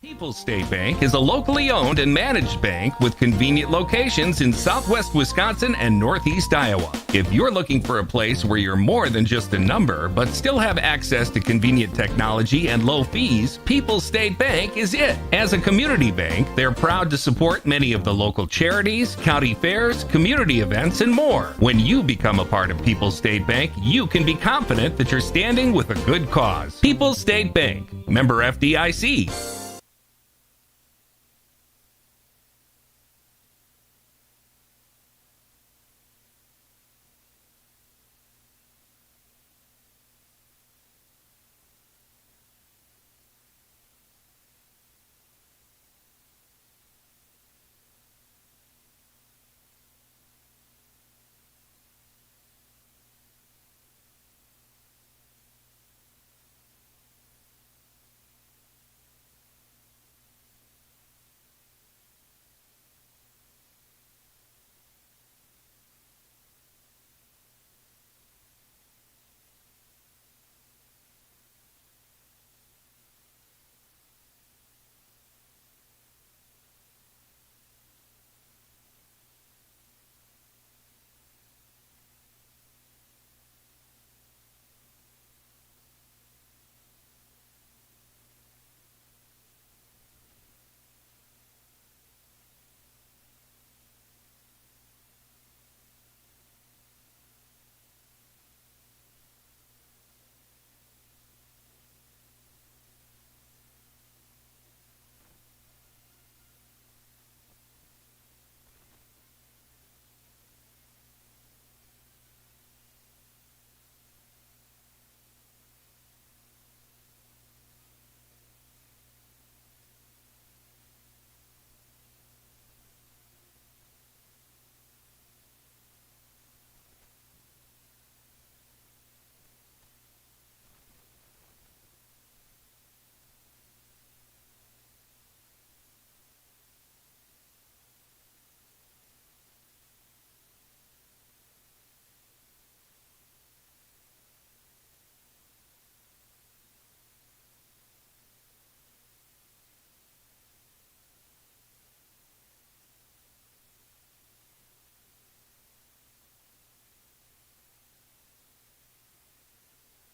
People's State Bank is a locally owned and managed bank with convenient locations in southwest Wisconsin and northeast Iowa. If you're looking for a place where you're more than just a number, but still have access to convenient technology and low fees, People's State Bank is it. As a community bank, they're proud to support many of the local charities, county fairs, community events, and more. When you become a part of People's State Bank, you can be confident that you're standing with a good cause. People's State Bank, member FDIC.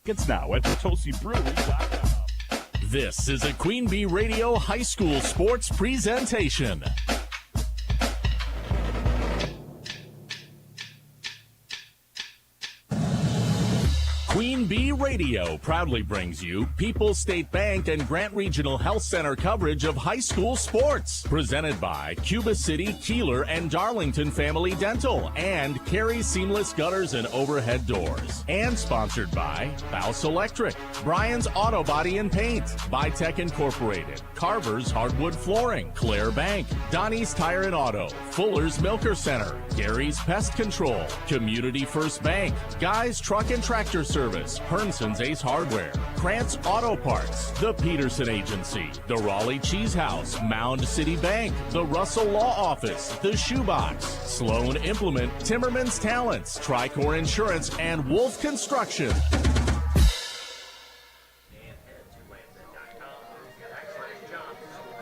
It's now at PotosiBrewery.com. This is a Queen Bee Radio High School Sports Presentation. Queen Bee Radio proudly brings you People's State Bank and Grant Regional Health Center coverage of high school sports. Presented by Cuba City, Kieler, and Darlington Family Dental and Carey Seamless Gutters and Overhead Doors. And sponsored by Bouse Electric, Brian's Auto Body and Paint, Bytech Incorporated, Carver's Hardwood Flooring, Claire Bank, Donnie's Tire and Auto, Fuller's Milker Center, Gary's Pest Control, Community First Bank, Guy's Truck and Tractor Service, Hernson's Ace Hardware, Krantz Auto Parts, the Peterson Agency, the Raleigh Cheese House, Mound City Bank, the Russell Law Office, the Shoebox, Sloan Implement, Timmerman's Talents, Tricor Insurance, and Wolf Construction.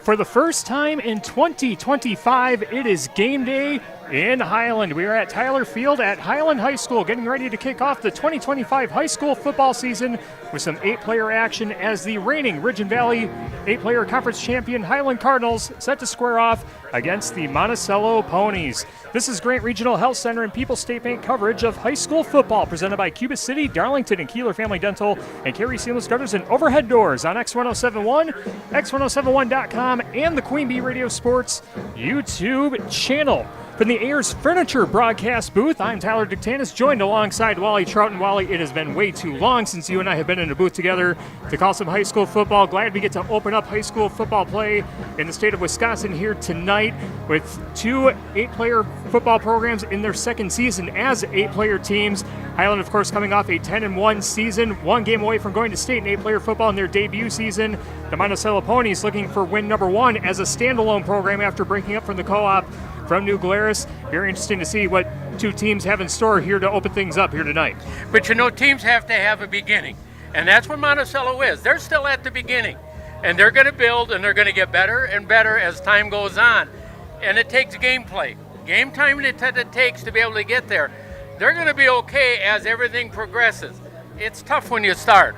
For the first time in 2025, it is game day in Highland. We are at Tyler Field at Highland High School, getting ready to kick off the 2025 high school football season with some 8-player action as the reigning Ridge and Valley 8-player conference champion Highland Cardinals set to square off against the Monticello Ponies. This is Grant Regional Health Center and People's State Bank coverage of high school football presented by Cuba City, Darlington, and Kieler Family Dental, and Carey Seamless Gutters and Overhead Doors on X1071, X1071.com, and the Queen Bee Radio Sports YouTube channel. From the Ayers Furniture broadcast booth, I'm Tyler Dictanis, joined alongside Wally Trout. And Wally, it has been way too long since you and I have been in a booth together to call some high school football. Glad we get to open up high school football play in the state of Wisconsin here tonight with two 8-player football programs in their second season as 8-player teams. Highland, of course, coming off a 10-1 season, one game away from going to state in 8-player football in their debut season. The Monticello Ponies looking for win number 1 as a standalone program after breaking up from the co-op from New Glarus. Very interesting to see what two teams have in store here to open things up here tonight. But you know, teams have to have a beginning, and that's what Monticello is. They're still at the beginning. And they're going to build, and they're going to get better and better as time goes on. And it takes gameplay. Game time it takes to be able to get there. They're going to be okay as everything progresses. It's tough when you start.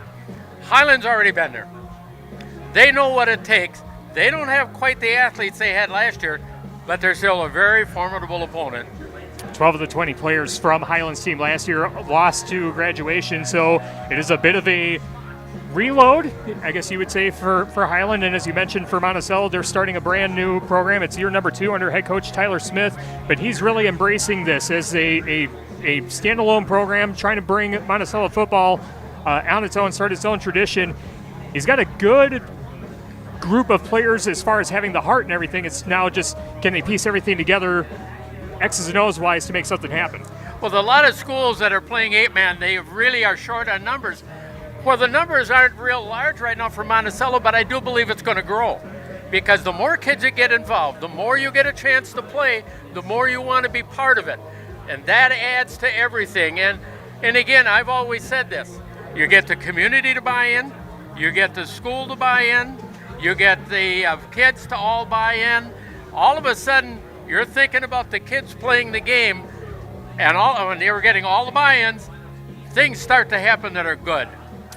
Highland's already been there. They know what it takes. They don't have quite the athletes they had last year, but they're still a very formidable opponent. 12 of the 20 players from Highland's team last year lost to graduation, so it is a bit of a reload, I guess you would say, for Highland. And as you mentioned, for Monticello, they're starting a brand new program. It's year number 2 under head coach Tyler Smith, but he's really embracing this as a standalone program, trying to bring Monticello football on its own, start its own tradition. He's got a good group of players as far as having the heart and everything. It's now just, can they piece everything together X's and O's wise to make something happen? Well, a lot of schools that are playing 8-man, they really are short on numbers. Well, the numbers aren't real large right now for Monticello, but I do believe it's going to grow. Because the more kids that get involved, the more you get a chance to play, the more you want to be part of it. And that adds to everything. And again, I've always said this. You get the community to buy in, you get the school to buy in, you get the kids to all buy in. All of a sudden, you're thinking about the kids playing the game, and when they were getting all the buy-ins, things start to happen that are good.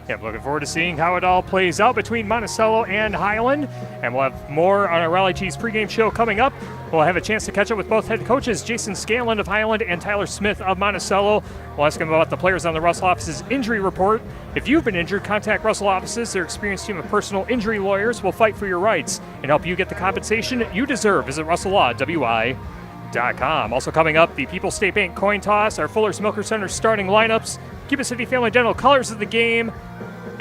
Yeah, looking forward to seeing how it all plays out between Monticello and Highland. And we'll have more on our Raleigh Cheese pregame show coming up. We'll have a chance to catch up with both head coaches, Jason Scanlon of Highland and Tyler Smith of Monticello. We'll ask them about the players on the Russell office's injury report. If you've been injured, contact Russell offices. Their experienced team of personal injury lawyers will fight for your rights and help you get the compensation you deserve. Visit RussellLawWI.com. Also coming up, the People's State Bank coin toss, our Fuller's Milker Center starting lineups, Cuba City Family Dental colors of the game,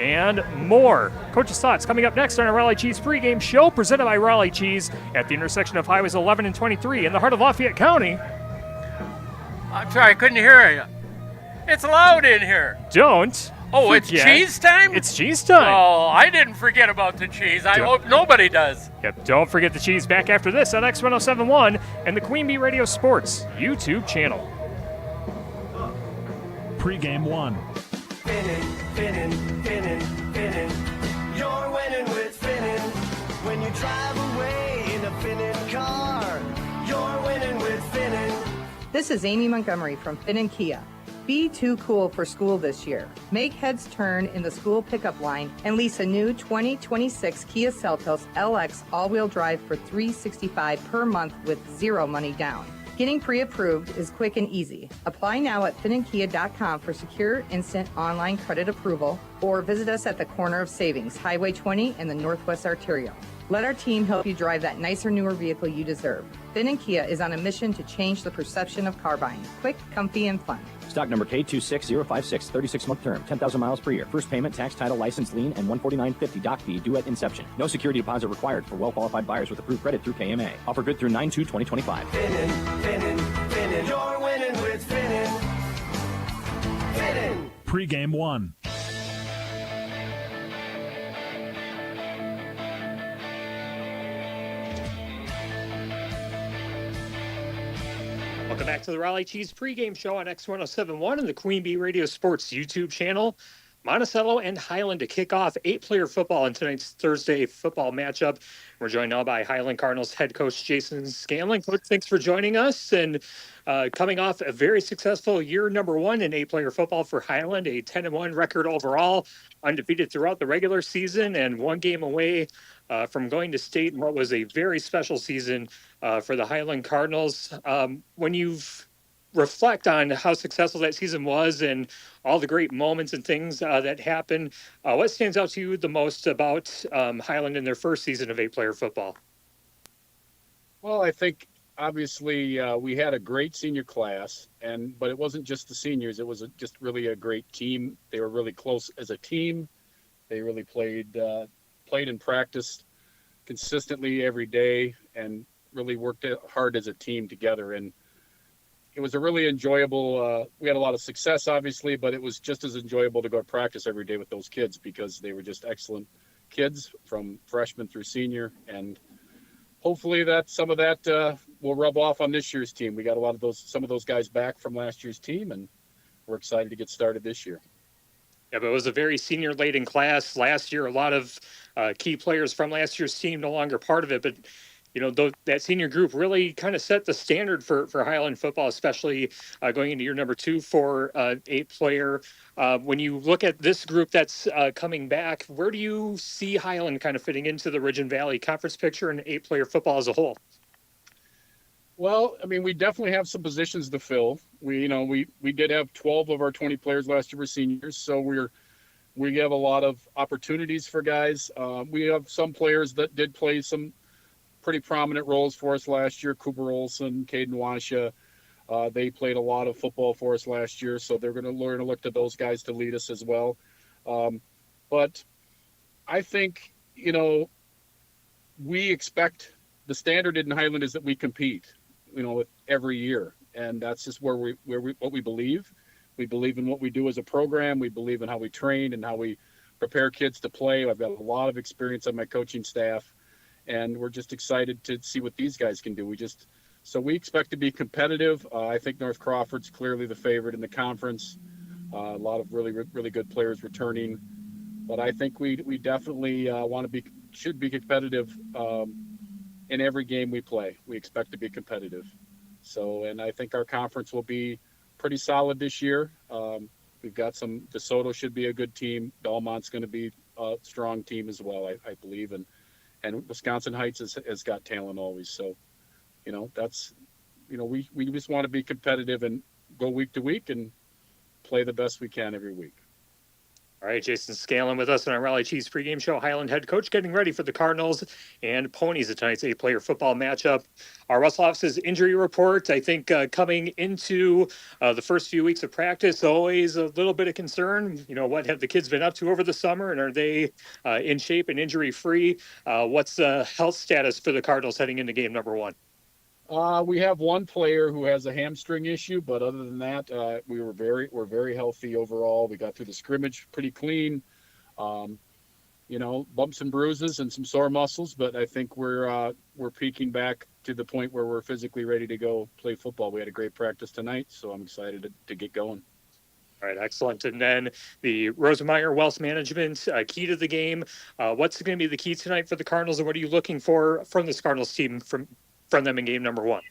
and more. Coach's thoughts coming up next on our Raleigh Cheese pregame show, presented by Raleigh Cheese at the intersection of Highways 11 and 23 in the heart of Lafayette County. I'm sorry, I couldn't hear you. It's loud in here. Don't. Oh, it's cheese time? It's cheese time. Oh, I didn't forget about the cheese. I hope nobody does. Yep, don't forget the cheese. Back after this on X1071 and the Queen Bee Radio Sports YouTube channel. Pre-game one. Finning. You're winning with Finning. When you drive away in a Finning car, you're winning with Finning. This is Amy Montgomery from Finning Kia. Be too cool for school this year. Make heads turn in the school pickup line and lease a new 2026 Kia Seltos LX all-wheel drive for $365 per month with zero money down. Getting pre-approved is quick and easy. Apply now at finnandkia.com for secure, instant online credit approval, or visit us at the corner of Savings, Highway 20 and the Northwest Arterial. Let our team help you drive that nicer, newer vehicle you deserve. Finn & Kia is on a mission to change the perception of car buying. Quick, comfy, and fun. Stock number K26056, 36-month term, 10,000 miles per year. First payment, tax, title, license, lien, and $149.50 doc fee due at inception. No security deposit required for well-qualified buyers with approved credit through KMA. Offer good through 9/2/2025. Finning. You're winning with Finning. Finning. Pre-game one. Welcome back to the Raleigh Cheese pregame show on X1071 and the Queen Bee Radio Sports YouTube channel. Monticello and Highland to kick off 8-player football in tonight's Thursday football matchup. We're joined now by Highland Cardinals head coach Jason Scanlon. Coach, thanks for joining us. And coming off a very successful year number 1 in 8-player football for Highland, a 10-1 record overall, undefeated throughout the regular season, and one game away from going to state in what was a very special season for the Highland Cardinals. When you've reflect on how successful that season was and all the great moments and things that happened, what stands out to you the most about Highland in their first season of 8-player football? Well, I think obviously we had a great senior class, but it wasn't just the seniors. It was just really a great team. They were really close as a team. They really played and practiced consistently every day and really worked hard as a team together. And it was a really enjoyable, we had a lot of success, obviously, but it was just as enjoyable to go to practice every day with those kids because they were just excellent kids from freshman through senior. And hopefully that some of that will rub off on this year's team. We got some of those guys back from last year's team, and we're excited to get started this year. Yeah, but it was a very senior-laden class last year. A lot of key players from last year's team no longer part of it. But, that senior group really kind of set the standard for Highland football, especially going into year number 2 for 8-player. When you look at this group that's coming back, where do you see Highland kind of fitting into the Ridge and Valley Conference picture and 8-player football as a whole? Well, I mean, we definitely have some positions to fill. We did have 12 of our 20 players last year were seniors, so we have a lot of opportunities for guys. We have some players that did play some pretty prominent roles for us last year. Cooper Olson, Caden Washa, they played a lot of football for us last year, so they're going to learn to look to those guys to lead us as well. But I think, we expect the standard in Highland is that we compete, every year, and that's just what we believe. We believe in what we do as a program. We believe in how we train and how we prepare kids to play. I've got a lot of experience on my coaching staff, and we're just excited to see what these guys can do. So we expect to be competitive. I think North Crawford's clearly the favorite in the conference. A lot of really, really good players returning, but I think we definitely should be competitive in every game we play. We expect to be competitive. So, and I think our conference will be pretty solid this year. We've got DeSoto should be a good team. Belmont's going to be a strong team as well, I believe. And Wisconsin Heights has got talent always. So, we just want to be competitive and go week to week and play the best we can every week. All right, Jason Scanlon with us on our Raleigh Chiefs pregame show. Highland head coach getting ready for the Cardinals and Ponies at tonight's 8-player football matchup. Our Russell office's injury report, I think coming into the first few weeks of practice, always a little bit of concern. What have the kids been up to over the summer, and are they in shape and injury-free? What's the health status for the Cardinals heading into game number 1? We have one player who has a hamstring issue, but other than that, we're very healthy overall. We got through the scrimmage pretty clean, bumps and bruises and some sore muscles, but I think we're peaking back to the point where we're physically ready to go play football. We had a great practice tonight, so I'm excited to get going. All right, excellent. And then the Rosemeyer Wealth Management key to the game. What's going to be the key tonight for the Cardinals, and what are you looking for from this Cardinals team from them in game number 1?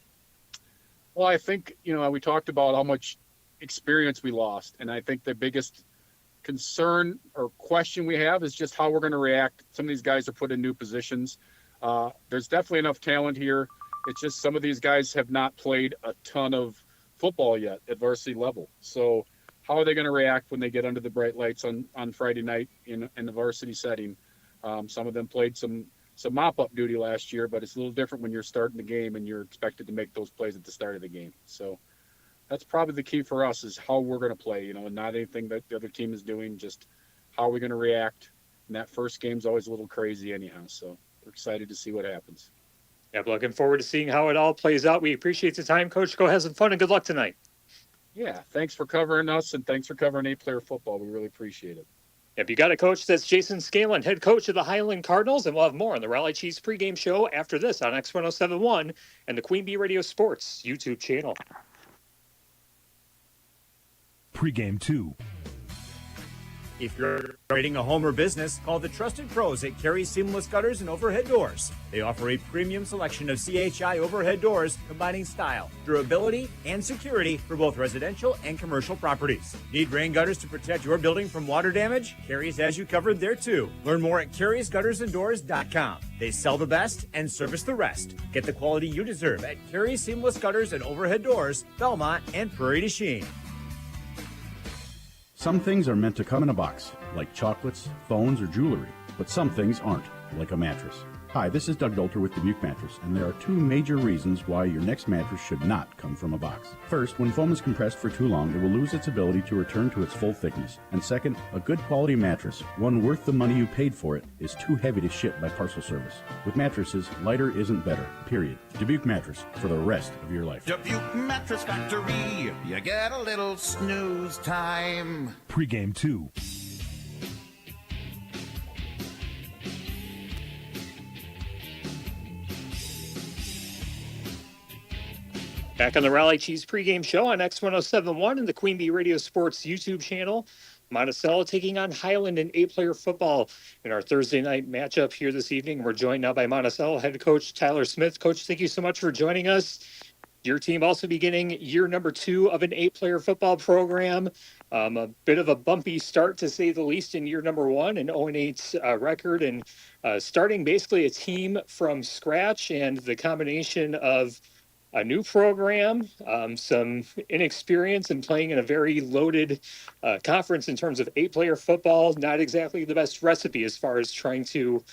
Well, I think, we talked about how much experience we lost. And I think the biggest concern or question we have is just how we're going to react. Some of these guys are put in new positions. There's definitely enough talent here. It's just some of these guys have not played a ton of football yet at varsity level. So how are they going to react when they get under the bright lights on Friday night in the varsity setting? Some of them played some mop-up duty last year, but it's a little different when you're starting the game and you're expected to make those plays at the start of the game. So that's probably the key for us is how we're going to play, and not anything that the other team is doing, just how are we going to react. And that first game's always a little crazy anyhow, so we're excited to see what happens. Yep, looking forward to seeing how it all plays out. We appreciate the time, Coach. Go have some fun and good luck tonight. Yeah, thanks for covering us, and thanks for covering 8-player football. We really appreciate it. If you got a coach, that's Jason Scanlon, head coach of the Highland Cardinals, and we'll have more on the Raleigh Chiefs pregame show after this on X1071 and the Queen Bee Radio Sports YouTube channel. Pregame 2. If you're operating a home or business, call the trusted pros at Carey Seamless Gutters and Overhead Doors. They offer a premium selection of CHI overhead doors, combining style, durability, and security for both residential and commercial properties. Need rain gutters to protect your building from water damage? Carey's has you covered there too. Learn more at Carey'sGuttersandDoors.com. They sell the best and service the rest. Get the quality you deserve at Carey Seamless Gutters and Overhead Doors, Belmont, and Prairie du Chien. Some things are meant to come in a box, like chocolates, phones, or jewelry, but some things aren't, like a mattress. Hi, this is Doug Dolter with Dubuque Mattress, and there are 2 major reasons why your next mattress should not come from a box. First, when foam is compressed for too long, it will lose its ability to return to its full thickness. And second, a good quality mattress, one worth the money you paid for it, is too heavy to ship by parcel service. With mattresses, lighter isn't better, period. Dubuque Mattress, for the rest of your life. Dubuque Mattress Factory, you get a little snooze time. Pregame 2. Back on the Raleigh Chiefs pregame show on X1071 and the Queen Bee Radio Sports YouTube channel. Monticello taking on Highland in 8-player football in our Thursday night matchup here this evening. We're joined now by Monticello head coach Tyler Smith. Coach, thank you so much for joining us. Your team also beginning year number 2 of an 8-player football program. A bit of a bumpy start, to say the least, in year number 1, an 0-8 record, and starting basically a team from scratch, and the combination of a new program, some inexperience, and playing in a very loaded conference in terms of 8-player football. Not exactly the best recipe as far as trying to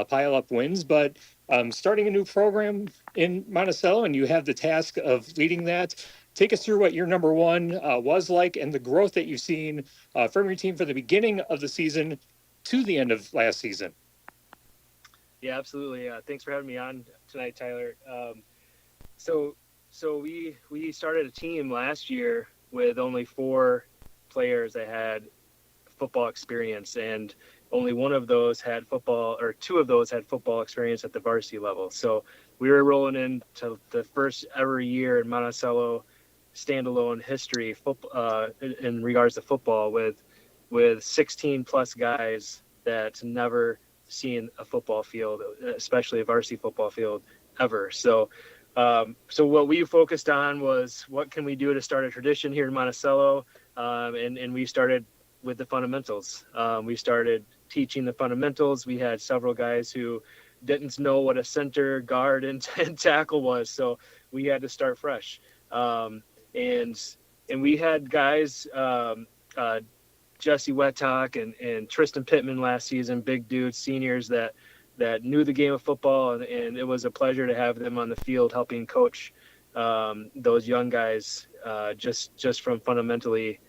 pile up wins, but starting a new program in Monticello, and you have the task of leading that. Take us through what your number 1 was like, and the growth that you've seen from your team from the beginning of the season to the end of last season. Yeah, absolutely. Thanks for having me on tonight, Tyler. So we started a team last year with only 4 players that had football experience, and only one of those had football, or 2 of those had football experience at the varsity level. So we were rolling into the first ever year in Monticello standalone history in regards to football, with 16 plus guys that never seen a football field, especially a varsity football field, ever. So what we focused on was, what can we do to start a tradition here in Monticello? And we started with the fundamentals. We started teaching the fundamentals. We had several guys who didn't know what a center, guard, and tackle was, so we had to start fresh. And we had guys, Jesse Wettock and Tristan Pittman last season, big dudes, seniors that knew the game of football, and it was a pleasure to have them on the field helping coach those young guys, just from fundamentally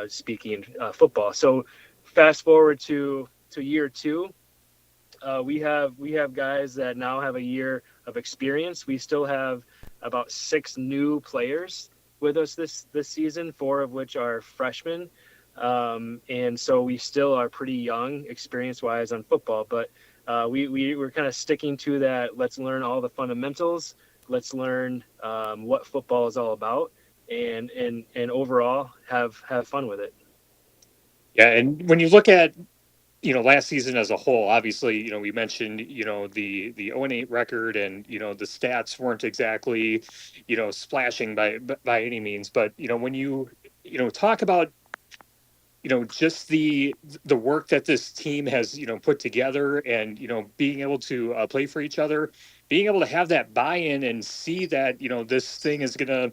speaking football. So fast forward to year 2, we have guys that now have a year of experience. We still have about 6 new players with us this season, 4 of which are freshmen. And so we still are pretty young experience wise on football, but we're kind of sticking to that. Let's learn all the fundamentals. Let's learn what football is all about, and overall have fun with it. Yeah, and when you look at last season as a whole, obviously, we mentioned, the 0-8 record, and, the stats weren't exactly, splashing by any means. But, when you talk about, just the work that this team has, put together, and, being able to play for each other, being able to have that buy-in and see that, this thing is going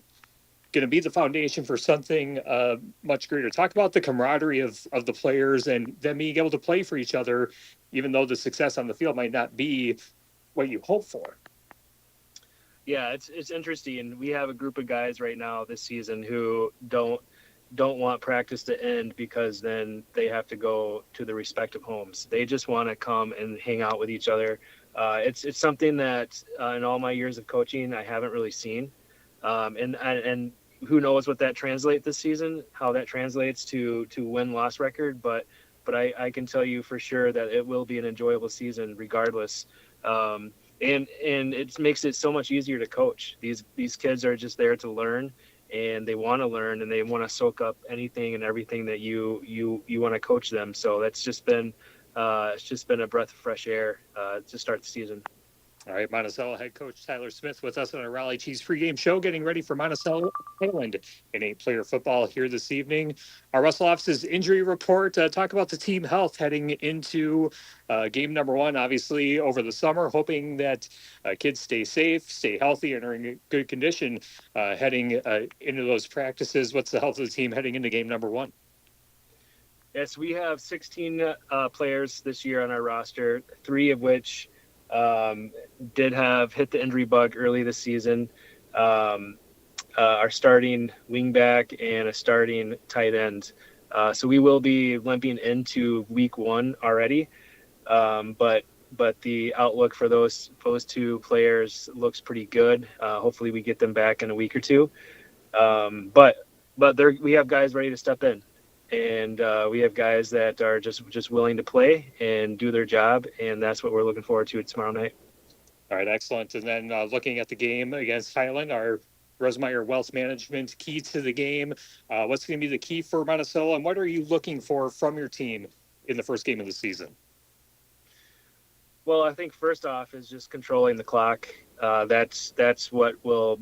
to be the foundation for something much greater. Talk about the camaraderie of the players, and them being able to play for each other, even though the success on the field might not be what you hope for. Yeah, it's interesting. And we have a group of guys right now this season who don't want practice to end, because then they have to go to the respective homes. They just want to come and hang out with each other. It's something that in all my years of coaching I haven't really seen. And who knows what that translates this season, how that translates to win-loss record, but I can tell you for sure that it will be an enjoyable season regardless. And it makes it so much easier to coach. These kids are just there to learn, and they want to learn, and they want to soak up anything and everything that you want to coach them. So that's just been a breath of fresh air to start the season. All right, Monticello head coach Tyler Smith with us on our Raleigh Cheese pregame show, getting ready for Monticello Highland in 8-player football here this evening. Our Russell office's injury report, talk about the team health heading into game number 1, obviously over the summer, hoping that kids stay safe, stay healthy, and are in good condition heading into those practices. What's the health of the team heading into game number 1? Yes, we have 16 players this year on our roster, 3 of which did hit the injury bug early this season. Our starting wingback and a starting tight end. So we will be limping into week 1 already. But the outlook for those 2 players looks pretty good. Hopefully we get them back in a week or 2. But we have guys ready to step in. And we have guys that are just willing to play and do their job, and that's what we're looking forward to tomorrow night. All right, excellent. And then looking at the game against Highland, our Rosemeyer Wealth Management, key to the game. What's going to be the key for Monticello, and what are you looking for from your team in the first game of the season? Well, I think first off is just controlling the clock. That's what will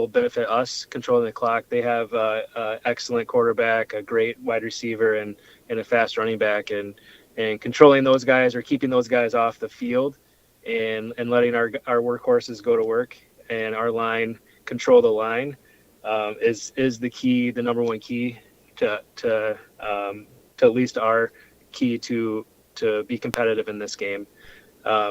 benefit us, controlling the clock. They have an excellent quarterback, a great wide receiver, and a fast running back, and controlling those guys or keeping those guys off the field, and letting our workhorses go to work, and our line control the line is the key, the number one key to at least our key to be competitive in this game.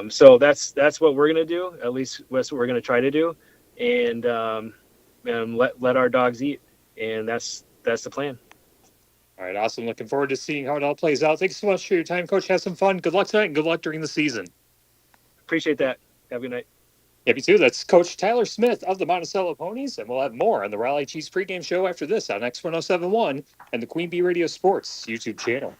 So that's what we're gonna do. At least that's what we're gonna try to do, and let our dogs eat, and that's the plan. All right, awesome. Looking forward to seeing how it all plays out. Thanks so much for your time, Coach. Have some fun. Good luck tonight, and good luck during the season. Appreciate that. Have a good night. Yeah, me too. That's Coach Tyler Smith of the Monticello Ponies, and we'll have more on the Raleigh Chiefs pregame show after this on X1071 and the Queen Bee Radio Sports YouTube channel.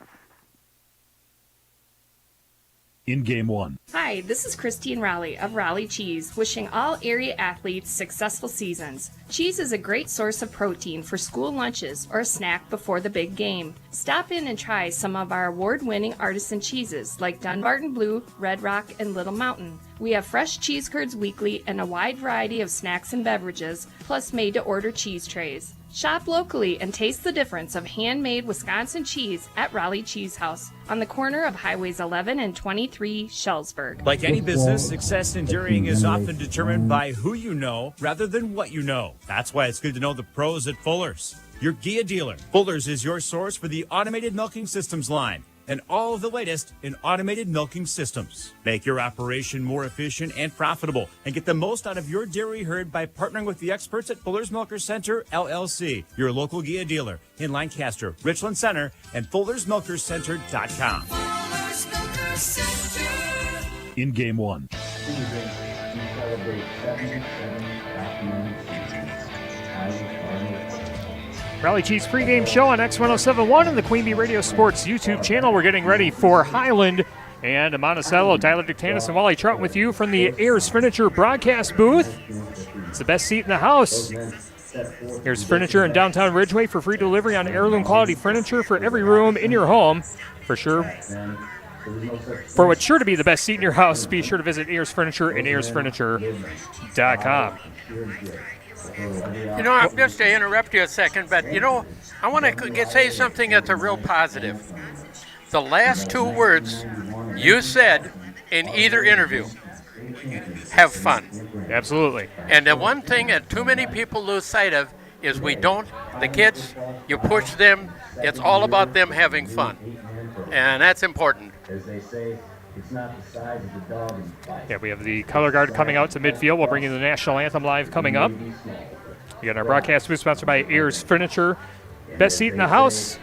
In Game 1. Hi, this is Christine Raleigh of Raleigh Cheese, wishing all area athletes successful seasons. Cheese is a great source of protein for school lunches or a snack before the big game. Stop in and try some of our award-winning artisan cheeses like Dunbarton Blue, Red Rock, and Little Mountain. We have fresh cheese curds weekly and a wide variety of snacks and beverages, plus made-to-order cheese trays. Shop locally and taste the difference of handmade Wisconsin cheese at Raleigh Cheese House on the corner of Highways 11 and 23, Shellsburg. Like any business, success enduring is often determined by who you know rather than what you know. That's why it's good to know the pros at Fuller's, your Gia dealer. Fuller's is your source for the automated milking systems line and all of the latest in automated milking systems. Make your operation more efficient and profitable and get the most out of your dairy herd by partnering with the experts at Fuller's Milker Center, LLC, your local Gia dealer in Lancaster, Richland Center, and Fuller'sMilkerCenter.com. In Game 1. Raleigh Chiefs pregame show on X1071 and the Queen Bee Radio Sports YouTube channel. We're getting ready for Highland and Monticello. Tyler Dictanis and Wally Trout with you from the Ayers Furniture broadcast booth. It's the best seat in the house. Here's Furniture in downtown Ridgeway for free delivery on heirloom quality furniture for every room in your home. For sure. For what's sure to be the best seat in your house, be sure to visit Ayers Furniture and AyersFurniture.com. I'm just to interrupt you a second, but I want to say something that's a real positive. The last two words you said in either interview: have fun. Absolutely. And the one thing that too many people lose sight of is the kids, you push them, it's all about them having fun. And that's important. As they say, it's not the size of the dog in the fight. Yeah, we have the color guard coming out to midfield. We'll bring you the national anthem live coming up. We got our broadcast booth sponsored by Ayers Furniture. Best seat in the house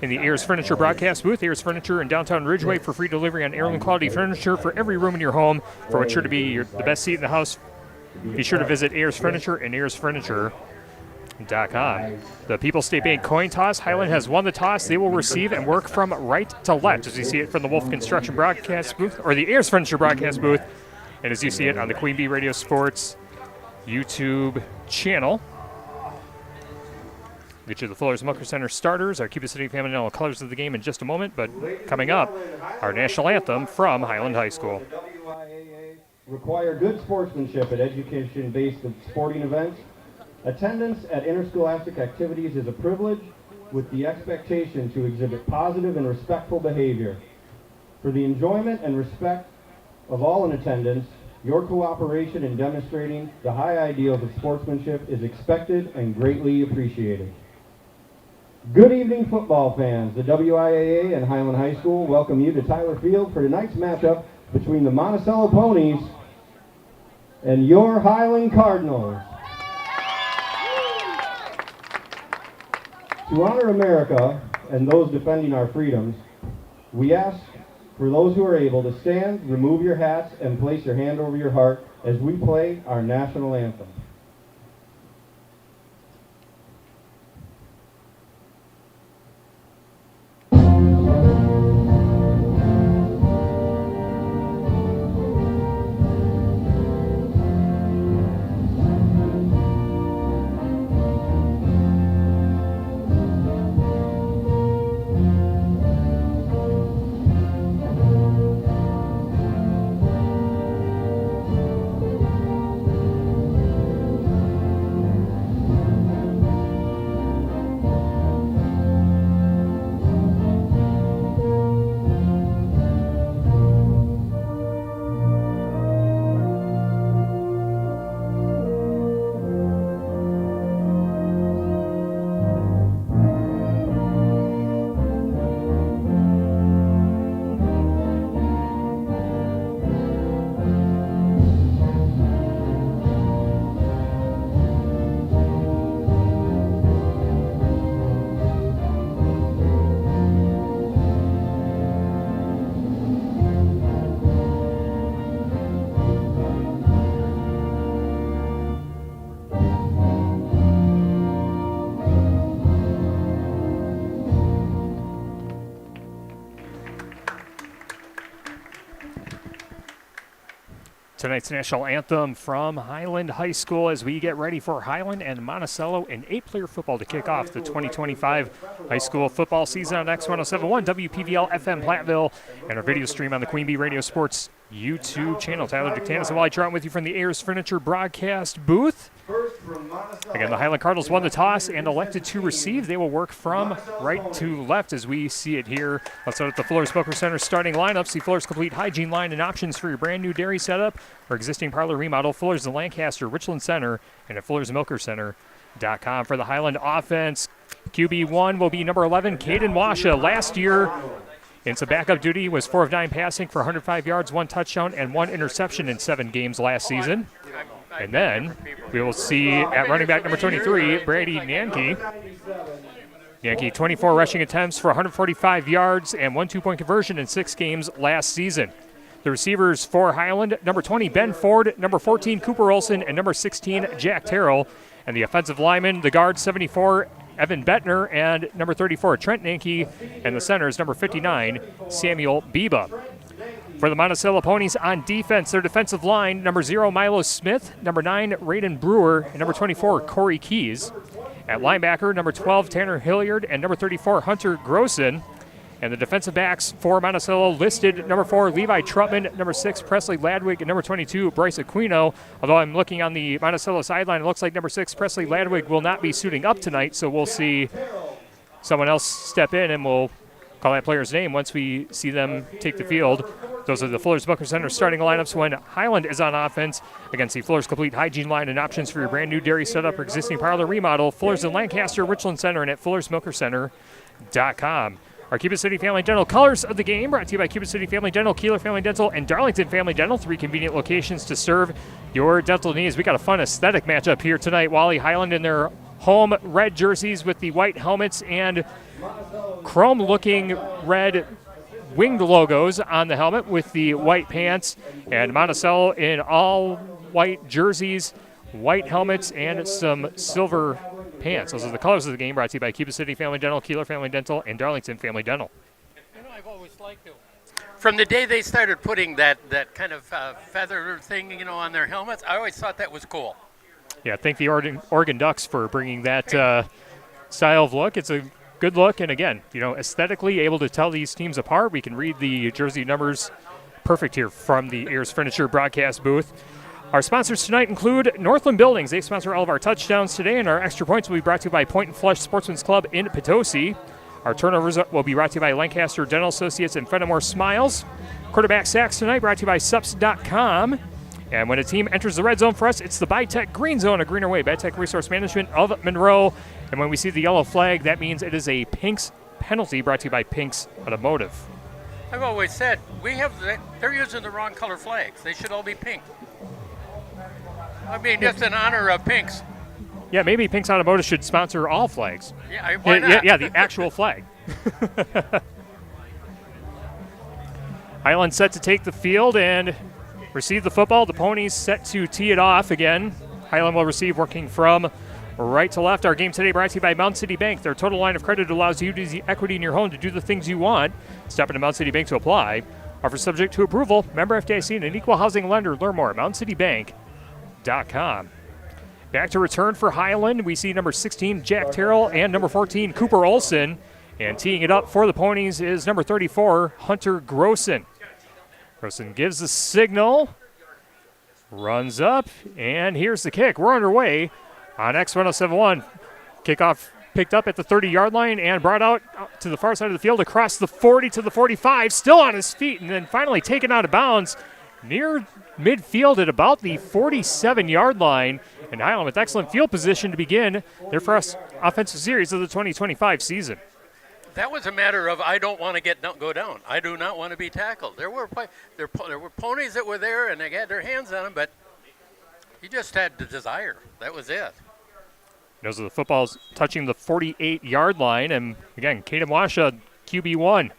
in the Ayers Furniture broadcast booth. Ayers Furniture in downtown Ridgeway for free delivery on heirloom quality furniture for every room in your home. For what's sure to be the best seat in the house, be sure to visit Ayers Furniture and AyersFurniture.com. The People's State Bank coin toss. Highland has won the toss. They will receive and work from right to left, as you see it from the Wolf Construction broadcast booth, or the Ayers Furniture broadcast booth, and as you see it on the Queen Bee Radio Sports YouTube channel. Get you the Fuller's Milker Center starters, our Cuba City Family National colors of the game in just a moment, but coming up, our national anthem from Highland High School. Require good sportsmanship at education-based sporting events. Attendance at interscholastic activities is a privilege with the expectation to exhibit positive and respectful behavior. For the enjoyment and respect of all in attendance, your cooperation in demonstrating the high ideals of sportsmanship is expected and greatly appreciated. Good evening, football fans. The WIAA and Highland High School welcome you to Tyler Field for tonight's matchup between the Monticello Ponies and your Highland Cardinals. To honor America and those defending our freedoms, we ask for those who are able to stand, remove your hats, and place your hand over your heart as we play our national anthem. tonight's national anthem from Highland High School as we get ready for Highland and Monticello in 8-player football to kick off the 2025 high school football season on X1071, WPVL FM Platteville, and our video stream on the Queen Bee Radio Sports YouTube channel. Tyler Dictanis and Wally Trout with you from the Ayers Furniture broadcast booth. Again, the Highland Cardinals won the toss and elected to receive. They will work from right to left as we see it here. Let's start at the Fuller's Smoker Center starting lineup. See Fuller's complete hygiene line and options for your brand new dairy setup or existing parlor remodel. Fuller's in Lancaster, Richland Center, and at Fuller'sMilkerCenter.com. For the Highland offense, QB1 will be number 11, Caden Washa. Last year, in some backup duty, was 4 of 9 passing for 105 yards, 1 touchdown, and 1 interception in 7 games last season. And then we will see at running back number 23, Brady Yankee. Yankee, 24 rushing attempts for 145 yards and 1 2-point conversion in 6 games last season. The receivers for Highland, number 20, Ben Ford, number 14, Cooper Olson, and number 16, Jack Terrell. And the offensive linemen, the guard, 74, Evan Bettner, and number 34, Trent Yankee. And the centers, number 59, Samuel Biba. For the Monticello Ponies on defense, their defensive line, number 0, Milo Smith, number 9, Raiden Brewer, and number 24, Corey Keys. At linebacker, number 12, Tanner Hilliard, and number 34, Hunter Grossen. And the defensive backs for Monticello listed, number 4, Levi Trutman, number 6, Presley Ladwig, and number 22, Bryce Aquino. Although I'm looking on the Monticello sideline, it looks like number 6, Presley Ladwig, will not be suiting up tonight, so we'll see someone else step in, and we'll call that player's name once we see them take the field. Those are the Fuller's Smoker Center starting lineups when Highland is on offense against the Fuller's complete hygiene line and options for your brand new dairy setup or existing parlor remodel. Fuller's in Lancaster, Richland Center, and at Fuller'sMilkerCenter.com. Our Cuba City Family Dental colors of the game brought to you by Cuba City Family Dental, Kieler Family Dental, and Darlington Family Dental. 3 convenient locations to serve your dental needs. We got a fun aesthetic matchup here tonight. Wally, Highland in their home red jerseys with the white helmets and chrome-looking red winged logos on the helmet with the white pants, and Monticello in all white jerseys, white helmets, and some silver pants. Those are the colors of the game brought to you by Cuba City Family Dental, Kieler Family Dental, and Darlington Family Dental. You know, I've always liked it. From the day they started putting that kind of feather thing, you know, on their helmets, I always thought that was cool. Yeah, thank the Oregon Ducks for bringing that style of look. It's a good look, and again, you know, aesthetically able to tell these teams apart. We can read the jersey numbers perfect here from the Ayers Furniture broadcast booth. Our sponsors tonight include Northland Buildings. They sponsor all of our touchdowns today, and our extra points will be brought to you by Point and Flush Sportsman's Club in Potosi. Our turnovers will be brought to you by Lancaster Dental Associates and Fenimore Smiles. Quarterback sacks tonight brought to you by Sups.com. And when a team enters the red zone for us, it's the ByTech Green Zone, a greener way. ByTech Resource Management of Monroe. And when we see the yellow flag, that means it is a Pink's penalty, brought to you by Pink's Automotive. I've always said, they're using the wrong color flags. They should all be pink. I mean, just in honor of Pink's. Yeah, maybe Pink's Automotive should sponsor all flags. Yeah, why not? Yeah, the actual flag. Highland set to take the field and receive the football. The Ponies set to tee it off again. Highland will receive, working from right to left. Our game today brought to you by Mountain City Bank. Their total line of credit allows you to use the equity in your home to do the things you want. Step into Mountain City Bank to apply. Offer subject to approval. Member FDIC and an equal housing lender. Learn more at MountainCityBank.com. Back to return for Highland. We see number 16, Jack Terrell, and number 14, Cooper Olson. And teeing it up for the Ponies is number 34, Hunter Grossen. Grossen gives the signal, runs up, and here's the kick. We're underway on X1071. Kickoff picked up at the 30-yard line and brought out to the far side of the field across the 40 to the 45, still on his feet, and then finally taken out of bounds near midfield at about the 47-yard line. And Highland with excellent field position to begin their first offensive series of the 2025 season. That was a matter of I don't want to go down. I do not want to be tackled. There were ponies that were there, and they had their hands on them, but he just had the desire. That was it. Those are the footballs touching the 48-yard line. And again, Caden Washa, QB1,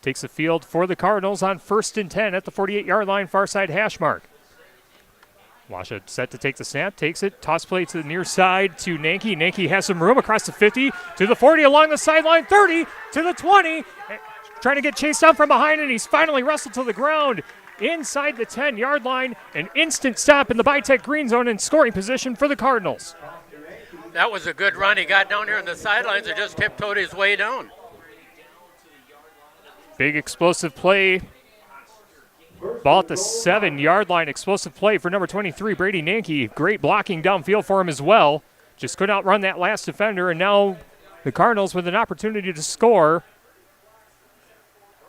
takes the field for the Cardinals on 1st and 10 at the 48-yard line, far side hash mark. Washa set to take the snap, takes it, toss play to the near side to Nanke. Nanke has some room across the 50 to the 40 along the sideline, 30 to the 20. Trying to get chased down from behind, and he's finally wrestled to the ground. inside the 10-yard line. An instant stop in the Bitech green zone and scoring position for the Cardinals. That was a good run. He got down here on the sidelines and just tiptoed his way down. Big explosive play. Ball at the 7-yard line. Explosive play for number 23, Brady Nanke. Great blocking downfield for him as well. Just couldn't outrun that last defender, and now the Cardinals with an opportunity to score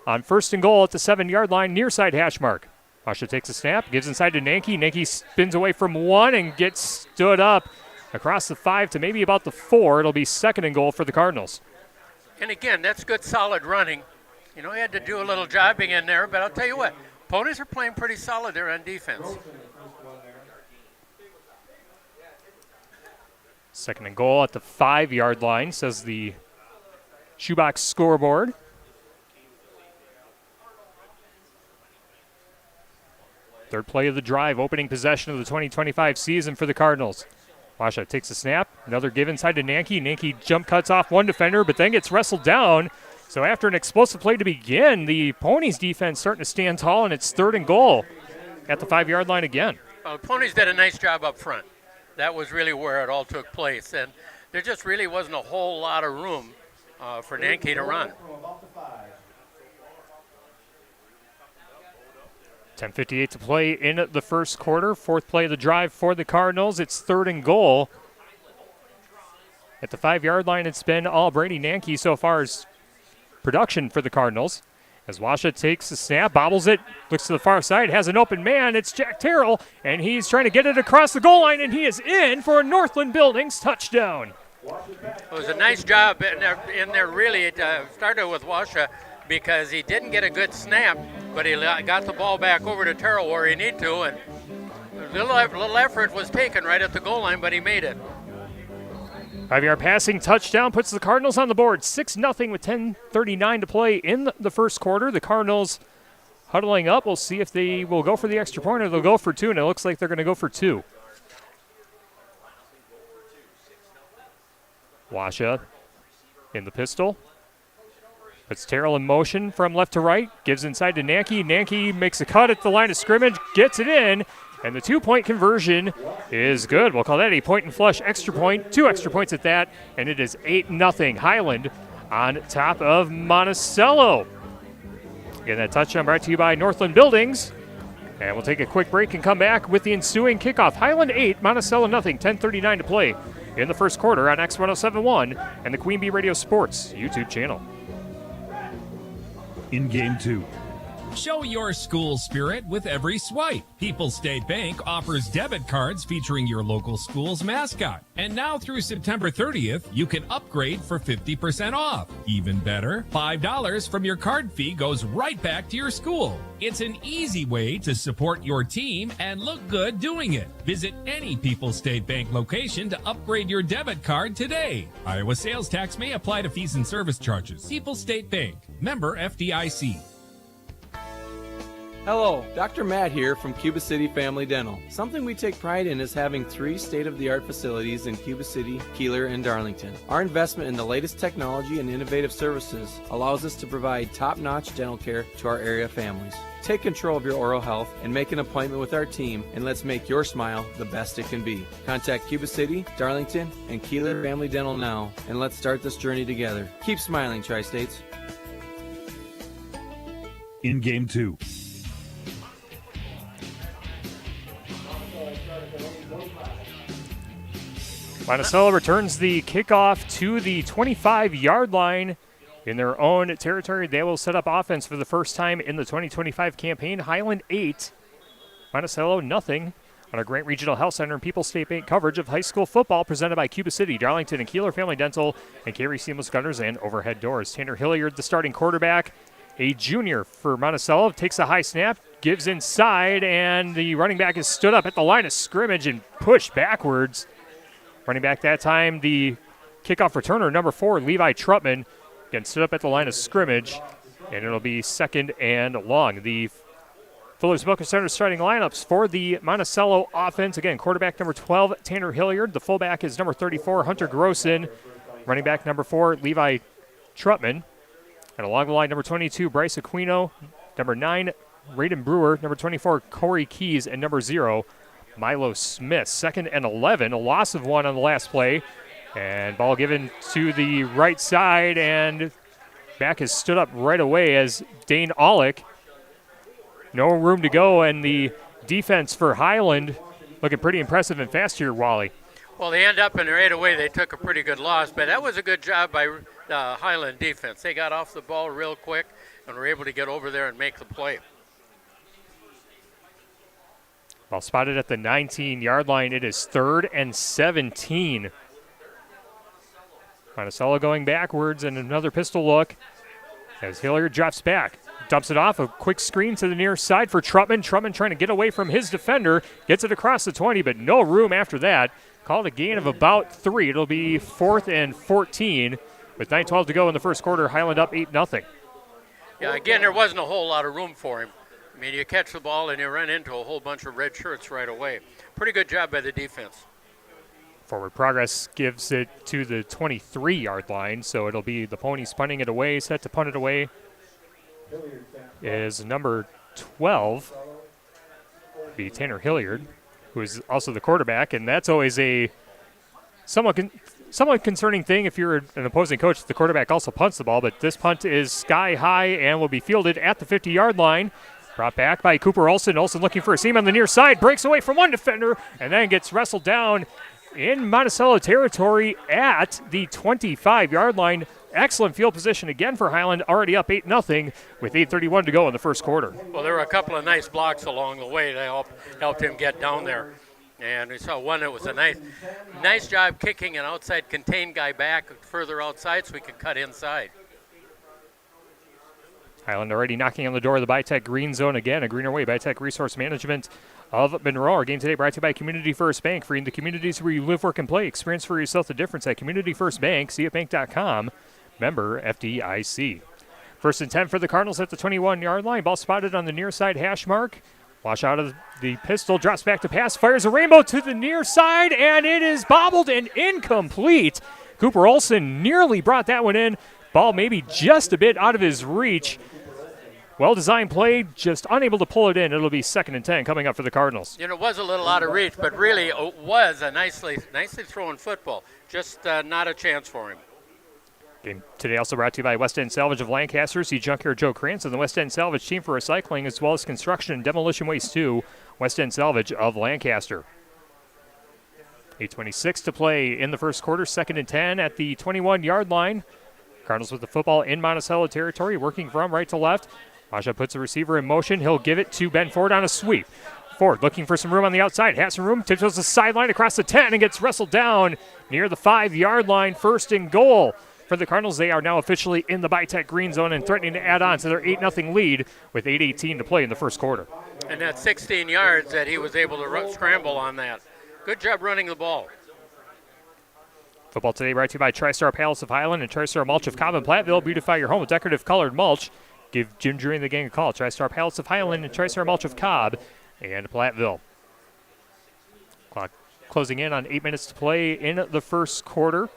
on 1st and goal at the 7-yard line, near side hash mark. Washa takes a snap, gives inside to Nanke. Nanke spins away from 1 and gets stood up across the 5 to maybe about the 4. It'll be 2nd and goal for the Cardinals. And again, that's good solid running. You know, he had to do a little jobbing in there, but I'll tell you what, Ponies are playing pretty solid there on defense. 2nd and goal at the 5-yard line, says the shoebox scoreboard. Third play of the drive, opening possession of the 2025 season for the Cardinals. Washa takes a snap, another give inside to Nanke. Nanke jump cuts off one defender, but then gets wrestled down. So after an explosive play to begin, the Ponies defense starting to stand tall, and it's 3rd and goal at the 5-yard line again. The Ponies did a nice job up front. That was really where it all took place, and there just really wasn't a whole lot of room for Nanke to run. 10:58 to play in the first quarter. 4th play of the drive for the Cardinals. It's 3rd and goal. At the 5-yard line, it's been all Brady Nanke so far as production for the Cardinals. As Washa takes the snap, bobbles it, looks to the far side, has an open man. It's Jack Terrell, and he's trying to get it across the goal line, and he is in for a Northland Buildings touchdown. It was a nice job in there really. It started with Washa because he didn't get a good snap, but he got the ball back over to Terrell where he needed to, and a little effort was taken right at the goal line, but he made it. 5-yard passing touchdown puts the Cardinals on the board, 6-0 with 10:39 to play in the first quarter. The Cardinals huddling up. We'll see if they will go for the extra point or they'll go for 2, and it looks like they're going to go for 2. Washa in the pistol. Puts Terrell in motion from left to right. Gives inside to Nanke. Nanke makes a cut at the line of scrimmage. Gets it in. And the 2-point conversion is good. We'll call that a point and flush extra point. 2 extra points at that. And it is 8-0 Highland on top of Monticello. Again, that touchdown brought to you by Northland Buildings. And we'll take a quick break and come back with the ensuing kickoff. Highland 8, Monticello 0. 10:39 to play in the first quarter on X1071 and the Queen Bee Radio Sports YouTube channel. In game 2. Show your school spirit with every swipe. People's State Bank offers debit cards featuring your local school's mascot. And now through September 30th, you can upgrade for 50% off. Even better, $5 from your card fee goes right back to your school. It's an easy way to support your team and look good doing it. Visit any People's State Bank location to upgrade your debit card today. Iowa sales tax may apply to fees and service charges. People's State Bank, member FDIC. Hello, Dr. Matt here from Cuba City Family Dental. Something we take pride in is having 3 state-of-the-art facilities in Cuba City, Kieler, and Darlington. Our investment in the latest technology and innovative services allows us to provide top-notch dental care to our area families. Take control of your oral health and make an appointment with our team, and let's make your smile the best it can be. Contact Cuba City, Darlington, and Kieler Family Dental now, and let's start this journey together. Keep smiling, Tri-States. In game 2. Monticello returns the kickoff to the 25-yard line in their own territory. They will set up offense for the first time in the 2025 campaign. Highland 8, Monticello 0 on our Grant Regional Health Center and People's State Bank coverage of high school football presented by Cuba City, Darlington, and Kieler Family Dental, and Carey Seamless Gutters and Overhead Doors. Tanner Hilliard, the starting quarterback, a junior for Monticello, takes a high snap, gives inside, and the running back is stood up at the line of scrimmage and pushed backwards. Running back that time, the kickoff returner, number 4, Levi Trutman, again stood up at the line of scrimmage, and it'll be 2nd and long. The Fuller's Booker Center starting lineups for the Monticello offense. Again, quarterback number 12, Tanner Hilliard. The fullback is number 34, Hunter Grossen. Running back number 4, Levi Trutman. And along the line, number 22, Bryce Aquino. Number 9, Raiden Brewer, number 24, Corey Keys, and number 0, Milo Smith. 2nd and 11, a loss of 1 on the last play. And ball given to the right side, and back is stood up right away as Dane Aulick. No room to go, and the defense for Highland looking pretty impressive and fast here, Wally. Well, they end up in right away. They took a pretty good loss, but that was a good job by the Highland defense. They got off the ball real quick and were able to get over there and make the play. Ball spotted at the 19-yard line. It is 3rd and 17. Monticello going backwards, and another pistol look as Hilliard drops back. Dumps it off, a quick screen to the near side for Trutman. Trutman trying to get away from his defender. Gets it across the 20, but no room after that. Called a gain of about 3. It'll be 4th and 14. With 9:12 to go in the first quarter, Highland up 8-0. Yeah, again, there wasn't a whole lot of room for him. I mean, you catch the ball and you run into a whole bunch of red shirts right away. Pretty good job by the defense. Forward progress gives it to the 23-yard line, so it'll be the Ponies punting it away. Set to punt it away is number 12, be Tanner Hilliard, who is also the quarterback, and that's always a somewhat concerning thing if you're an opposing coach. The quarterback also punts the ball, but this punt is sky high and will be fielded at the 50-yard line. Brought back by Cooper Olson. Olson looking for a seam on the near side, breaks away from one defender, and then gets wrestled down in Monticello territory at the 25-yard line. Excellent field position again for Highland, already up 8-0 with 8:31 to go in the first quarter. Well, there were a couple of nice blocks along the way that helped him get down there. And we saw one that was a nice job kicking an outside contained guy back further outside so he could cut inside. Highland already knocking on the door of the Bitech Green Zone again. A greener way, Bitech Resource Management of Monroe. Our game today brought to you by Community First Bank. Freeing the communities where you live, work, and play. Experience for yourself the difference at Community First Bank. CFBank.com. Member FDIC. 1st and 10 for the Cardinals at the 21-yard line. Ball spotted on the near side hash mark. Wash out of the pistol, drops back to pass, fires a rainbow to the near side, and it is bobbled and incomplete. Cooper Olson nearly brought that one in. Ball maybe just a bit out of his reach. Well-designed play, just unable to pull it in. It'll be 2nd and 10 coming up for the Cardinals. You know, it was a little out of reach, but really it was a nicely thrown football. Just not a chance for him. Game today also brought to you by West End Salvage of Lancaster. See Junkyard Joe Cranston, the West End Salvage team for recycling as well as construction and demolition waste too. West End Salvage of Lancaster. 8:26 to play in the first quarter. 2nd and 10 at the 21-yard line. Cardinals with the football in Monticello territory, working from right to left. Masha puts the receiver in motion. He'll give it to Ben Ford on a sweep. Ford looking for some room on the outside. Has some room. Tiptoes the sideline across the 10 and gets wrestled down near the 5-yard line. 1st and goal for the Cardinals. They are now officially in the Bitech Green Zone and threatening to add on to their 8-0 lead with 8:18 to play in the first quarter. And that 16 yards that he was able to scramble on that. Good job running the ball. Football today brought to you by TriStar Palace of Highland and TriStar Mulch of Cobb and Platteville. Beautify your home with decorative colored mulch. Give Jim Drury and the gang a call. TriStar Palace of Highland and TriStar Mulch of Cobb and Platteville. Clock closing in on 8 minutes to play in the first quarter.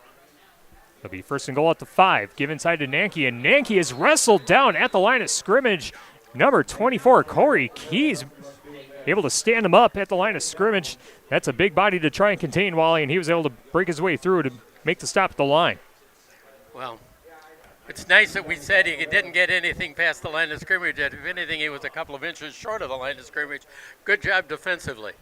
It'll be 1st and goal at the 5. Give inside to Nanke, and Nanke is wrestled down at the line of scrimmage. Number 24, Corey Keys, able to stand him up at the line of scrimmage. That's a big body to try and contain, Wally, and he was able to break his way through to make the stop at the line. Well, it's nice that we said he didn't get anything past the line of scrimmage. If anything, he was a couple of inches short of the line of scrimmage. Good job defensively.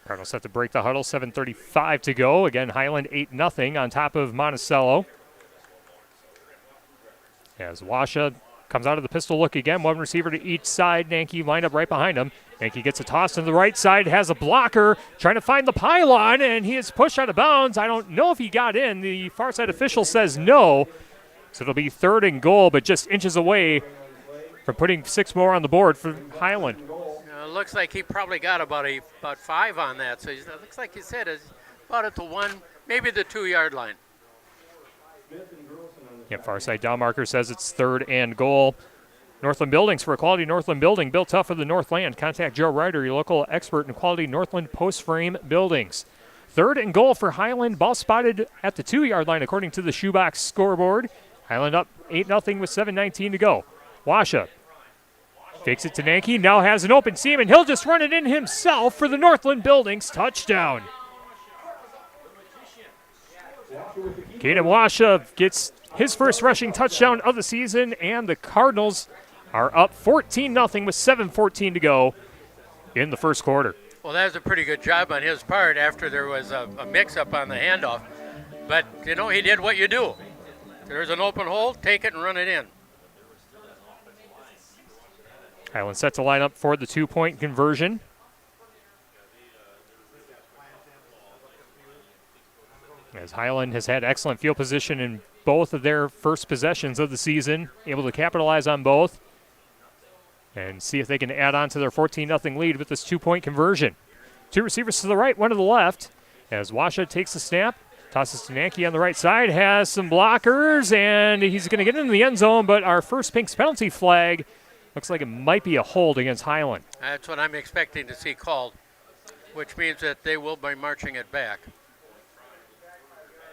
Cardinals set to break the huddle, 7:35 to go. Again, Highland 8-0 on top of Monticello. As Washa comes out of the pistol look again, one receiver to each side. Nanke lined up right behind him. Nanke gets a toss to the right side, has a blocker, trying to find the pylon, and he is pushed out of bounds. I don't know if he got in. The far side official says no. So it'll be 3rd and goal, but just inches away from putting 6 more on the board for Highland. Looks like he probably got about 5 on that. So it looks like he said it's about at the 1, maybe the 2-yard line. Yeah, far side down marker says it's 3rd and goal. Northland Buildings, for a quality Northland building built tough for the Northland. Contact Joe Ryder, your local expert in quality Northland post frame buildings. 3rd and goal for Highland. Ball spotted at the 2-yard line according to the shoebox scoreboard. Highland up 8-0 with 7:19 to go. Washa Fakes it to Nanke, now has an open seam, and he'll just run it in himself for the Northland Buildings touchdown. Caden Washa gets his first rushing touchdown of the season, and the Cardinals are up 14-0 with 7:14 to go in the first quarter. Well, that was a pretty good job on his part after there was a mix-up on the handoff. But, you know, he did what you do. There's an open hole, take it and run it in. Highland sets a lineup for the 2-point conversion. As Highland has had excellent field position in both of their first possessions of the season, able to capitalize on both and see if they can add on to their 14-0 lead with this 2-point conversion. Two receivers to the right, one to the left. As Washa takes the snap, tosses to Nanke on the right side, has some blockers, and he's going to get into the end zone, but our first Pinks penalty flag looks like it might be a hold against Highland. That's what I'm expecting to see called, which means that they will be marching it back.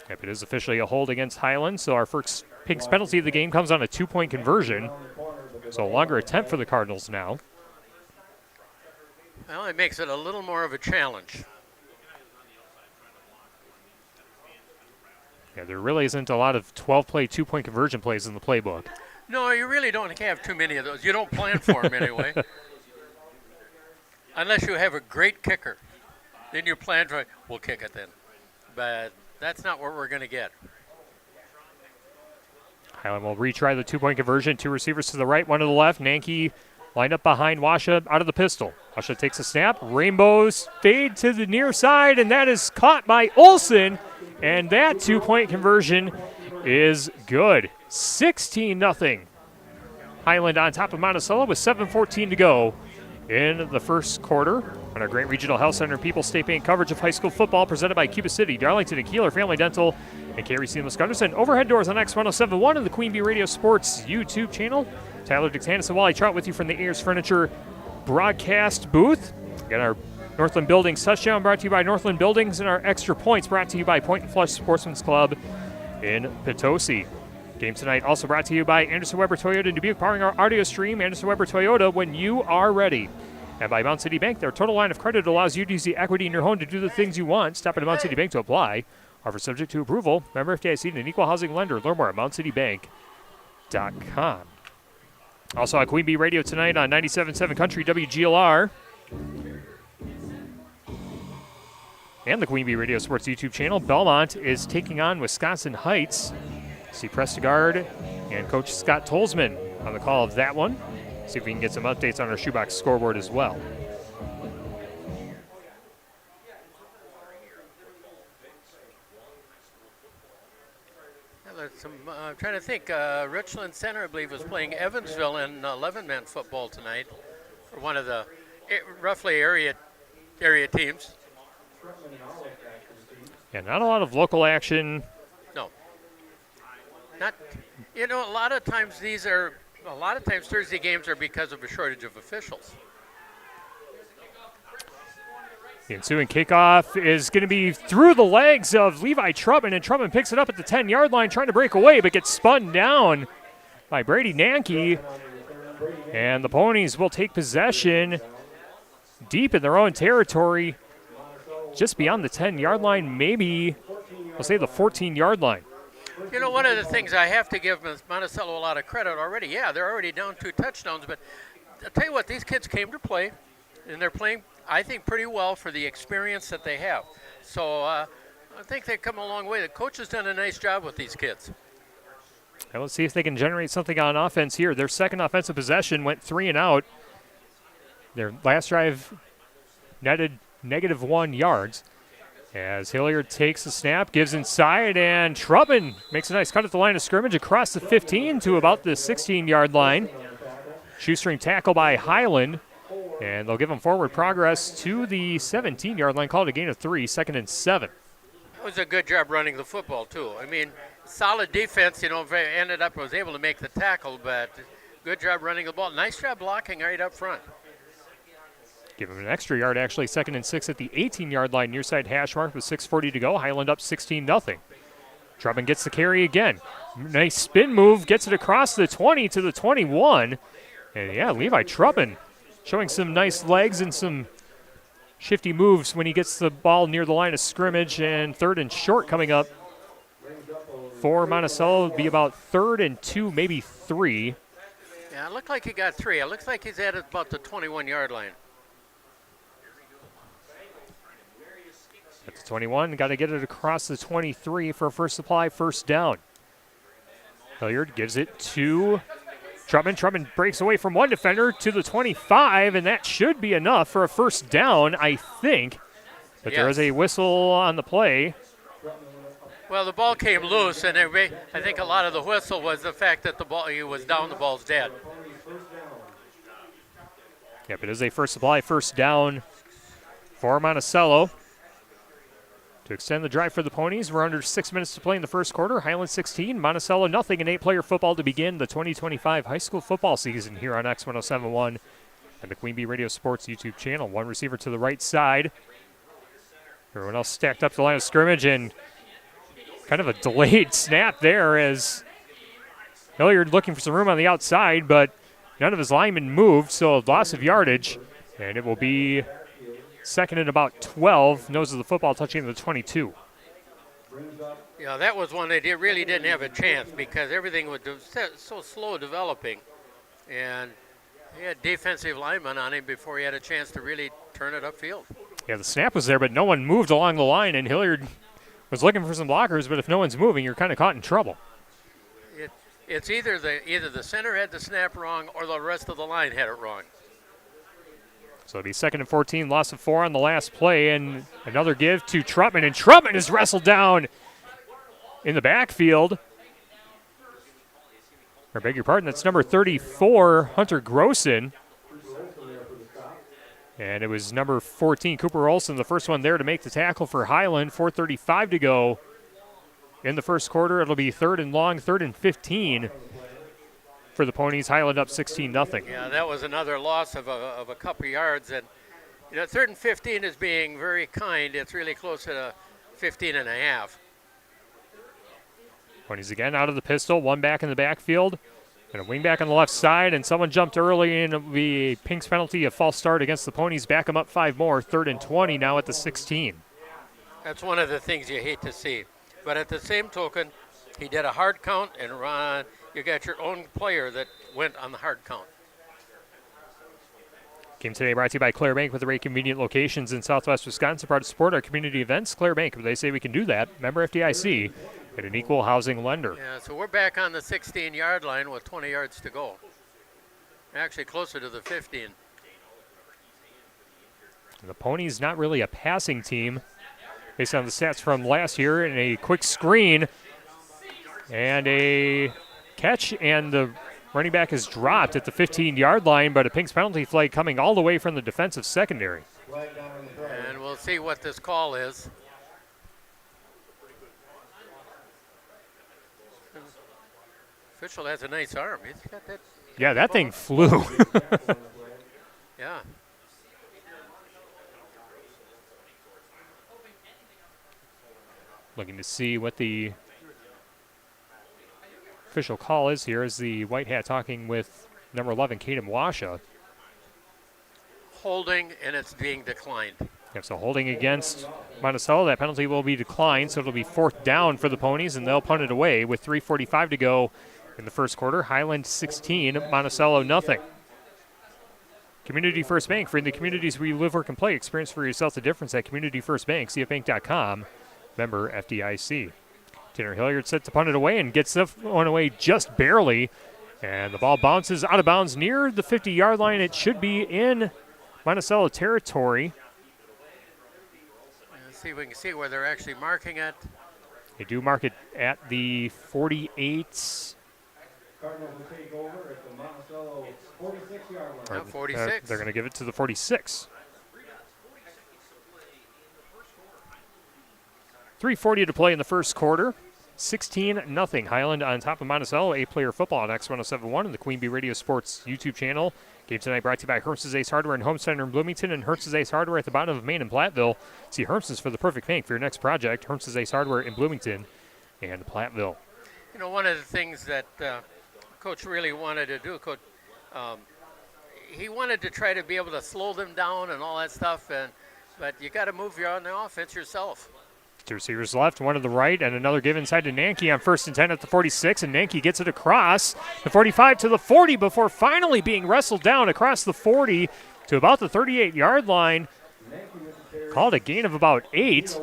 Yep, it is officially a hold against Highland, so our first Pinks penalty of the game comes on a 2-point conversion. So a longer attempt for the Cardinals now. Well, it makes it a little more of a challenge. Yeah, there really isn't a lot of 12-play, 2-point conversion plays in the playbook. No, you really don't have too many of those. You don't plan for them anyway. Unless you have a great kicker. Then you plan for, we'll kick it then. But that's not what we're going to get. Highland will retry the 2-point conversion. Two receivers to the right, one to the left. Nanke lined up behind Washa out of the pistol. Washa takes a snap. Rainbows fade to the near side, and that is caught by Olson. And that 2-point conversion is good. 16-0. Highland on top of Monticello with 7:14 to go in the first quarter. On our Grant Regional Health Center People's State Bank coverage of high school football presented by Cuba City, Darlington, and Kieler Family Dental, and Carey Seamless Gutters, and overhead doors on X1071 and the Queen Bee Radio Sports YouTube channel. Tyler Dixanis and Wally Trout with you from the Ayers Furniture broadcast booth. Got our Northland Buildings touchdown brought to you by Northland Buildings, and our extra points brought to you by Point and Flush Sportsman's Club in Potosi. Game tonight also brought to you by Anderson Weber Toyota in Dubuque, powering our audio stream. Anderson Weber Toyota, when you are ready. And by Mount City Bank, their total line of credit allows you to use the equity in your home to do the things you want. Stop at Mount City Bank to apply. Offer subject to approval. Member FDIC and an equal housing lender. Learn more at mountcitybank.com. Also on Queen Bee Radio tonight on 97.7 Country WGLR. And the Queen Bee Radio Sports YouTube channel. Belmont is taking on Wisconsin Heights. See Prestigard and Coach Scott Tolzman on the call of that one. See if we can get some updates on our shoebox scoreboard as well. I'm trying to think. Richland Center, I believe, was playing Evansville in 11-man football tonight for one of the roughly area teams. Yeah, not a lot of local action. No. Not. You know, a lot of times Thursday games are because of a shortage of officials. The ensuing kickoff is going to be through the legs of Levi Trubman, and Trubman picks it up at the 10-yard line, trying to break away, but gets spun down by Brady Nanke. And the Ponies will take possession deep in their own territory, just beyond the 10-yard line, maybe, we'll say the 14-yard line. You know, one of the things I have to give Monticello a lot of credit already. Yeah, they're already down 2 touchdowns, but I'll tell you what, these kids came to play, and they're playing, I think, pretty well for the experience that they have. So I think they've come a long way. The coach has done a nice job with these kids. Well, let's see if they can generate something on offense here. Their second offensive possession went 3 and out. Their last drive netted -1 yards. As Hilliard takes the snap, gives inside, and Trubman makes a nice cut at the line of scrimmage across the 15 to about the 16-yard line. Shoestring tackle by Highland, and they'll give them forward progress to the 17-yard line, called a gain of 3, 2nd and 7. It was a good job running the football, too. I mean, solid defense, you know, was able to make the tackle, but good job running the ball. Nice job blocking right up front. Give him an extra yard, actually, 2nd and 6 at the 18-yard line, near side hash mark with 6:40 to go. Highland up 16-0. Trubman gets the carry again. Nice spin move, gets it across the 20 to the 21, And yeah, Levi Truppen showing some nice legs and some shifty moves when he gets the ball near the line of scrimmage. And 3rd and short coming up for Monticello. It'll be about 3rd and 2, maybe 3. Yeah, it looked like he got 3. It looks like he's at about the 21-yard line. At the 21, got to get it across the 23 for a first supply, first down. Hilliard gives it to Trutman. Trutman breaks away from one defender to the 25, and that should be enough for a first down, I think. But there is a whistle on the play. Well, the ball came loose, and I think a lot of the whistle was the fact that the ball, he was down, the ball's dead. Yep, it is a first supply, first down for Monticello. To extend the drive for the Ponies, we're under 6 minutes to play in the first quarter. Highland 16, Monticello nothing in 8-player football to begin the 2025 high school football season here on X1071 and the Queen Bee Radio Sports YouTube channel. One receiver to the right side. Everyone else stacked up the line of scrimmage, and kind of a delayed snap there as Hilliard looking for some room on the outside, but none of his linemen moved, so a loss of yardage, and it will be 2nd and about 12, nose of the football touching the 22. Yeah, that was one that really didn't have a chance because everything was so slow developing. And he had defensive linemen on him before he had a chance to really turn it upfield. Yeah, the snap was there, but no one moved along the line, and Hilliard was looking for some blockers, but if no one's moving, you're kind of caught in trouble. It's either the center had the snap wrong or the rest of the line had it wrong. So it'll be 2nd and 14, loss of 4 on the last play, and another give to Trutman, and Trutman is wrestled down in the backfield. I beg your pardon, that's number 34, Hunter Grossen. And it was number 14, Cooper Olson, the first one there to make the tackle for Highland. 4:35 to go in the first quarter. It'll be 3rd and long, 3rd and 15 for the Ponies. Highland up 16-0. Yeah, that was another loss of a couple yards. And 3rd and 15 is being very kind. It's really close to 15 and a half. Ponies again out of the pistol, one back in the backfield. And a wing back on the left side, and someone jumped early, and it'll be a Pink's penalty, a false start against the Ponies. Back them up 5 more, 3rd and 20 now at the 16. That's one of the things you hate to see. But at the same token, he did a hard count, and you got your own player that went on the hard count. Game today brought to you by Claire Bank with the very convenient locations in Southwest Wisconsin. Proud to support our community events. Claire Bank, they say we can do that. Member FDIC. And an equal housing lender. Yeah, so we're back on the 16-yard line with 20 yards to go. Actually closer to the 15. The Ponies not really a passing team based on the stats from last year. And a quick screen and a catch, and the running back is dropped at the 15-yard line, but a Pink's penalty flag coming all the way from the defensive secondary. And we'll see what this call is. Official has a nice arm. He's got that. Yeah, that thing flew. Yeah. Looking to see what the official call is here as the white hat talking with number 11, Kaden Washa. Holding, and it's being declined. Yep, so holding against Monticello. That penalty will be declined, so it'll be 4th down for the Ponies, and they'll punt it away with 3:45 to go in the first quarter. Highland 16, Monticello nothing. Community First Bank, for in the communities where you live, work, and play. Experience for yourself the difference at Community First Bank, cfbank.com, member FDIC. Tanner Hilliard set to punt it away and gets the one away just barely. And the ball bounces out of bounds near the 50-yard line. It should be in Monticello territory. Let's see if we can see where they're actually marking it. They do mark it at the 48. Cardinals will take over at the Monticello 46-yard line. 46. They're going to give it to the 46. 3:40 to play in the first quarter. 16-0. Highland on top of Monticello. 8-player football on X1071 and the Queen Bee Radio Sports YouTube channel. Game tonight brought to you by Herms's Ace Hardware and Home Center in Bloomington and Herms's Ace Hardware at the bottom of Main and Platteville. See Herms's for the perfect paint for your next project. Herms's Ace Hardware in Bloomington and Platteville. One of the things that Coach really wanted to do, Coach he wanted to try to be able to slow them down and all that stuff, but you got to move on the offense yourself. 2 receivers left, one to the right, and another give inside to Nanke on 1st and 10 at the 46, and Nanke gets it across the 45 to the 40 before finally being wrestled down across the 40 to about the 38-yard line. Called a gain of about 8,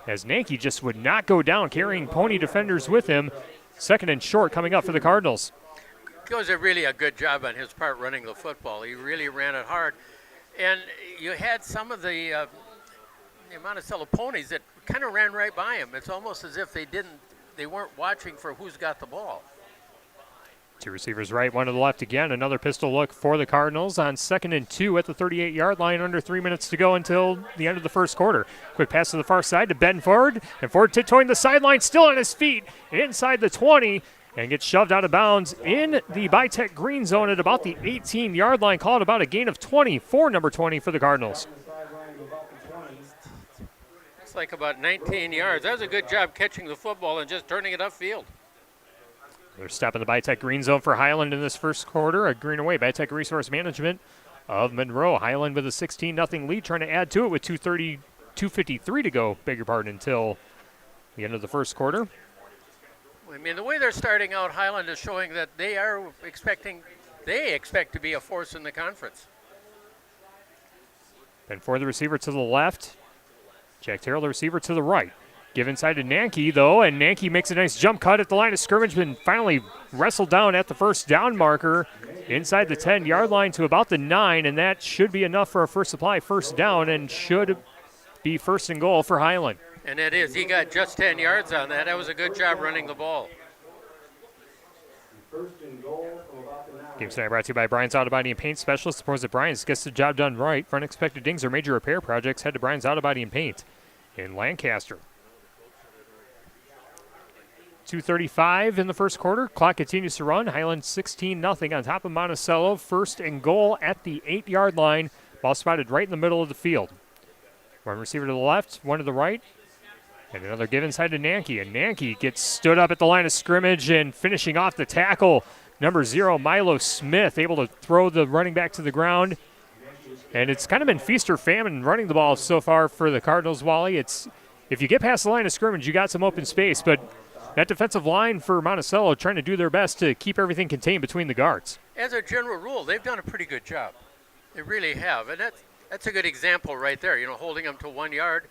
as Nanke just would not go down, carrying Pony defenders with him. 2nd and short coming up for the Cardinals. It was really a good job on his part running the football. He really ran it hard. And you had some of the Monticello ponies that kind of ran right by him. It's almost as if they weren't watching for who's got the ball. 2 receivers right, 1 to the left again. Another pistol look for the Cardinals on 2nd and 2 at the 38-yard line, under 3 minutes to go until the end of the first quarter. Quick pass to the far side to Ben Ford, and Ford tiptoeing the sideline, still on his feet, inside the 20, and gets shoved out of bounds in the Bitech green zone at about the 18-yard line, called about a gain of 20 for number 20 for the Cardinals. It's like about 19 yards. That was a good job catching the football and just turning it upfield. They're stepping the Bitech green zone for Highland in this first quarter. A green away, Bitech Resource Management of Monroe. Highland with a 16-0 lead, trying to add to it with 2:53 to go, until the end of the first quarter. I mean, the way they're starting out, Highland is showing that they expect to be a force in the conference. And for the receiver to the left, Jack Terrell, the receiver to the right. Give inside to Nanke, though, and Nanke makes a nice jump cut at the line of scrimmage, but finally wrestled down at the first down marker inside the 10-yard line to about the 9, and that should be enough for a first down and should be 1st and goal for Highland. And it is. He got just 10 yards on that. That was a good job running the ball. Game tonight brought to you by Brian's Auto Body and Paint Specialist. Supports that Brian's gets the job done right. For unexpected dings or major repair projects, head to Brian's Auto Body and Paint in Lancaster. 2:35 in the first quarter. Clock continues to run. Highland 16-0 on top of Monticello. 1st and goal at the 8-yard line. Ball spotted right in the middle of the field. One receiver to the left, one to the right. And another give inside to Nanke. And Nanke gets stood up at the line of scrimmage and finishing off the tackle. Number 0, Milo Smith, able to throw the running back to the ground. And it's kind of been feast or famine running the ball so far for the Cardinals, Wally. It's if you get past the line of scrimmage, you got some open space. But that defensive line for Monticello trying to do their best to keep everything contained between the guards. As a general rule, they've done a pretty good job. They really have. And that's a good example right there, holding them to 1 yard.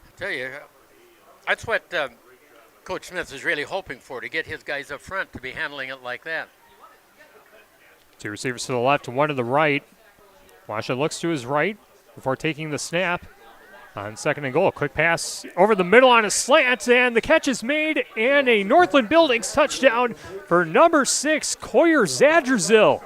I tell you, that's what Coach Smith is really hoping for, to get his guys up front to be handling it like that. 2 receivers to the left, 1 to the right. Washa looks to his right before taking the snap on 2nd and goal. Quick pass over the middle on a slant, and the catch is made, and a Northland Buildings touchdown for number 6, Coyer Zadrzil.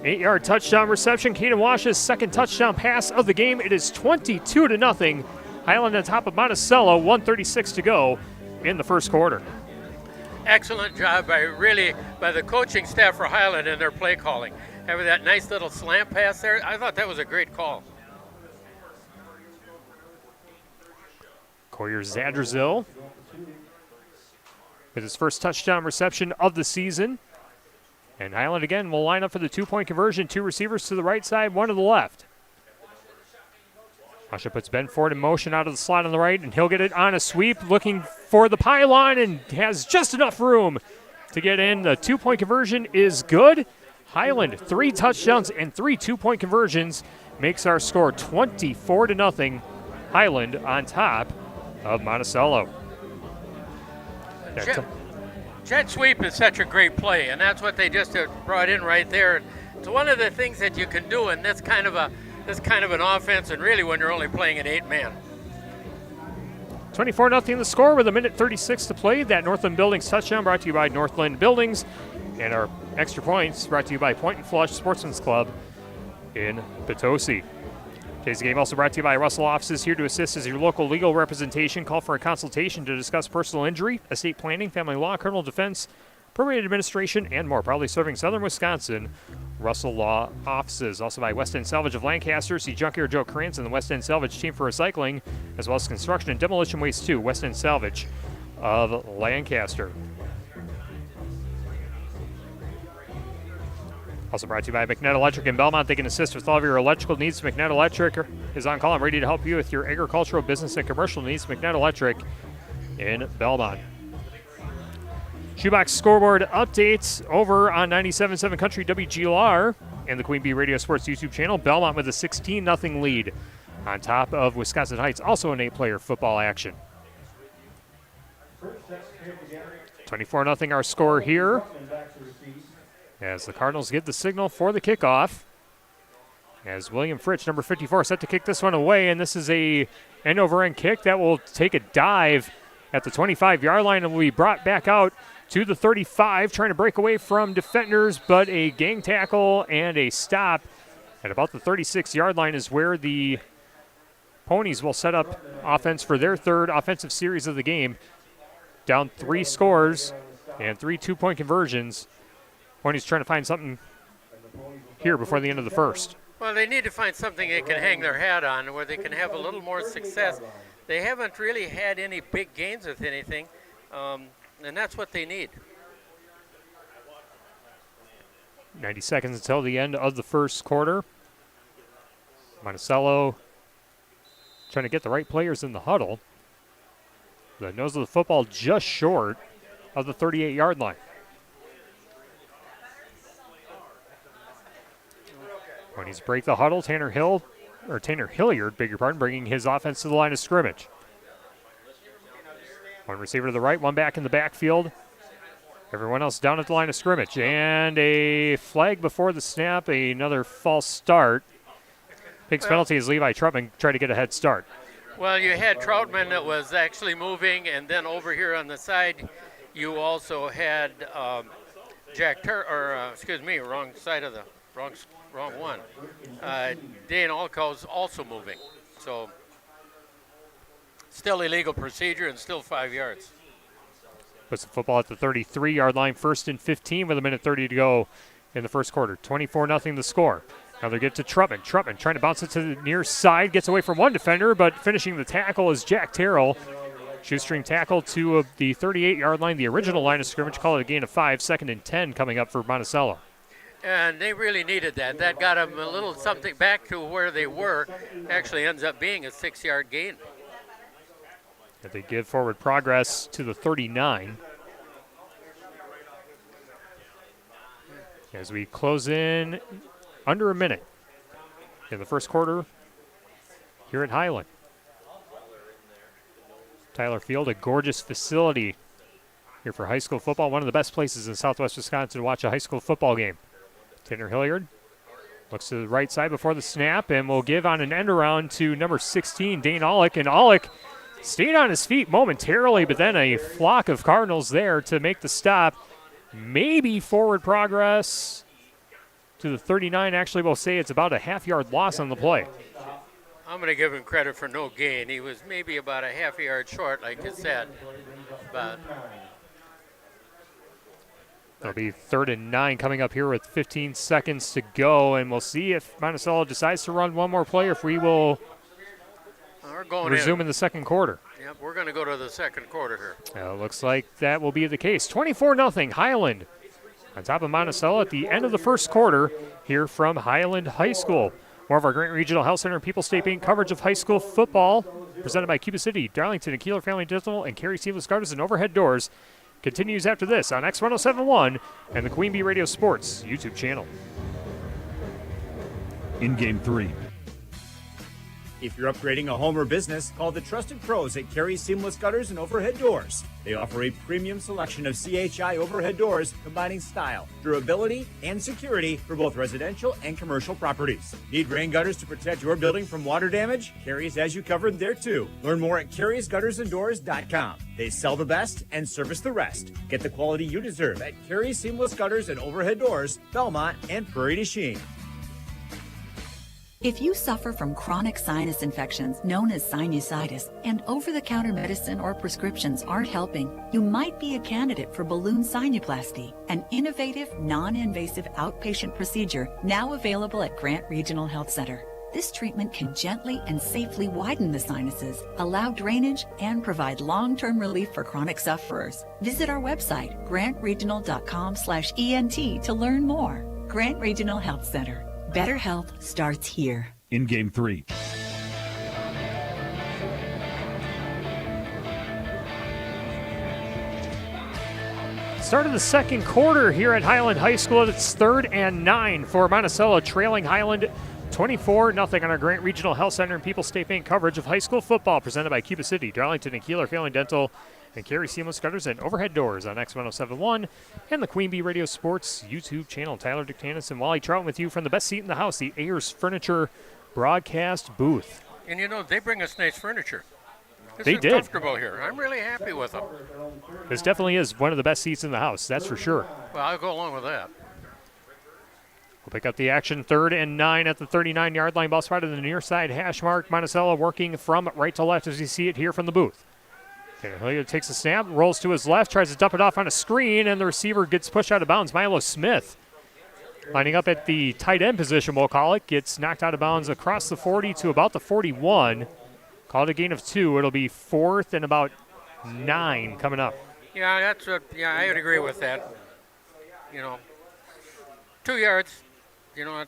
8-yard touchdown reception. Caden Wash's 2nd touchdown pass of the game. It is 22-0. Highland on top of Monticello, 1:36 to go in the first quarter. Excellent job by the coaching staff for Highland and their play calling. Having that nice little slant pass there, I thought that was a great call. Coyer Zadrzil with his first touchdown reception of the season. And Highland again will line up for the 2-point conversion. 2 receivers to the right side, 1 to the left. Masha puts Ben Ford in motion out of the slot on the right, and he'll get it on a sweep, looking for the pylon, and has just enough room to get in. The 2-point conversion is good. Highland, 3 touchdowns and 3 2-point conversions, makes our score 24-0. Highland on top of Monticello. Jet sweep is such a great play, and that's what they just brought in right there. It's one of the things that you can do in this kind of an offense, and really when you're only playing an 8-man. 24-0 the score with 1:36 to play. That Northland Buildings touchdown brought to you by Northland Buildings, and our extra points brought to you by Point and Flush Sportsman's Club in Potosi. Today's game also brought to you by Russell Offices, here to assist as your local legal representation. Call for a consultation to discuss personal injury, estate planning, family law, criminal defense, probate administration, and more. Proudly serving Southern Wisconsin, Russell Law Offices. Also by West End Salvage of Lancaster. See Junkyard Joe Krantz and the West End Salvage team for recycling, as well as construction and demolition waste too. West End Salvage of Lancaster. Also brought to you by McNett Electric in Belmont. They can assist with all of your electrical needs. McNett Electric is on call and ready to help you with your agricultural, business, and commercial needs. McNett Electric in Belmont. Shoebox scoreboard updates over on 97.7 Country WGLR and the Queen Bee Radio Sports YouTube channel. Belmont with a 16-0 lead on top of Wisconsin Heights, also an 8-player football action. 24-0 our score here as the Cardinals get the signal for the kickoff. As William Fritsch, number 54, set to kick this one away, and this is a end-over-end kick that will take a dive at the 25-yard line and will be brought back out to the 35, trying to break away from defenders, but a gang tackle and a stop at about the 36-yard line is where the Ponies will set up offense for their third offensive series of the game. Down 3 scores and 3 two-point conversions. Ponies trying to find something here before the end of the first. Well, they need to find something they can hang their hat on where they can have a little more success. They haven't really had any big gains with anything, and that's what they need. 90 seconds until the end of the first quarter. Monticello trying to get the right players in the huddle. The nose of the football just short of the 38-yard line. When he's break the huddle, Tanner Hilliard, bringing his offense to the line of scrimmage. One receiver to the right, one back in the backfield. Everyone else down at the line of scrimmage. And a flag before the snap, another false start. Pigs penalty as Levi Trutman tried to get a head start. Well, you had Troutman that was actually moving, and then over here on the side, you also had wrong side of the wrong one. Dane Alco's also moving, so still illegal procedure and still 5 yards. Puts the football at the 33-yard line, 1st and 15 with 1:30 to go in the first quarter. 24-0 the score. Now they get to Trutman. Trutman trying to bounce it to the near side. Gets away from one defender, but finishing the tackle is Jack Terrell. Shoestring tackle to the 38-yard line, the original line of scrimmage. Call it a gain of 5. 2nd and 10 coming up for Monticello. And they really needed that. That got them a little something back to where they were. Actually ends up being a 6-yard gain. If they give forward progress to the 39. As we close in under a minute in the first quarter here at Highland. Tyler Field, a gorgeous facility here for high school football. One of the best places in southwest Wisconsin to watch a high school football game. Tanner Hilliard looks to the right side before the snap and will give on an end around to number 16, Dane Aulick. And Aulick stayed on his feet momentarily, but then a flock of Cardinals there to make the stop. Maybe forward progress to the 39. Actually, we'll say it's about a half-yard loss on the play. I'm going to give him credit for no gain. He was maybe about a half-yard short, like you said. But it'll be 3rd and 9 coming up here with 15 seconds to go, and we'll see if Monticello decides to run one more play, if we will resume in the second quarter. Yep, we're going to go to the second quarter here. Looks like that will be the case. 24-0 Highland on top of Monticello at the end of the first quarter here from Highland High School. More of our Grant Regional Health Center and People's State Bank coverage of high school football presented by Cuba City, Darlington, and Kieler Family Dental, and Carey Seamless Gutters and Overhead Doors continues after this on X1071 and the Queen Bee Radio Sports YouTube channel. In Game 3. If you're upgrading a home or business, call the trusted pros at Carey Seamless Gutters and Overhead Doors. They offer a premium selection of CHI overhead doors combining style, durability, and security for both residential and commercial properties. Need rain gutters to protect your building from water damage? Carey's has you covered there too. Learn more at Carey'sGuttersandDoors.com. They sell the best and service the rest. Get the quality you deserve at Carey Seamless Gutters and Overhead Doors, Belmont, and Prairie du Chien. If you suffer from chronic sinus infections known as sinusitis and over-the-counter medicine or prescriptions aren't helping, you might be a candidate for balloon sinuplasty, an innovative, non-invasive outpatient procedure now available at Grant Regional Health Center. This treatment can gently and safely widen the sinuses, allow drainage, and provide long-term relief for chronic sufferers. Visit our website, grantregional.com/ENT to learn more. Grant Regional Health Center. Better health starts here. In Game 3. Start of the second quarter here at Highland High School. It's 3rd and 9 for Monticello, trailing Highland 24-0 on our Grant Regional Health Center and People's State Bank coverage of high school football, presented by Cuba City, Darlington, and Kieler Failing Dental, and Carey Seamless Gutters and Overhead Doors on X1071 and the Queen Bee Radio Sports YouTube channel. Tyler Dictanis and Wally Trout with you from the best seat in the house, the Ayers Furniture broadcast booth. And you know, they bring us nice furniture. They did. Comfortable here. I'm really happy with them. This definitely is one of the best seats in the house, that's for sure. Well, I'll go along with that. We'll pick up the action, 3rd and 9 at the 39-yard line. Ball spotted in the near side hash mark. Monticello working from right to left as you see it here from the booth. Hilliard takes a snap, rolls to his left, tries to dump it off on a screen, and the receiver gets pushed out of bounds. Milo Smith, lining up at the tight end position, we'll call it, gets knocked out of bounds across the 40 to about the 41. Call it a gain of 2. It'll be 4th and about 9 coming up. Yeah, I would agree with that. 2 yards.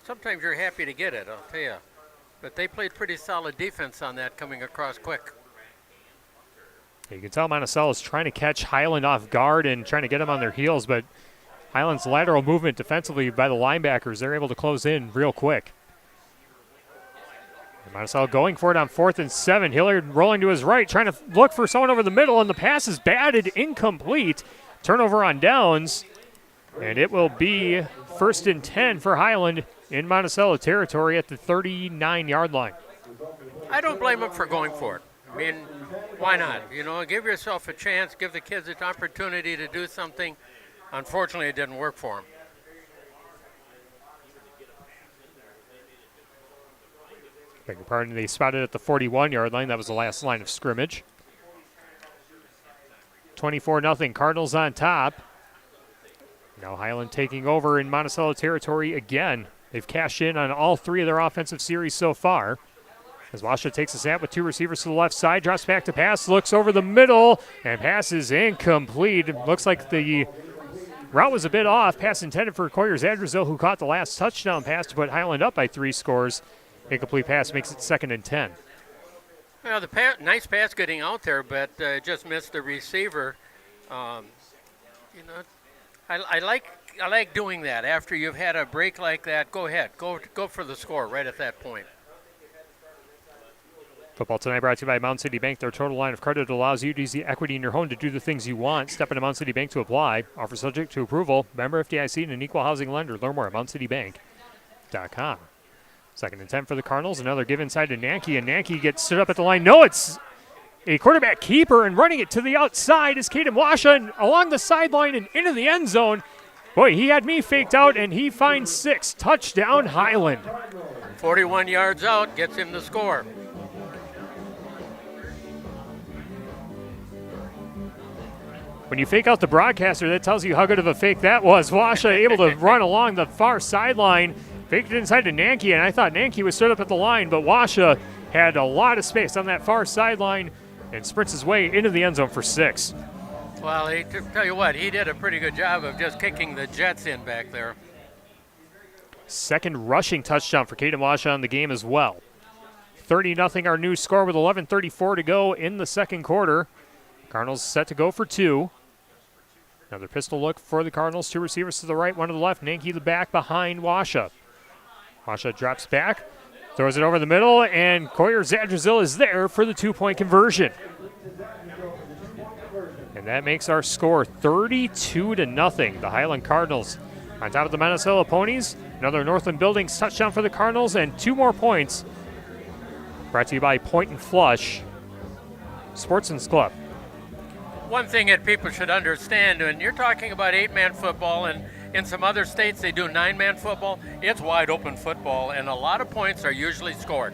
Sometimes you're happy to get it, I'll tell you. But they played pretty solid defense on that coming across quick. You can tell Monticello is trying to catch Highland off guard and trying to get them on their heels, but Highland's lateral movement defensively by the linebackers, they're able to close in real quick. And Monticello going for it on 4th and 7. Hilliard rolling to his right, trying to look for someone over the middle, and the pass is batted incomplete. Turnover on downs, and it will be 1st and 10 for Highland in Monticello territory at the 39-yard line. I don't blame them for going for it. I mean, why not? Give yourself a chance, give the kids an opportunity to do something. Unfortunately, it didn't work for them. Beg your pardon, they spotted at the 41-yard line. That was the last line of scrimmage. 24-0, Cardinals on top. Now Highland taking over in Monticello territory again. They've cashed in on all 3 of their offensive series so far. As Washa takes a snap with 2 receivers to the left side, drops back to pass, looks over the middle, and passes incomplete. Looks like the route was a bit off. Pass intended for Coyer Zadrazil, who caught the last touchdown pass to put Highland up by 3 scores. Incomplete pass makes it 2nd and 10. Well, nice pass getting out there, but just missed the receiver. I like doing that. After you've had a break like that, go ahead. Go for the score right at that point. Football Tonight brought to you by Mound City Bank. Their total line of credit allows you to use the equity in your home to do the things you want. Step into Mound City Bank to apply. Offer subject to approval. Member FDIC and an equal housing lender. Learn more at MoundCityBank.com. 2nd and 10 for the Cardinals. Another give inside to Nanke, and Nanke gets stood up at the line. No, it's a quarterback keeper, and running it to the outside is Caden Washa along the sideline and into the end zone. Boy, he had me faked out, and he finds 6. Touchdown, Highland. 41 yards out, gets him the score. When you fake out the broadcaster, that tells you how good of a fake that was. Washa able to run along the far sideline, faked it inside to Nanke, and I thought Nanke was stood up at the line, but Washa had a lot of space on that far sideline and sprints his way into the end zone for 6. Well, tell you what, he did a pretty good job of just kicking the Jets in back there. 2nd rushing touchdown for Caden Washa on the game as well. 30-0 our new score with 11:34 to go in the 2nd quarter. Cardinals set to go for 2. Another pistol look for the Cardinals. 2 receivers to the right, 1 to the left. Nanke the back behind Washa. Washa drops back, throws it over the middle, and Coyer Zadrazil is there for the 2-point conversion. And that makes our score 32-0. The Highland Cardinals on top of the Monticello Ponies. Another Northland Buildings touchdown for the Cardinals, and 2 more points. Brought to you by Point and Flush Sportsman's Club. One thing that people should understand, when you're talking about 8-man football, and in some other states they do 9-man football, it's wide open football, and a lot of points are usually scored.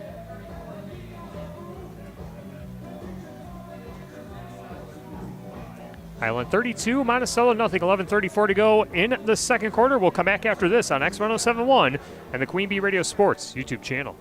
Highland 32, Monticello nothing. 11:34 to go in the 2nd quarter. We'll come back after this on X1071 and the Queen Bee Radio Sports YouTube channel.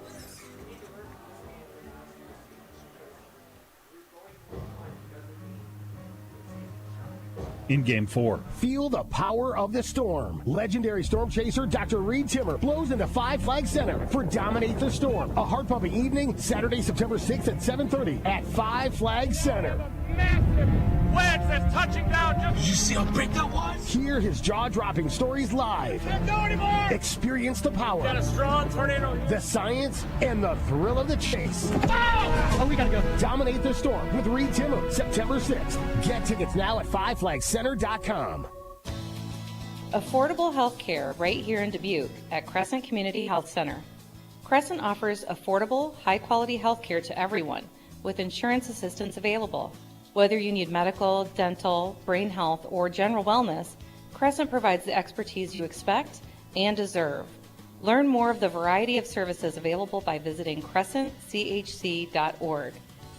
In Game 4. Feel the power of the storm. Legendary storm chaser Dr. Reed Timmer blows into Five Flag Center for Dominate the Storm. A heart-pumping evening, Saturday, September 6th at 7:30 at Five Flag Center. Massive wedge that's touching down. Did you see how big that was? Hear his jaw-dropping stories live. Can't go anymore. Experience the power. Got a strong tornado. The science and the thrill of the chase. Oh, we gotta go. Dominate the Storm with Reed Timmer, September 6th. Get tickets now at fiveflagcenter.com. Affordable health care right here in Dubuque at Crescent Community Health Center. Crescent offers affordable, high-quality health care to everyone with insurance assistance available. Whether you need medical, dental, brain health, or general wellness, Crescent provides the expertise you expect and deserve. Learn more of the variety of services available by visiting crescentchc.org.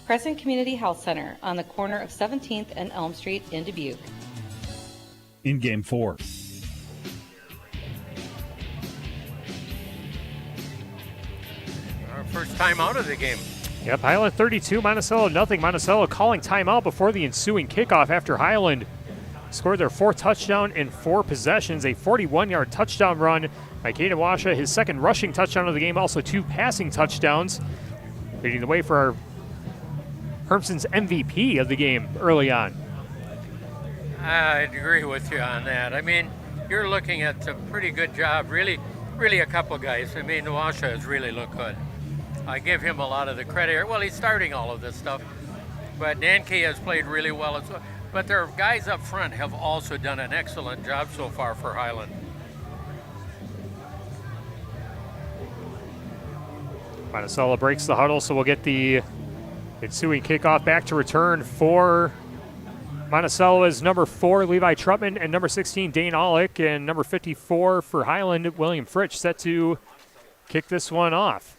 Crescent Community Health Center on the corner of 17th and Elm Street in Dubuque. In Game 4. Our first time out of the game. Yep, Highland 32, Monticello nothing. Monticello calling timeout before the ensuing kickoff after Highland scored their fourth touchdown in 4 possessions. A 41-yard touchdown run by Caden Washa, his second rushing touchdown of the game, also 2 passing touchdowns, leading the way for our Hermson's MVP of the game early on. I'd agree with you on that. I mean, you're looking at a pretty good job, really a couple guys. I mean, Washa has really looked good. I give him a lot of the credit. Well, he's starting all of this stuff, but Nanke has played really well as well. But their guys up front have also done an excellent job so far for Highland. Monticello breaks the huddle, so we'll get the ensuing kickoff. Back to return for Monticello is number 4, Levi Trutman, and number 16, Dane Aulick, and number 54 for Highland, William Fritsch, set to kick this one off.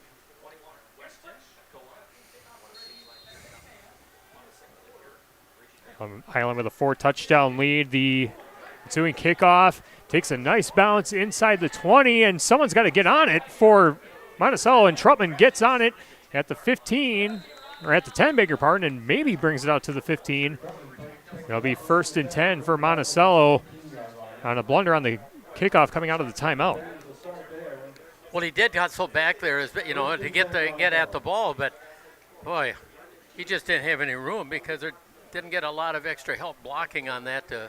Highland with a 4-touchdown lead. The ensuing kickoff takes a nice bounce inside the 20, and someone's got to get on it for Monticello, and Trutman gets on it at the 15, or at the 10, beg your pardon, and maybe brings it out to the 15. It'll be 1st and 10 for Monticello on a blunder on the kickoff coming out of the timeout. Well, he did hustle back there, to get at the ball, but boy, he just didn't have any room because there didn't get a lot of extra help blocking on that to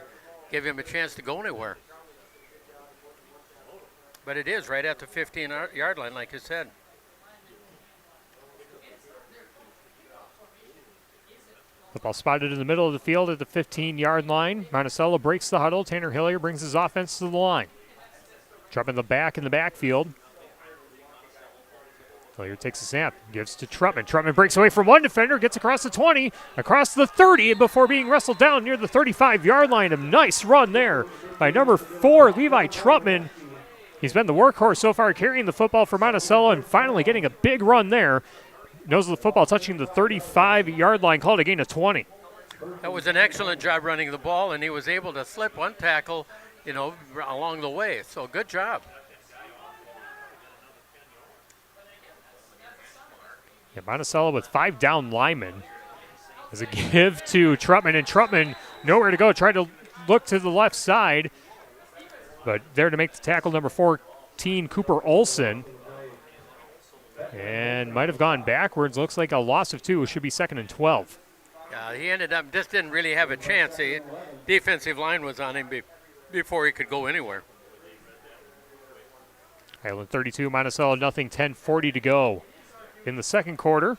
give him a chance to go anywhere. But it is right at the 15-yard line, like you said. Football spotted in the middle of the field at the 15-yard line. Monticello breaks the huddle. Tanner Hillier brings his offense to the line. Dropping the back in the backfield. Hillier takes a snap, gives to Trutman. Trutman breaks away from one defender, gets across the 20, across the 30 before being wrestled down near the 35-yard line. A nice run there by number 4, Levi Trutman. He's been the workhorse so far, carrying the football for Monticello and finally getting a big run there. Nose of the football touching the 35-yard line, called a gain of 20. That was an excellent job running the ball, and he was able to slip one tackle, along the way. So good job. Yeah, Monticello with 5 down linemen. As a give to Trutman, and Trutman nowhere to go. Tried to look to the left side, but there to make the tackle, number 14, Cooper Olson. And might have gone backwards. Looks like a loss of 2. It should be 2nd and 12. He ended up, just didn't really have a chance. The defensive line was on him before he could go anywhere. Highland 32, Monticello nothing, 10:40 to go in the second quarter.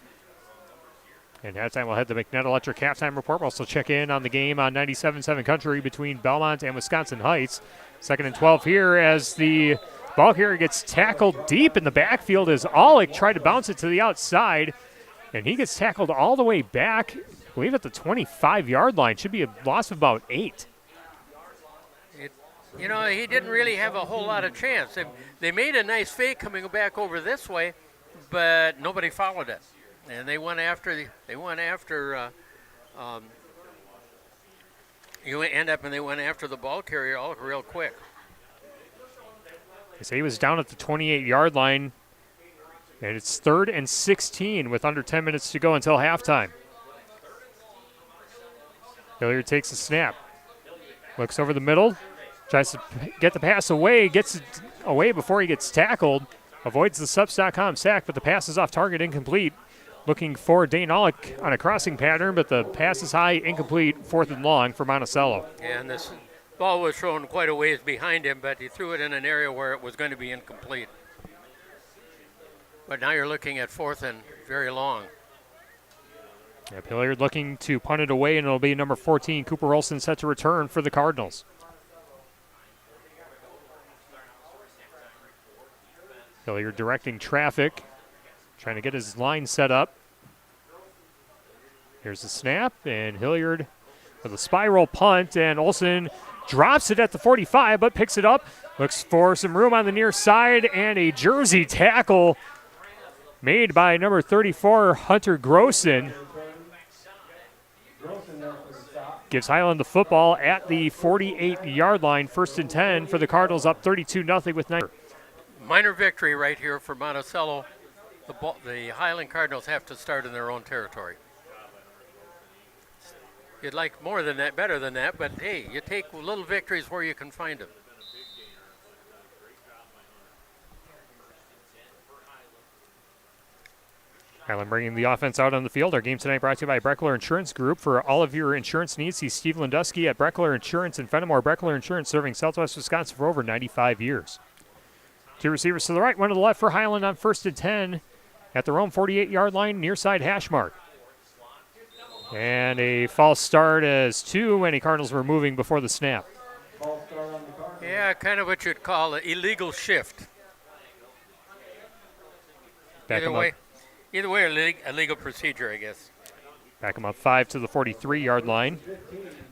And halftime, we'll head to McNett Electric halftime report. We'll also check in on the game on 97.7 Country between Belmont and Wisconsin Heights. 2nd and 12 here as the ball carrier gets tackled deep in the backfield as Aulick tried to bounce it to the outside. And he gets tackled all the way back, I believe at the 25-yard line. Should be a loss of about 8. He didn't really have a whole lot of chance. They made a nice fake coming back over this way, but nobody followed it. And they went after they went after the ball carrier all real quick. They say he was down at the 28-yard line, and it's 3rd and 16 with under 10 minutes to go until halftime. Hillier takes a snap. Looks over the middle. Tries to get the pass away. Gets it away before he gets tackled. Avoids the subs.com sack, but the pass is off target, incomplete. Looking for Dane Ollick on a crossing pattern, but the pass is high, incomplete, 4th and long for Monticello. And this ball was thrown quite a ways behind him, but he threw it in an area where it was going to be incomplete. But now you're looking at 4th and very long. Yep, Hilliard looking to punt it away, and it'll be number 14, Cooper Olson, set to return for the Cardinals. Hilliard directing traffic, trying to get his line set up. Here's the snap, and Hilliard with a spiral punt, and Olson drops it at the 45, but picks it up. Looks for some room on the near side, and a jersey tackle made by number 34, Hunter Grossen. Gives Highland the football at the 48-yard line, 1st and 10 for the Cardinals, up 32-0 with 9. Minor victory right here for Monticello. The Highland Cardinals have to start in their own territory. You'd like more than that, better than that, but hey, you take little victories where you can find them. Highland bringing the offense out on the field. Our game tonight brought to you by Breckler Insurance Group. For all of your insurance needs, see Steve Landusky at Breckler Insurance in Fenimore. Breckler Insurance, serving Southwest Wisconsin for over 95 years. 2 receivers to the right, 1 to the left for Highland on 1st and 10 at their own 48-yard line, near side hash mark. And a false start as 2 any Cardinals were moving before the snap. Yeah, kind of what you'd call an illegal shift. Either way, a legal procedure, I guess. Back them up 5 to the 43-yard line.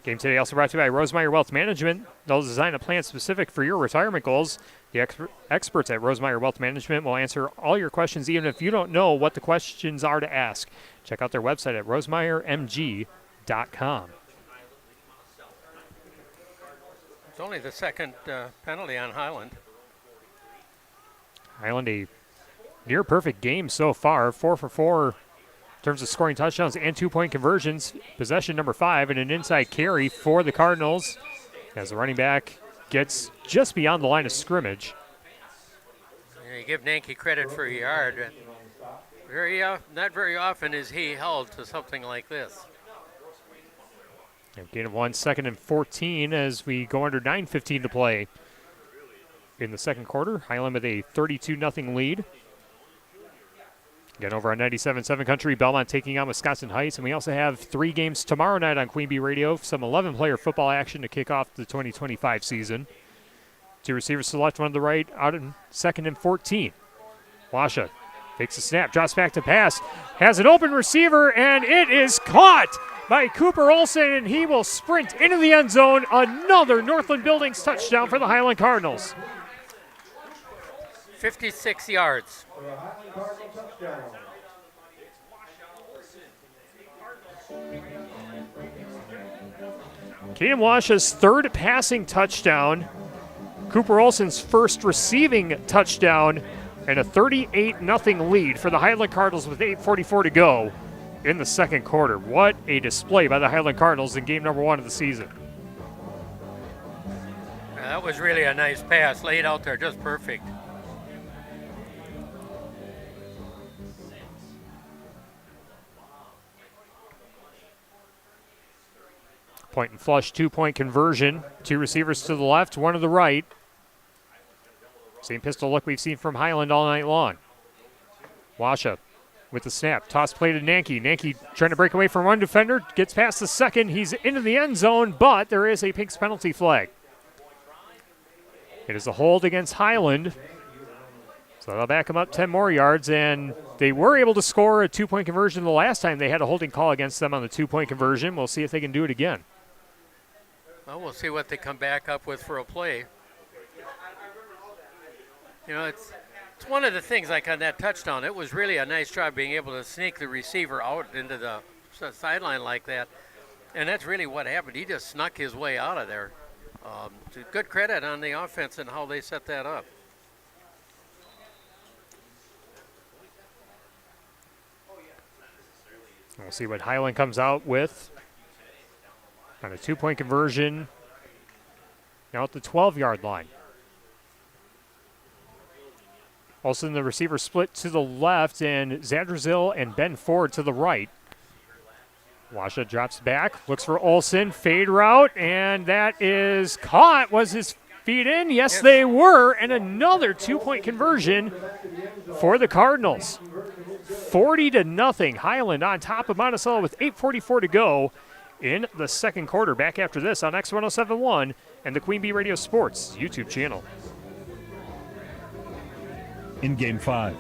Game today also brought to you by Rosemeyer Wealth Management. They'll design a plan specific for your retirement goals. The experts at Rosemeyer Wealth Management will answer all your questions, even if you don't know what the questions are to ask. Check out their website at rosemeyermg.com. It's only the second penalty on Highland. Highland, a near-perfect game so far, 4 for 4 in terms of scoring touchdowns and 2-point conversions. Possession number 5 and an inside carry for the Cardinals as the running back gets just beyond the line of scrimmage. Yeah, you give Nanke credit for a yard. Not very often is he held to something like this. And gain of 1, 2nd and 14 as we go under 9:15 to play in the second quarter. Highland with a 32-0 lead. Again, over on 97.7 Country, Belmont taking on Wisconsin Heights. And we also have 3 games tomorrow night on Queen Bee Radio. Some 11-player football action to kick off the 2025 season. 2 receivers to the left, 1 to the right, out in 2nd and 14. Washa takes a snap, drops back to pass, has an open receiver, and it is caught by Cooper Olson, and he will sprint into the end zone. Another Northland Buildings touchdown for the Highland Cardinals. 56 yards. Caden Washa's 3rd passing touchdown. Cooper Olson's 1st receiving touchdown, and a 38-0 lead for the Highland Cardinals with 8:44 to go in the second quarter. What a display by the Highland Cardinals in game number 1 of the season. That was really a nice pass, laid out there just perfect. Point and flush, 2-point conversion. 2 receivers to the left, 1 to the right. Same pistol look we've seen from Highland all night long. Washa with the snap. Toss play to Nanke. Nanke trying to break away from 1 defender. Gets past the 2nd. He's into the end zone, but there is a Pink's penalty flag. It is a hold against Highland. So they'll back them up 10 more yards, and they were able to score a 2-point conversion the last time they had a holding call against them on the 2-point conversion. We'll see if they can do it again. Well, we'll see what they come back up with for a play. You know, it's one of the things like on that touchdown. It was really a nice job being able to sneak the receiver out into the sideline like that. And that's really what happened. He just snuck his way out of there. Good credit on the offense and how they set that up. We'll see what Highland comes out with on a 2-point conversion now at the 12-yard line. Olsen, the receiver, split to the left, and Zadrazil and Ben Ford to the right. Washa drops back, looks for Olsen, fade route, and that is caught. Was his feet in? Yes, they were, and another 2-point conversion for the Cardinals. 40-0. Highland on top of Monticello with 8:44 to go in the second quarter. Back after this on X1071 and the Queen Bee Radio Sports YouTube channel. In Game 5.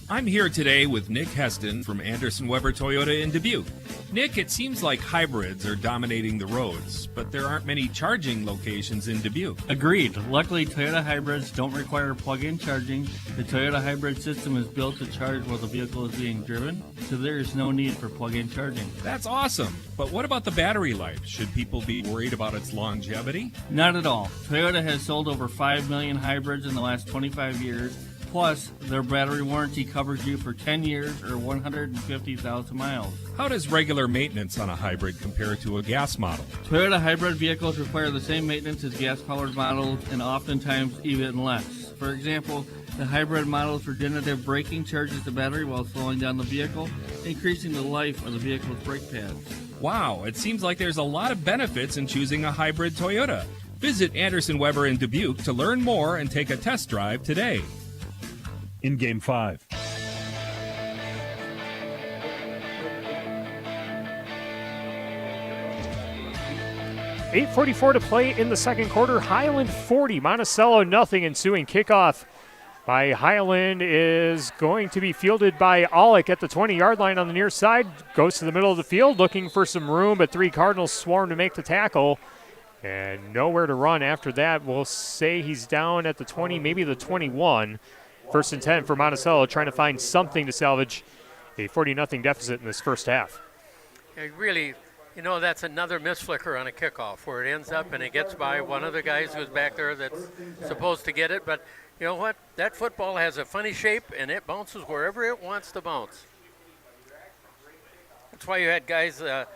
I'm here today with Nick Heston from Anderson Weber Toyota in Dubuque. Nick, it seems like hybrids are dominating the roads, but there aren't many charging locations in Dubuque. Agreed. Luckily, Toyota hybrids don't require plug-in charging. The Toyota hybrid system is built to charge while the vehicle is being driven, so there is no need for plug-in charging. That's awesome. But what about the battery life? Should people be worried about its longevity? Not at all. Toyota has sold over 5 million hybrids in the last 25 years. Plus, their battery warranty covers you for 10 years or 150,000 miles. How does regular maintenance on a hybrid compare to a gas model? Toyota hybrid vehicles require the same maintenance as gas-powered models and oftentimes even less. For example, the hybrid model's regenerative braking charges the battery while slowing down the vehicle, increasing the life of the vehicle's brake pads. Wow, it seems like there's a lot of benefits in choosing a hybrid Toyota. Visit Anderson Weber in Dubuque to learn more and take a test drive today. In Game 5. $8:44 to play in the second quarter. Highland 40, Monticello nothing. Ensuing kickoff by Highland is going to be fielded by Aulick at the 20-yard line on the near side. Goes to the middle of the field looking for some room, but 3 Cardinals swarm to make the tackle. And nowhere to run after that. We'll say he's down at the 20, maybe the 21. First and 10 for Monticello, trying to find something to salvage a 40-0 deficit in this first half. It really, that's another misflicker on a kickoff where it ends up and it gets by one of the guys who's back there that's supposed to get it. But you know what? That football has a funny shape, and it bounces wherever it wants to bounce. That's why you had guys that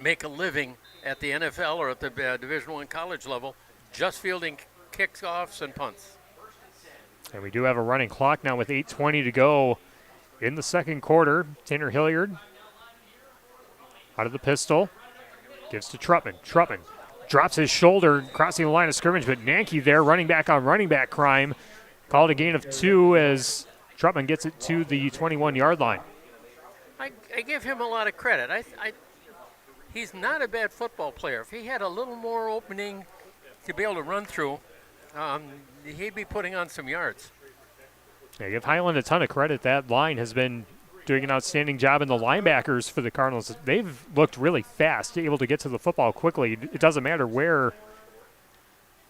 make a living at the NFL or at the Division I college level just fielding kickoffs and punts. And we do have a running clock now with 8:20 to go in the second quarter. Tanner Hilliard out of the pistol. Gives to Trutman. Trutman drops his shoulder, crossing the line of scrimmage, but Nanke there, running back on running back crime. Called a gain of 2 as Trutman gets it to the 21-yard line. I give him a lot of credit. He's not a bad football player. If he had a little more opening to be able to run through, he'd be putting on some yards. Yeah, give Highland a ton of credit. That line has been doing an outstanding job, and the linebackers for the Cardinals, they've looked really fast, able to get to the football quickly. It doesn't matter where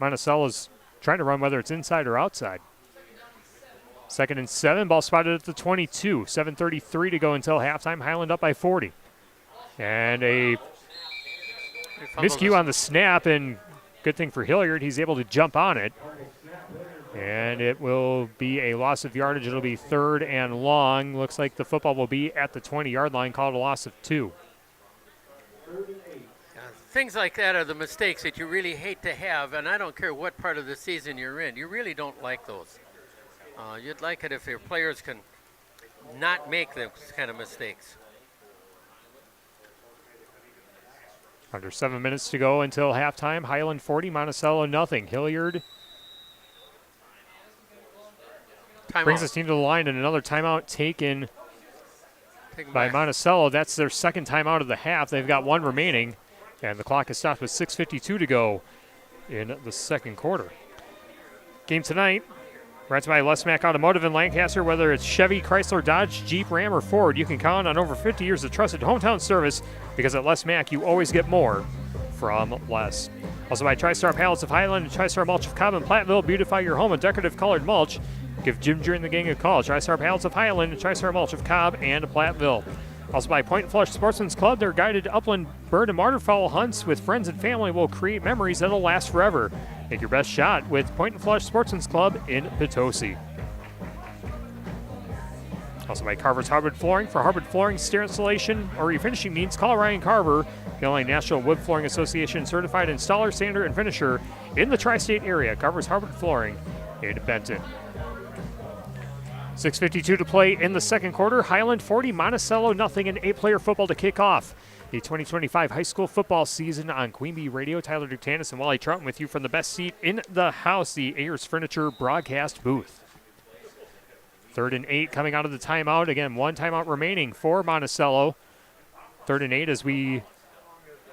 Monticello's trying to run, whether it's inside or outside. 2nd and 7, ball spotted at the 22. 7:33 to go until halftime. Highland up by 40. And a miscue on the snap, and good thing for Hilliard, he's able to jump on it. And it will be a loss of yardage. It'll be 3rd and long. Looks like the football will be at the 20-yard line, called a loss of 2. Things like that are the mistakes that you really hate to have, and I don't care what part of the season you're in. You really don't like those. You'd like it if your players can not make those kind of mistakes. Under 7 minutes to go until halftime. Highland 40, Monticello nothing. Hilliard brings his team to the line, and another timeout taken by Monticello. That's their second timeout of the half. They've got 1 remaining, and the clock is stopped with 6:52 to go in the second quarter. Game tonight brought to you by Les Mack Automotive in Lancaster. Whether it's Chevy, Chrysler, Dodge, Jeep, Ram, or Ford, you can count on over 50 years of trusted hometown service, because at Les Mack, you always get more from less. Also by TriStar Pallets of Highland and TriStar Mulch of Cobb and Platteville. Beautify your home with decorative colored mulch. Give Ginger and the gang a call. TriStar Pallets of Highland and TriStar Mulch of Cobb and Platteville. Also by Point and Flush Sportsman's Club. Their guided upland bird and waterfowl hunts with friends and family will create memories that'll last forever. Take your best shot with Point and Flush Sportsman's Club in Potosi. Also by Carver's Hardwood Flooring. For hardwood flooring, stair installation, or refinishing needs, call Ryan Carver, the only National Wood Flooring Association certified installer, sander, and finisher in the tri-state area. Carver's Hardwood Flooring in Benton. 6:52 to play in the second quarter. Highland 40, Monticello nothing, in 8-player football to kick off the 2025 high school football season on Queen Bee Radio. Tyler Ductanis and Wally Troughton with you from the best seat in the house, the Ayers Furniture broadcast booth. 3rd and 8 coming out of the timeout. Again, 1 timeout remaining for Monticello. 3rd and 8 as we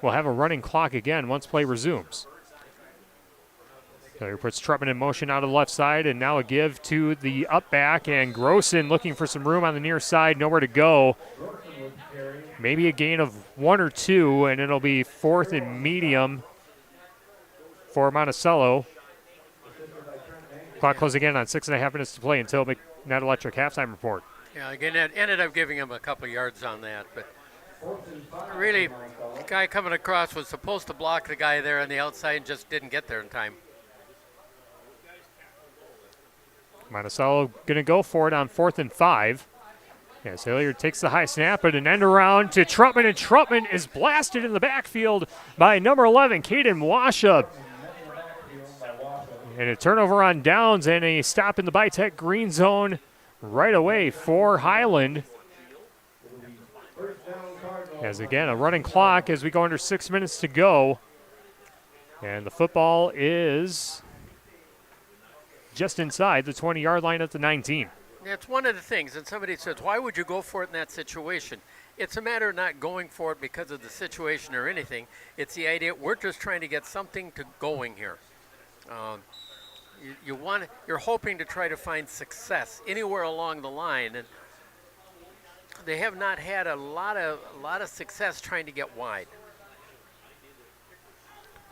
will have a running clock again once play resumes. Kieler puts Troughton in motion out of the left side, and now a give to the up back, and Grossen looking for some room on the near side, nowhere to go. Maybe a gain of 1 or 2, and it'll be 4th and medium for Monticello. Clock closing in on 6.5 minutes to play until Net Electric halftime report. Yeah, again, it ended up giving him a couple yards on that, but really, the guy coming across was supposed to block the guy there on the outside and just didn't get there in time. Monticello going to go for it on 4th and 5. As Hilliard takes the high snap, but an end around to Troughton, and Troughton is blasted in the backfield by number 11, Caden Washup. And a turnover on downs and a stop in the Bitech green zone right away for Highland. As again, a running clock as we go under 6 minutes to go. And the football is just inside the 20-yard line at the 19. That's one of the things, and somebody says, why would you go for it in that situation? It's a matter of not going for it because of the situation or anything. It's the idea, we're just trying to get something going here. You're hoping to try to find success anywhere along the line, and they have not had a lot of success trying to get wide.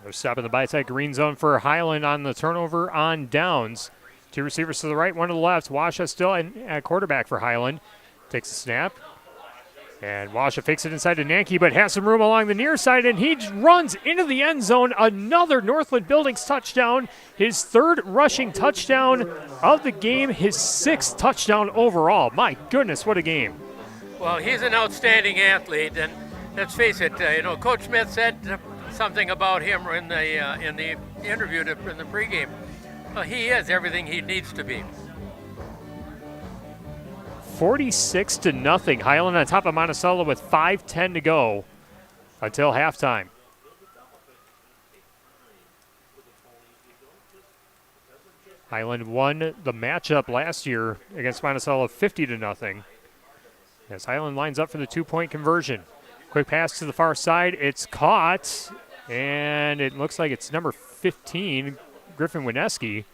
They're stopping the Bitech green zone for Highland on the turnover on downs. 2 receivers to the right, 1 to the left. Washa still at quarterback for Highland. Takes a snap. And Washa fakes it inside to Nanke, but has some room along the near side, and he runs into the end zone. Another Northland Buildings touchdown. His 3rd rushing touchdown of the game, his 6th touchdown overall. My goodness, what a game. Well, he's an outstanding athlete, and let's face it, Coach Smith said something about him in the interview in the pregame. Well, he is everything he needs to be. 46-0. Highland on top of Monticello with 5:10 to go until halftime. Highland won the matchup last year against Monticello 50-0. As Highland lines up for the 2-point conversion. Quick pass to the far side. It's caught, and it looks like it's number 15, Griffin Wineski.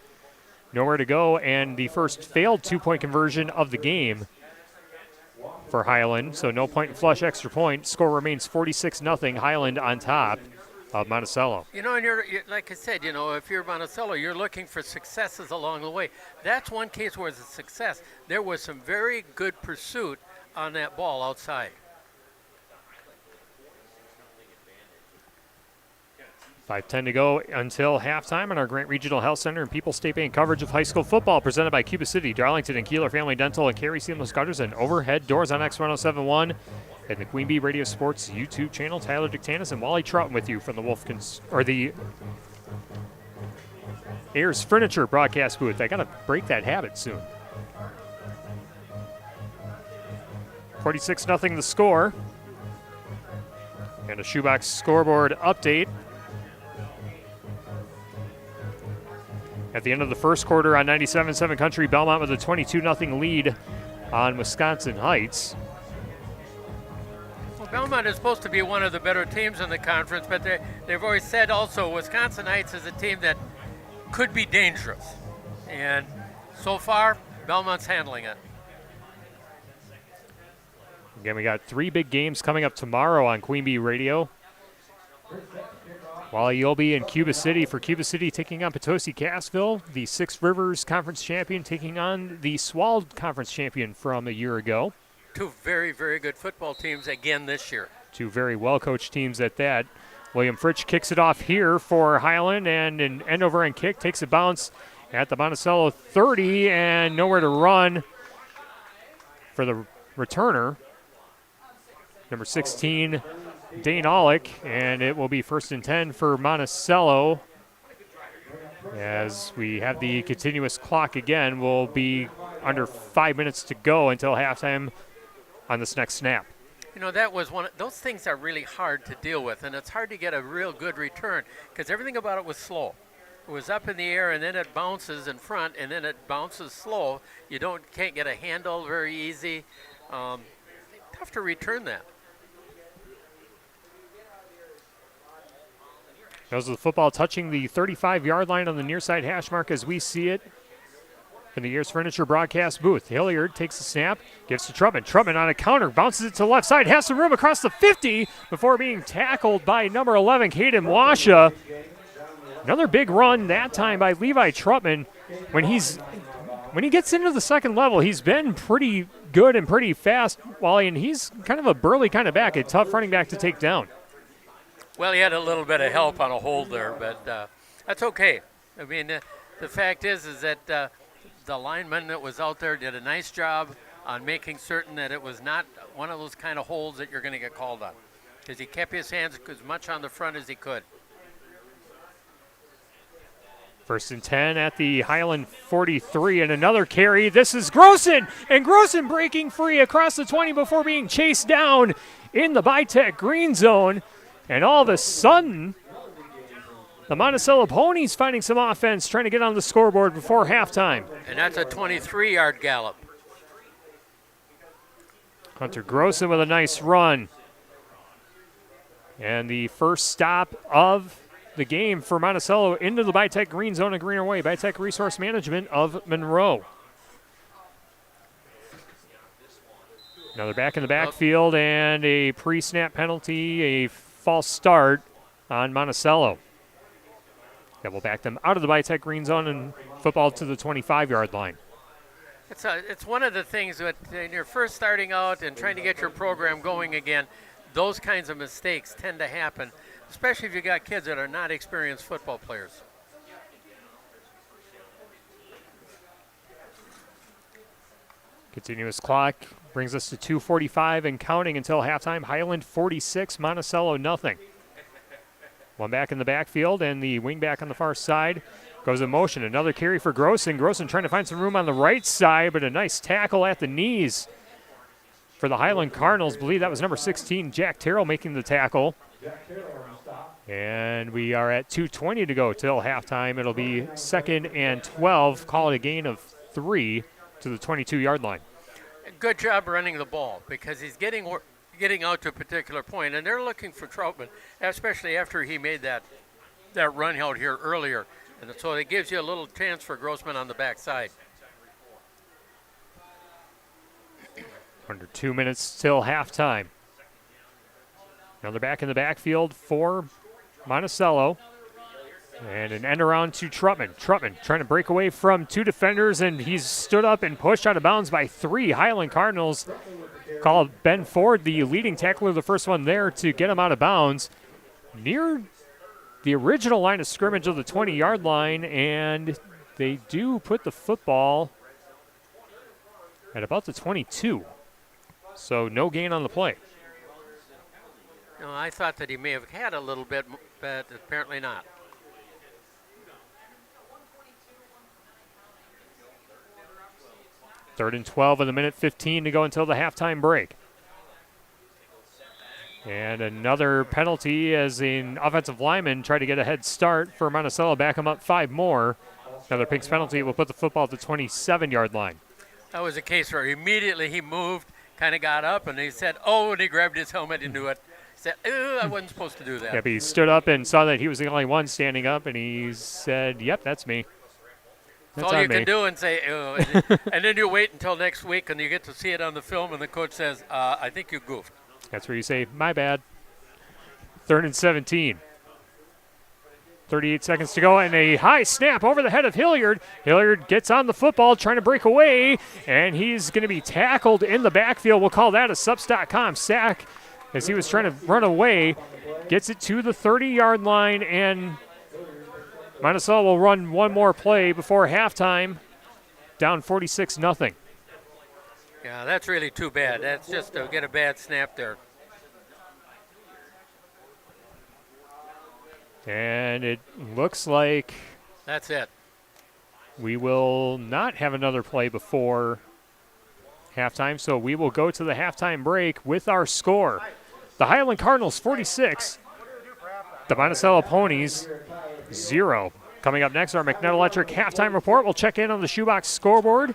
Nowhere to go, and the first failed 2-point conversion of the game for Highland. So no point and flush, extra point. Score remains 46-0. Highland on top of Monticello. And you're like I said, if you're Monticello, you're looking for successes along the way. That's one case where it's a success. There was some very good pursuit on that ball outside. 5:10 to go until halftime on our Grant Regional Health Center and People's State Bank coverage of high school football presented by Cuba City, Darlington, and Kieler Family Dental, and Carey Seamless Gutters and Overhead Doors on X1071 and the Queen Bee Radio Sports YouTube channel. Tyler Ductanis and Wally Troughton with you from the Ayers Furniture broadcast booth. I got to break that habit soon. 46-0 the score. And a shoebox scoreboard update. At the end of the first quarter on 97.7 Country, Belmont with a 22-0 lead on Wisconsin Heights. Well, Belmont is supposed to be one of the better teams in the conference, but they've always said also Wisconsin Heights is a team that could be dangerous. And so far, Belmont's handling it. Again, we got 3 big games coming up tomorrow on Queen Bee Radio. Wally, you'll be in Cuba City for Cuba City taking on Potosi-Cassville, the Six Rivers Conference champion taking on the Swald Conference champion from a year ago. 2 very, very good football teams again this year. 2 very well-coached teams at that. William Fritsch kicks it off here for Highland, and an end-over-end kick takes a bounce at the Monticello 30, and nowhere to run for the returner, number 16, Dane Aulick, and it will be 1st and 10 for Monticello. As we have the continuous clock again, we'll be under 5 minutes to go until halftime on this next snap. You know, that was those things are really hard to deal with, and it's hard to get a real good return because everything about it was slow. It was up in the air, and then it bounces in front, and then it bounces slow. You can't get a handle very easy. Tough to return that. Goes with the football touching the 35-yard line on the near side hash mark as we see it in the Years Furniture broadcast booth. Hilliard takes the snap, gives to Trutman. Trutman on a counter, bounces it to the left side, has some room across the 50 before being tackled by number 11, Caden Washa. Another big run that time by Levi Trutman. When he gets into the second level, he's been pretty good and pretty fast, Wally, and he's kind of a burly kind of back, a tough running back to take down. Well, he had a little bit of help on a hold there, but that's okay. I mean, the fact is that the lineman that was out there did a nice job on making certain that it was not one of those kind of holds that you're going to get called on, because he kept his hands as much on the front as he could. 1st and 10 at the Highland 43, and another carry. This is Grossen, and Grossen breaking free across the 20 before being chased down in the Bitech green zone. And all of a sudden, the Monticello Ponies finding some offense, trying to get on the scoreboard before halftime. And that's a 23-yard gallop. Hunter Grossen with a nice run. And the first stop of the game for Monticello into the Bitech green zone and greener way. Bitech Resource Management of Monroe. Another back in the backfield and a pre-snap penalty, a false start on Monticello. That will back them out of the Bitech green zone and football to the 25-yard line. It's one of the things that when you're first starting out and trying to get your program going again, those kinds of mistakes tend to happen, especially if you got kids that are not experienced football players. Continuous clock brings us to 2:45 and counting until halftime. Highland 46, Monticello nothing. One back in the backfield, and the wing back on the far side goes in motion. Another carry for Grossen. Grossen trying to find some room on the right side, but a nice tackle at the knees for the Highland Cardinals. Believe that was number 16, Jack Terrell, making the tackle. And we are at 2:20 to go till halftime. It'll be 2nd and 12. Call it a gain of 3 to the 22-yard line. Good job running the ball because he's getting out to a particular point, and they're looking for Troutman, especially after he made that run out here earlier. And so it gives you a little chance for Grossman on the backside. Under 2 minutes till halftime. Another back in the backfield for Monticello. And an end around to Trutman. Trutman trying to break away from 2 defenders, and he's stood up and pushed out of bounds by 3 Highland Cardinals. Call Ben Ford, the leading tackler, the first one there to get him out of bounds near the original line of scrimmage of the 20-yard line, and they do put the football at about the 22. So no gain on the play. No, I thought that he may have had a little bit, but apparently not. Third and 12 with a minute 15 to go until the halftime break. And another penalty as an offensive lineman tried to get a head start for Monticello, back him up 5 more. Another Pinks penalty will put the football at the 27-yard line. That was a case where immediately he moved, kind of got up, and he said, oh, and he grabbed his helmet and knew it. He said, I wasn't supposed to do that. Yep, he stood up and saw that he was the only one standing up, and he said, yep, that's me. That's all you can do and say, and then you wait until next week and you get to see it on the film and the coach says, I think you goofed. That's where you say, my bad. 3rd and 17. 38 seconds to go, and a high snap over the head of Hilliard. Hilliard gets on the football, trying to break away, and he's going to be tackled in the backfield. We'll call that a Subs.com sack as he was trying to run away. Gets it to the 30-yard line, and Monticello will run one more play before halftime, down 46-0. Yeah, that's really too bad. That's just to get a bad snap there. And it looks like That's it. we will not have another play before halftime, so we will go to the halftime break with our score. The Highland Cardinals 46, the Monticello Ponies 0. Coming up next, our McNutt Electric halftime report. We'll check in on the shoebox scoreboard,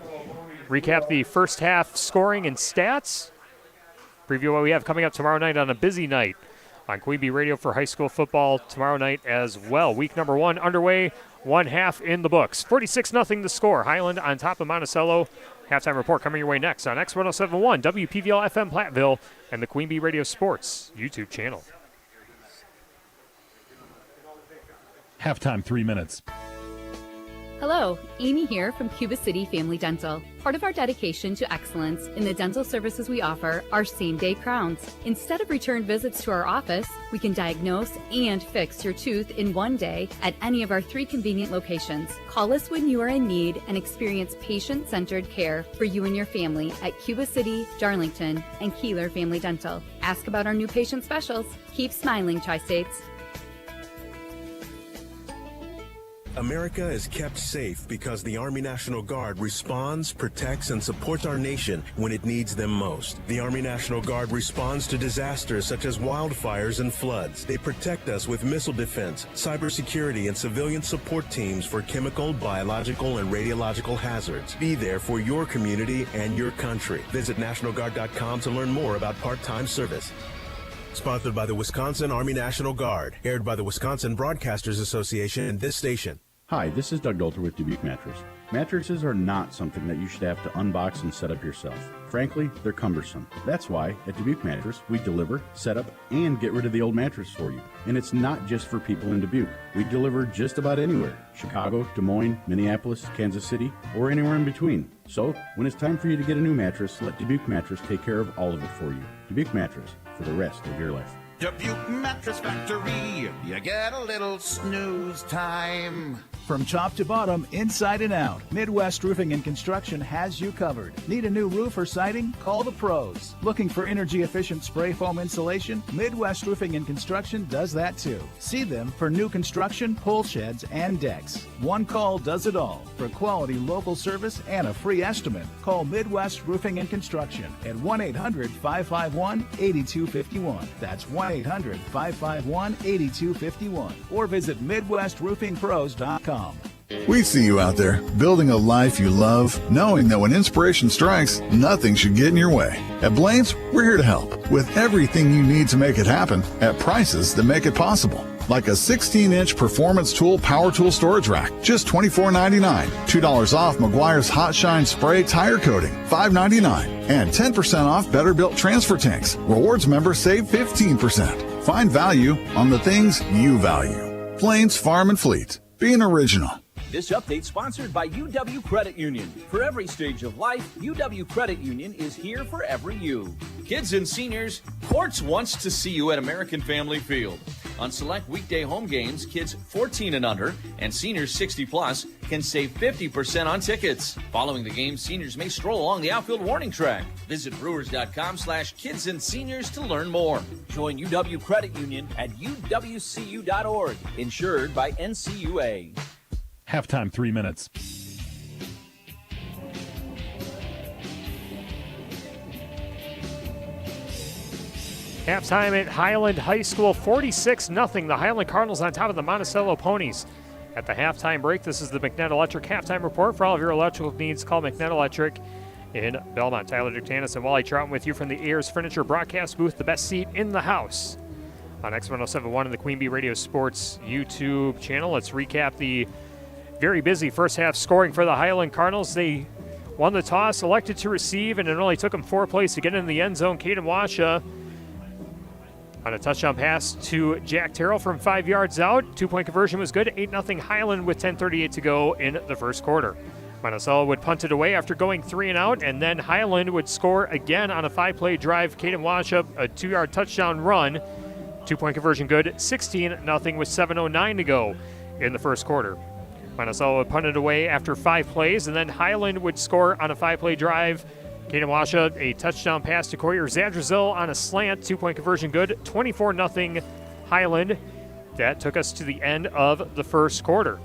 recap the first half scoring and stats, preview what we have coming up tomorrow night on a busy night on Queen Bee Radio for high school football tomorrow night as well. Week number 1 underway, one half in the books. 46-0 the score. Highland on top of Monticello. Halftime report coming your way next on X1071, WPVL FM Platteville, and the Queen Bee Radio Sports YouTube channel. Halftime, 3 minutes. Hello, Amy here from Cuba City Family Dental. Part of our dedication to excellence in the dental services we offer are same-day crowns. Instead of return visits to our office, we can diagnose and fix your tooth in one day at any of our 3 convenient locations. Call us when you are in need and experience patient-centered care for you and your family at Cuba City, Darlington, and Kieler Family Dental. Ask about our new patient specials. Keep smiling, Tri-States. America is kept safe because the Army National Guard responds, protects, and supports our nation when it needs them most. The Army National Guard responds to disasters such as wildfires and floods. They protect us with missile defense, cybersecurity, and civilian support teams for chemical, biological, and radiological hazards. Be there for your community and your country. Visit NationalGuard.com to learn more about part-time service. Sponsored by the Wisconsin Army National Guard. Aired by the Wisconsin Broadcasters Association and this station. Hi, this is Doug Dolter with Dubuque Mattress. Mattresses are not something that you should have to unbox and set up yourself. Frankly, they're cumbersome. That's why at Dubuque Mattress, we deliver, set up, and get rid of the old mattress for you. And it's not just for people in Dubuque. We deliver just about anywhere. Chicago, Des Moines, Minneapolis, Kansas City, or anywhere in between. So, when it's time for you to get a new mattress, let Dubuque Mattress take care of all of it for you. Dubuque Mattress, for the rest of your life. Dubuque Mattress Factory, you get a little snooze time. From top to bottom, inside and out, Midwest Roofing and Construction has you covered. Need a new roof or siding? Call the pros. Looking for energy-efficient spray foam insulation? Midwest Roofing and Construction does that too. See them for new construction, pole sheds, and decks. One call does it all. For quality local service and a free estimate, call Midwest Roofing and Construction at 1-800-551-8251. That's 1-800-551-8251. Or visit MidwestRoofingPros.com. We see you out there, building a life you love, knowing that when inspiration strikes, nothing should get in your way. At Blaine's, we're here to help with everything you need to make it happen at prices that make it possible. Like a 16-inch Performance Tool Power Tool Storage Rack, just $24.99. $2 off Meguiar's Hot Shine Spray Tire Coating, $5.99. And 10% off Better Built Transfer Tanks. Rewards members save 15%. Find value on the things you value. Blaine's Farm and Fleet. Being original. This update sponsored by UW Credit Union. For every stage of life, UW Credit Union is here for every you. Kids and seniors, Quartz wants to see you at American Family Field. On select weekday home games, kids 14 and under and seniors 60 plus can save 50% on tickets. Following the game, seniors may stroll along the outfield warning track. Visit brewers.com/kids and seniors to learn more. Join UW Credit Union at uwcu.org. Insured by NCUA. Halftime, 3 minutes. Halftime at Highland High School, 46-0. The Highland Cardinals on top of the Monticello Ponies. At the halftime break, this is the McNutt Electric halftime report. For all of your electrical needs, call McNutt Electric in Belmont. Tyler Duktanis and Wally Troughton with you from the Ayers Furniture broadcast booth, the best seat in the house. On X1071 and the Queen Bee Radio Sports YouTube channel, let's recap the very busy first half scoring for the Highland Cardinals. They won the toss, elected to receive, and it only took them 4 plays to get in the end zone. Caden Washa on a touchdown pass to Jack Terrell from 5 yards out. 2-point conversion was good. 8-0 Highland with 10:38 to go in the first quarter. Monticello would punt it away after going 3 and out, and then Highland would score again on a 5-play drive. Caden Washa, a 2-yard touchdown run. 2-point conversion good. 16-0 with 7:09 to go in the first quarter. Monticello would punt it away after 5 plays, and then Highland would score on a 5-play drive Kadawasha, a touchdown pass to Coyer Zadrazil on a slant, 2-point conversion good, 24-0 Highland. That took us to the end of the first quarter.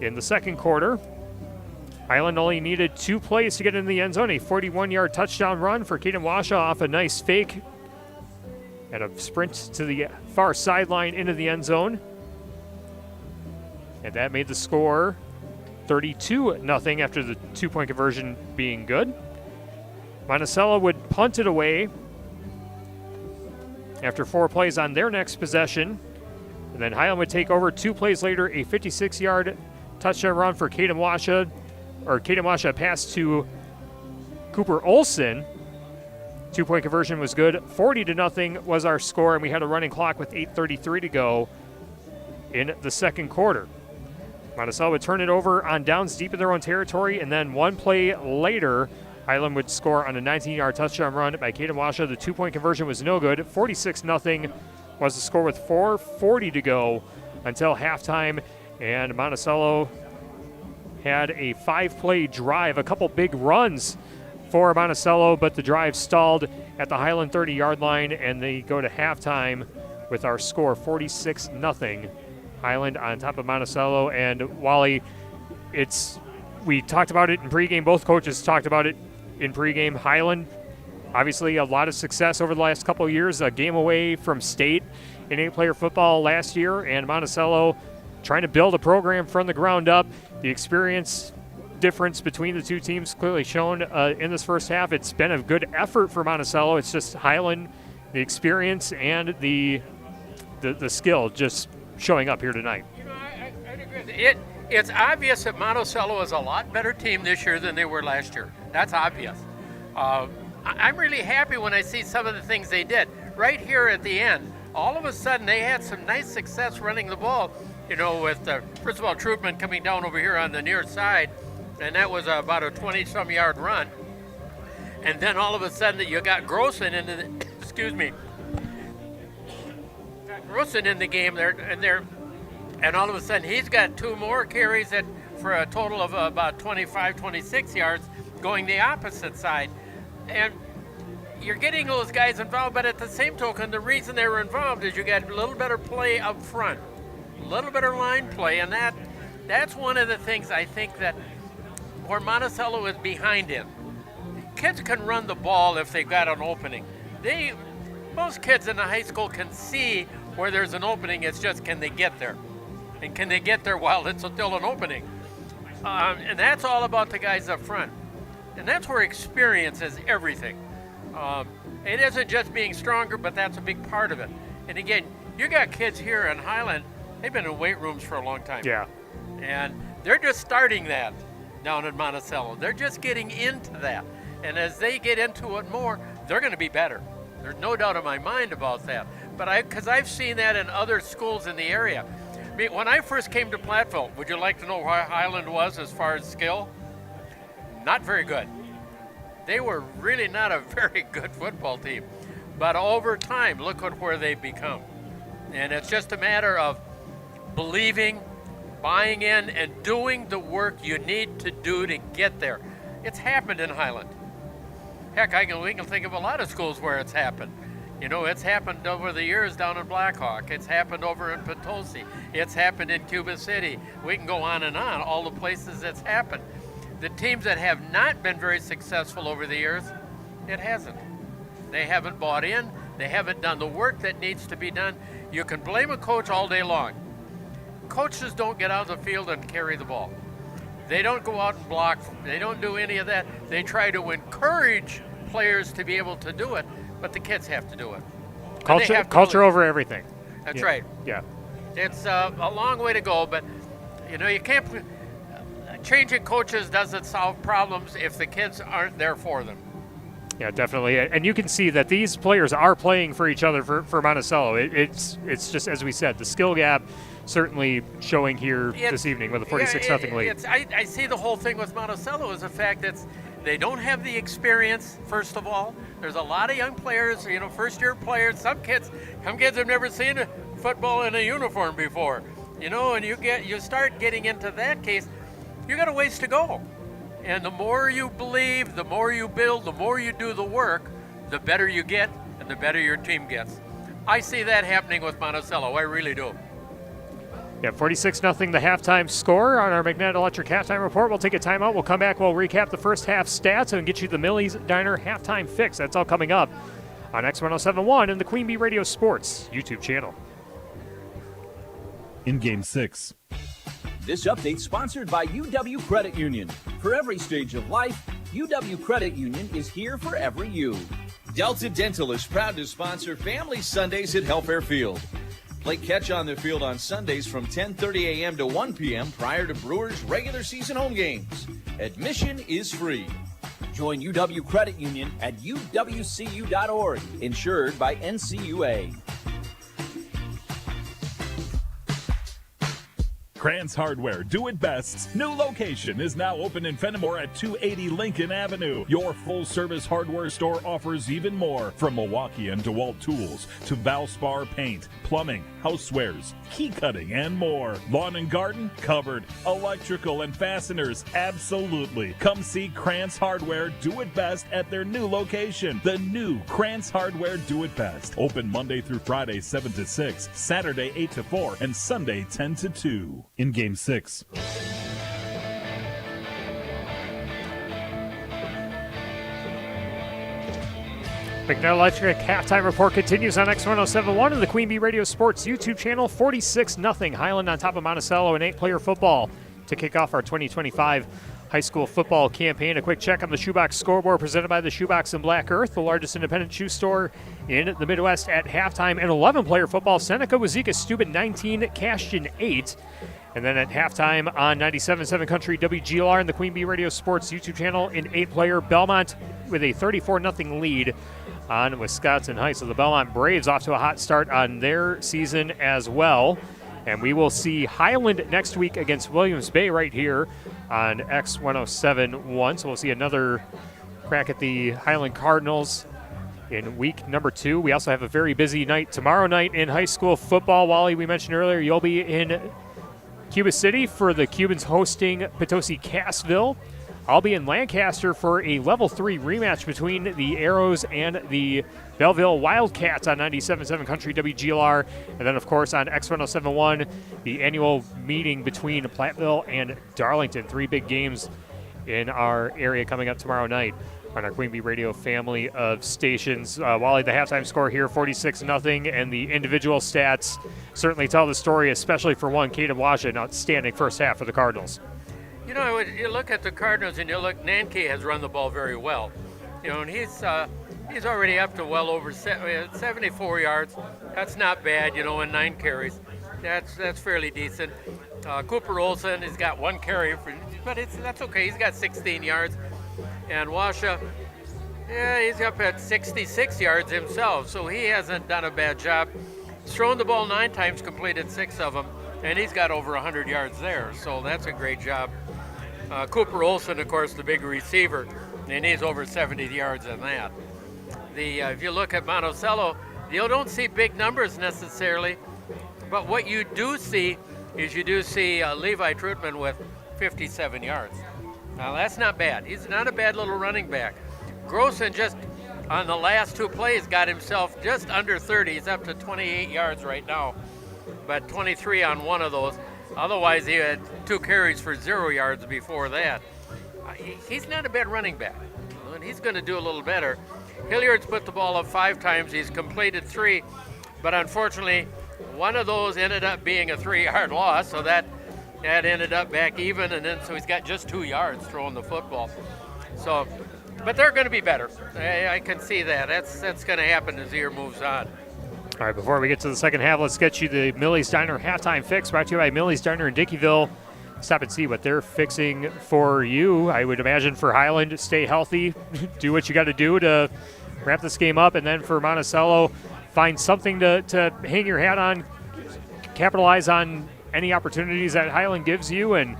In the second quarter, Highland only needed 2 plays to get in the end zone, a 41-yard touchdown run for Kadawasha off a nice fake and a sprint to the far sideline into the end zone. And that made the score 32-0 after the 2-point conversion being good. Monticello would punt it away after 4 plays on their next possession. And then Highland would take over 2 plays later, a 56-yard touchdown run for Kadawasha, or Kadawasha pass to Cooper Olson. 2-point conversion was good. 40-0 was our score, and we had a running clock with 8:33 to go in the second quarter. Monticello would turn it over on downs deep in their own territory, and then 1 play later, Highland would score on a 19-yard touchdown run by Kadawasha. The 2-point conversion was no good. 46-0 was the score with 4:40 to go until halftime, and Monticello had a 5-play drive, a couple big runs for Monticello, but the drive stalled at the Highland 30-yard line, and they go to halftime with our score 46-0. Highland on top of Monticello. And Wally, we talked about it in pregame. Both coaches talked about it in pregame. Highland, obviously a lot of success over the last couple of years, a game away from state in 8-player football last year, and Monticello trying to build a program from the ground up. The experience difference between the two teams clearly shown in this first half. It's been a good effort for Monticello. It's just Highland, the experience and the skill just showing up here tonight. You know, I'd agree. It's obvious that Monticello is a lot better team this year than they were last year. That's obvious. I'm really happy when I see some of the things they did. Right here at the end, all of a sudden they had some nice success running the ball, you know, with, first of all, Troopman coming down over here on the near side, and that was about a 20-some yard run. And then all of a sudden you got Grossen into the, excuse me, Grossen in the game there, and all of a sudden he's got 2 more carries for a total of about 25, 26 yards going the opposite side. And you're getting those guys involved, but at the same token, the reason they were involved is you got a little better play up front, a little better line play, and that's one of the things I think that where Monticello is behind in. Kids can run the ball if they've got an opening. Most kids in the high school can see where there's an opening. It's just, can they get there? And can they get there while it's still an opening? And that's all about the guys up front. And that's where experience is everything. It isn't just being stronger, but that's a big part of it. And again, you got kids here in Highland, they've been in weight rooms for a long time. Yeah. And they're just starting that down in Monticello. They're just getting into that. And as they get into it more, they're going to be better. There's no doubt in my mind about that. But because I've seen that in other schools in the area. I mean, when I first came to Platteville, would you like to know where Highland was as far as skill? Not very good. They were really not a very good football team. But over time, look at where they've become. And it's just a matter of believing, buying in, and doing the work you need to do to get there. It's happened in Highland. Heck, we can think of a lot of schools where it's happened. You know, it's happened over the years down in Blackhawk. It's happened over in Potosi. It's happened in Cuba City. We can go on and on, all the places it's happened. The teams that have not been very successful over the years, it hasn't. They haven't bought in. They haven't done the work that needs to be done. You can blame a coach all day long. Coaches don't get out of the field and carry the ball. They don't go out and block. They don't do any of that. They try to encourage players to be able to do it, but the kids have to do it. Culture over everything. That's right. Yeah. It's a long way to go, but you know, you can't. Changing coaches doesn't solve problems if the kids aren't there for them. Yeah, definitely. And you can see that these players are playing for each other for Monticello. It's just, as we said, the skill gap certainly showing here this evening with a 46-0 lead. I see the whole thing with Monticello is the fact that they don't have the experience, first of all. There's a lot of young players, you know, first-year players. Some kids have never seen football in a uniform before, you know, and you start getting into that case, you got a ways to go. And the more you believe, the more you build, the more you do the work, the better you get and the better your team gets. I see that happening with Monticello. I really do. Yeah, 46-0 the halftime score on our Magnet Electric halftime report. We'll take a timeout. We'll come back. We'll recap the first half stats and get you the Millie's Diner halftime fix. That's all coming up on X1071 and the Queen Bee Radio Sports YouTube channel. In Game 6. This update sponsored by UW Credit Union. For every stage of life, UW Credit Union is here for every you. Delta Dental is proud to sponsor Family Sundays at Helfair Field. Play catch on the field on Sundays from 10:30 a.m. to 1 p.m. prior to Brewers' regular season home games. Admission is free. Join UW Credit Union at uwcu.org, insured by NCUA. Krantz Hardware, do it best's new location is now open in Fenimore at 280 Lincoln Avenue. Your full-service hardware store offers even more, from Milwaukee and DeWalt tools to Valspar paint, plumbing, housewares, key cutting, and more. Lawn and garden covered. Electrical and fasteners, absolutely. Come see Krantz Hardware, do it best at their new location. The new Krantz Hardware, do it best. Open Monday through Friday 7 to 6, Saturday 8 to 4, and Sunday 10 to 2. In Game 6. Magnet Electric halftime report continues on X1071 and the Queen Bee Radio Sports YouTube channel. 46-0 Highland on top of Monticello in 8-player football to kick off our 2025 high school football campaign. A quick check on the Shoebox scoreboard presented by the Shoebox in Black Earth, the largest independent shoe store in the Midwest at halftime. In 11-player football, Seneca, Wazeeka, Steuben 19, Cashton 8. And then at halftime on 97.7 Country WGLR and the Queen Bee Radio Sports YouTube channel in 8-player, Belmont with a 34-0 lead on Wisconsin High. So the Belmont Braves off to a hot start on their season as well. And we will see Highland next week against Williams Bay right here on X1071. So we'll see another crack at the Highland Cardinals in week number 2. We also have a very busy night tomorrow night in high school football. Wally, we mentioned earlier, you'll be in Cuba City for the Cubans hosting Potosi-Cassville. I'll be in Lancaster for a Level 3 rematch between the Arrows and the Belleville Wildcats on 97.7 Country WGLR. And then, of course, on X1071, the annual meeting between Platteville and Darlington. 3 big games in our area coming up tomorrow night on our Queen Bee Radio family of stations. Wally, the halftime score here, 46-0, and the individual stats certainly tell the story, especially for one, Caden Washington, outstanding first half for the Cardinals. You know, you look at the Cardinals and you look, Nanke has run the ball very well. You know, and he's already up to well over 74 yards. That's not bad, you know, in 9 carries. That's fairly decent. Cooper Olson has got 1 carry, but that's okay. He's got 16 yards. And Washa, he's up at 66 yards himself, so he hasn't done a bad job. He's thrown the ball 9 times, completed 6 of them, and he's got over 100 yards there, so that's a great job. Cooper Olson, of course, the big receiver, and he's over 70 yards in that. If you look at Monticello, you don't see big numbers necessarily, but what you do see is Levi Trutman with 57 yards. Now, that's not bad. He's not a bad little running back. Grossen just on the last 2 plays got himself just under 30. He's up to 28 yards right now, but 23 on 1 of those. Otherwise, he had 2 carries for 0 yards before that. He's not a bad running back, and he's going to do a little better. Hilliard's put the ball up 5 times. He's completed 3, but unfortunately, one of those ended up being a 3-yard loss, so that ended up back even, and then so he's got just 2 yards throwing the football. So, but they're going to be better. I can see that. That's going to happen as the year moves on. All right, before we get to the second half, let's get you the Millie's Diner halftime fix, brought to you by Millie's Diner in Dickeyville. Stop and see what they're fixing for you. I would imagine for Highland, stay healthy, do what you got to do to wrap this game up, and then for Monticello, find something to hang your hat on, capitalize on any opportunities that Highland gives you, and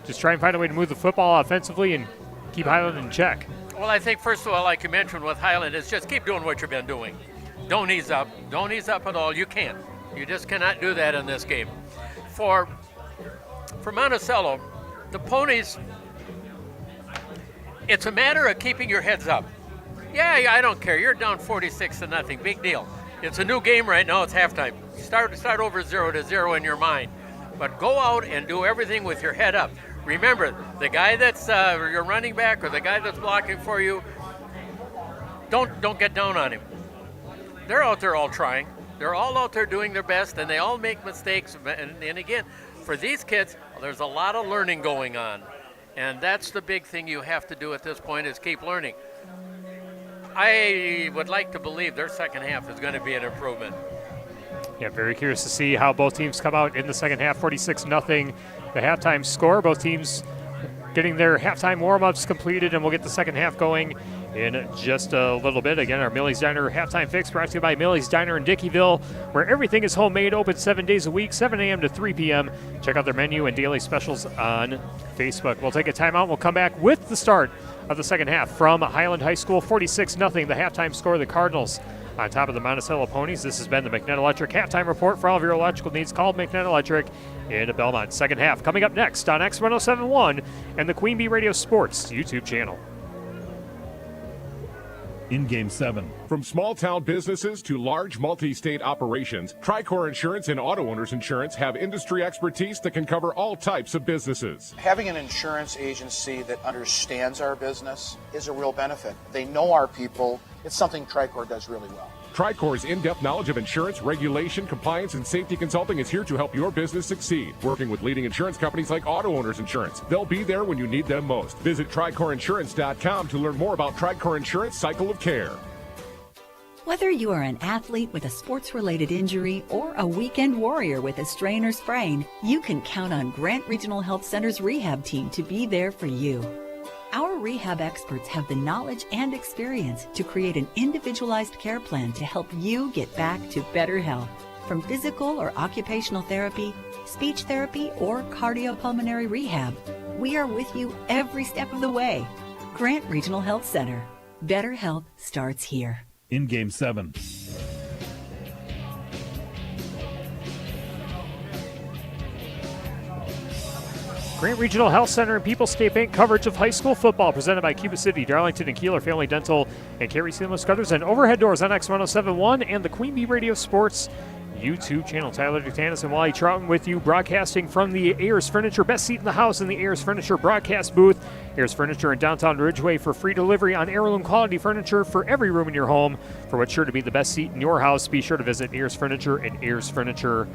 just try and find a way to move the football offensively and keep Highland in check. Well, I think, first of all, like you mentioned with Highland, is just keep doing what you've been doing. Don't ease up. Don't ease up at all. You can't. You just cannot do that in this game. For Monticello, the Ponies It's a matter of keeping your heads up. Yeah, I don't care. You're down 46-0. Big deal. It's a new game right now. It's halftime. Start over 0-0 in your mind. But go out and do everything with your head up. Remember, the guy that's your running back or the guy that's blocking for you, don't get down on him. They're out there all trying. They're all out there doing their best, and they all make mistakes. And again, for these kids, there's a lot of learning going on. And that's the big thing you have to do at this point is keep learning. I would like to believe their second half is going to be an improvement. Yeah, very curious to see how both teams come out in the second half. 46-0, the halftime score. Both teams getting their halftime warm-ups completed, and we'll get the second half going in just a little bit. Again, our Millie's Diner halftime fix brought to you by Millie's Diner in Dickeyville, where everything is homemade, open 7 days a week, 7 a.m. to 3 p.m. Check out their menu and daily specials on Facebook. We'll take a timeout. We'll come back with the start of the second half from Highland High School. 46-0, the halftime score. The Cardinals on top of the Monticello Ponies. This has been the McNett Electric halftime report. For all of your electrical needs, call McNett Electric in Belmont. Second half coming up next on X1071 and the Queen Bee Radio Sports YouTube channel. In Game 7. From small-town businesses to large multi-state operations, Tricor Insurance and Auto Owners Insurance have industry expertise that can cover all types of businesses. Having an insurance agency that understands our business is a real benefit. They know our people. It's something Tricor does really well. Tricor's in-depth knowledge of insurance, regulation, compliance, and safety consulting is here to help your business succeed. Working with leading insurance companies like Auto Owners Insurance. They'll be there when you need them most. Visit TricorInsurance.com to learn more about Tricor Insurance Cycle of Care. Whether you are an athlete with a sports-related injury or a weekend warrior with a strain or sprain, you can count on Grant Regional Health Center's rehab team to be there for you. Our rehab experts have the knowledge and experience to create an individualized care plan to help you get back to better health. From physical or occupational therapy, speech therapy, or cardiopulmonary rehab, we are with you every step of the way. Grant Regional Health Center. Better health starts here. In Game 7. Grant Regional Health Center and People's State Bank coverage of high school football presented by Cuba City, Darlington, and Kieler Family Dental, and Carey Seamless Gutters and Overhead Doors on X1071 and the Queen Bee Radio Sports YouTube channel. Tyler Dutanis and Wally Troughton with you, broadcasting from the Ayers Furniture Best Seat in the House in the Ayers Furniture broadcast booth. Ayers Furniture in downtown Ridgeway for free delivery on heirloom quality furniture for every room in your home. For what's sure to be the best seat in your house, be sure to visit Ayers Furniture and ayersfurniture.com.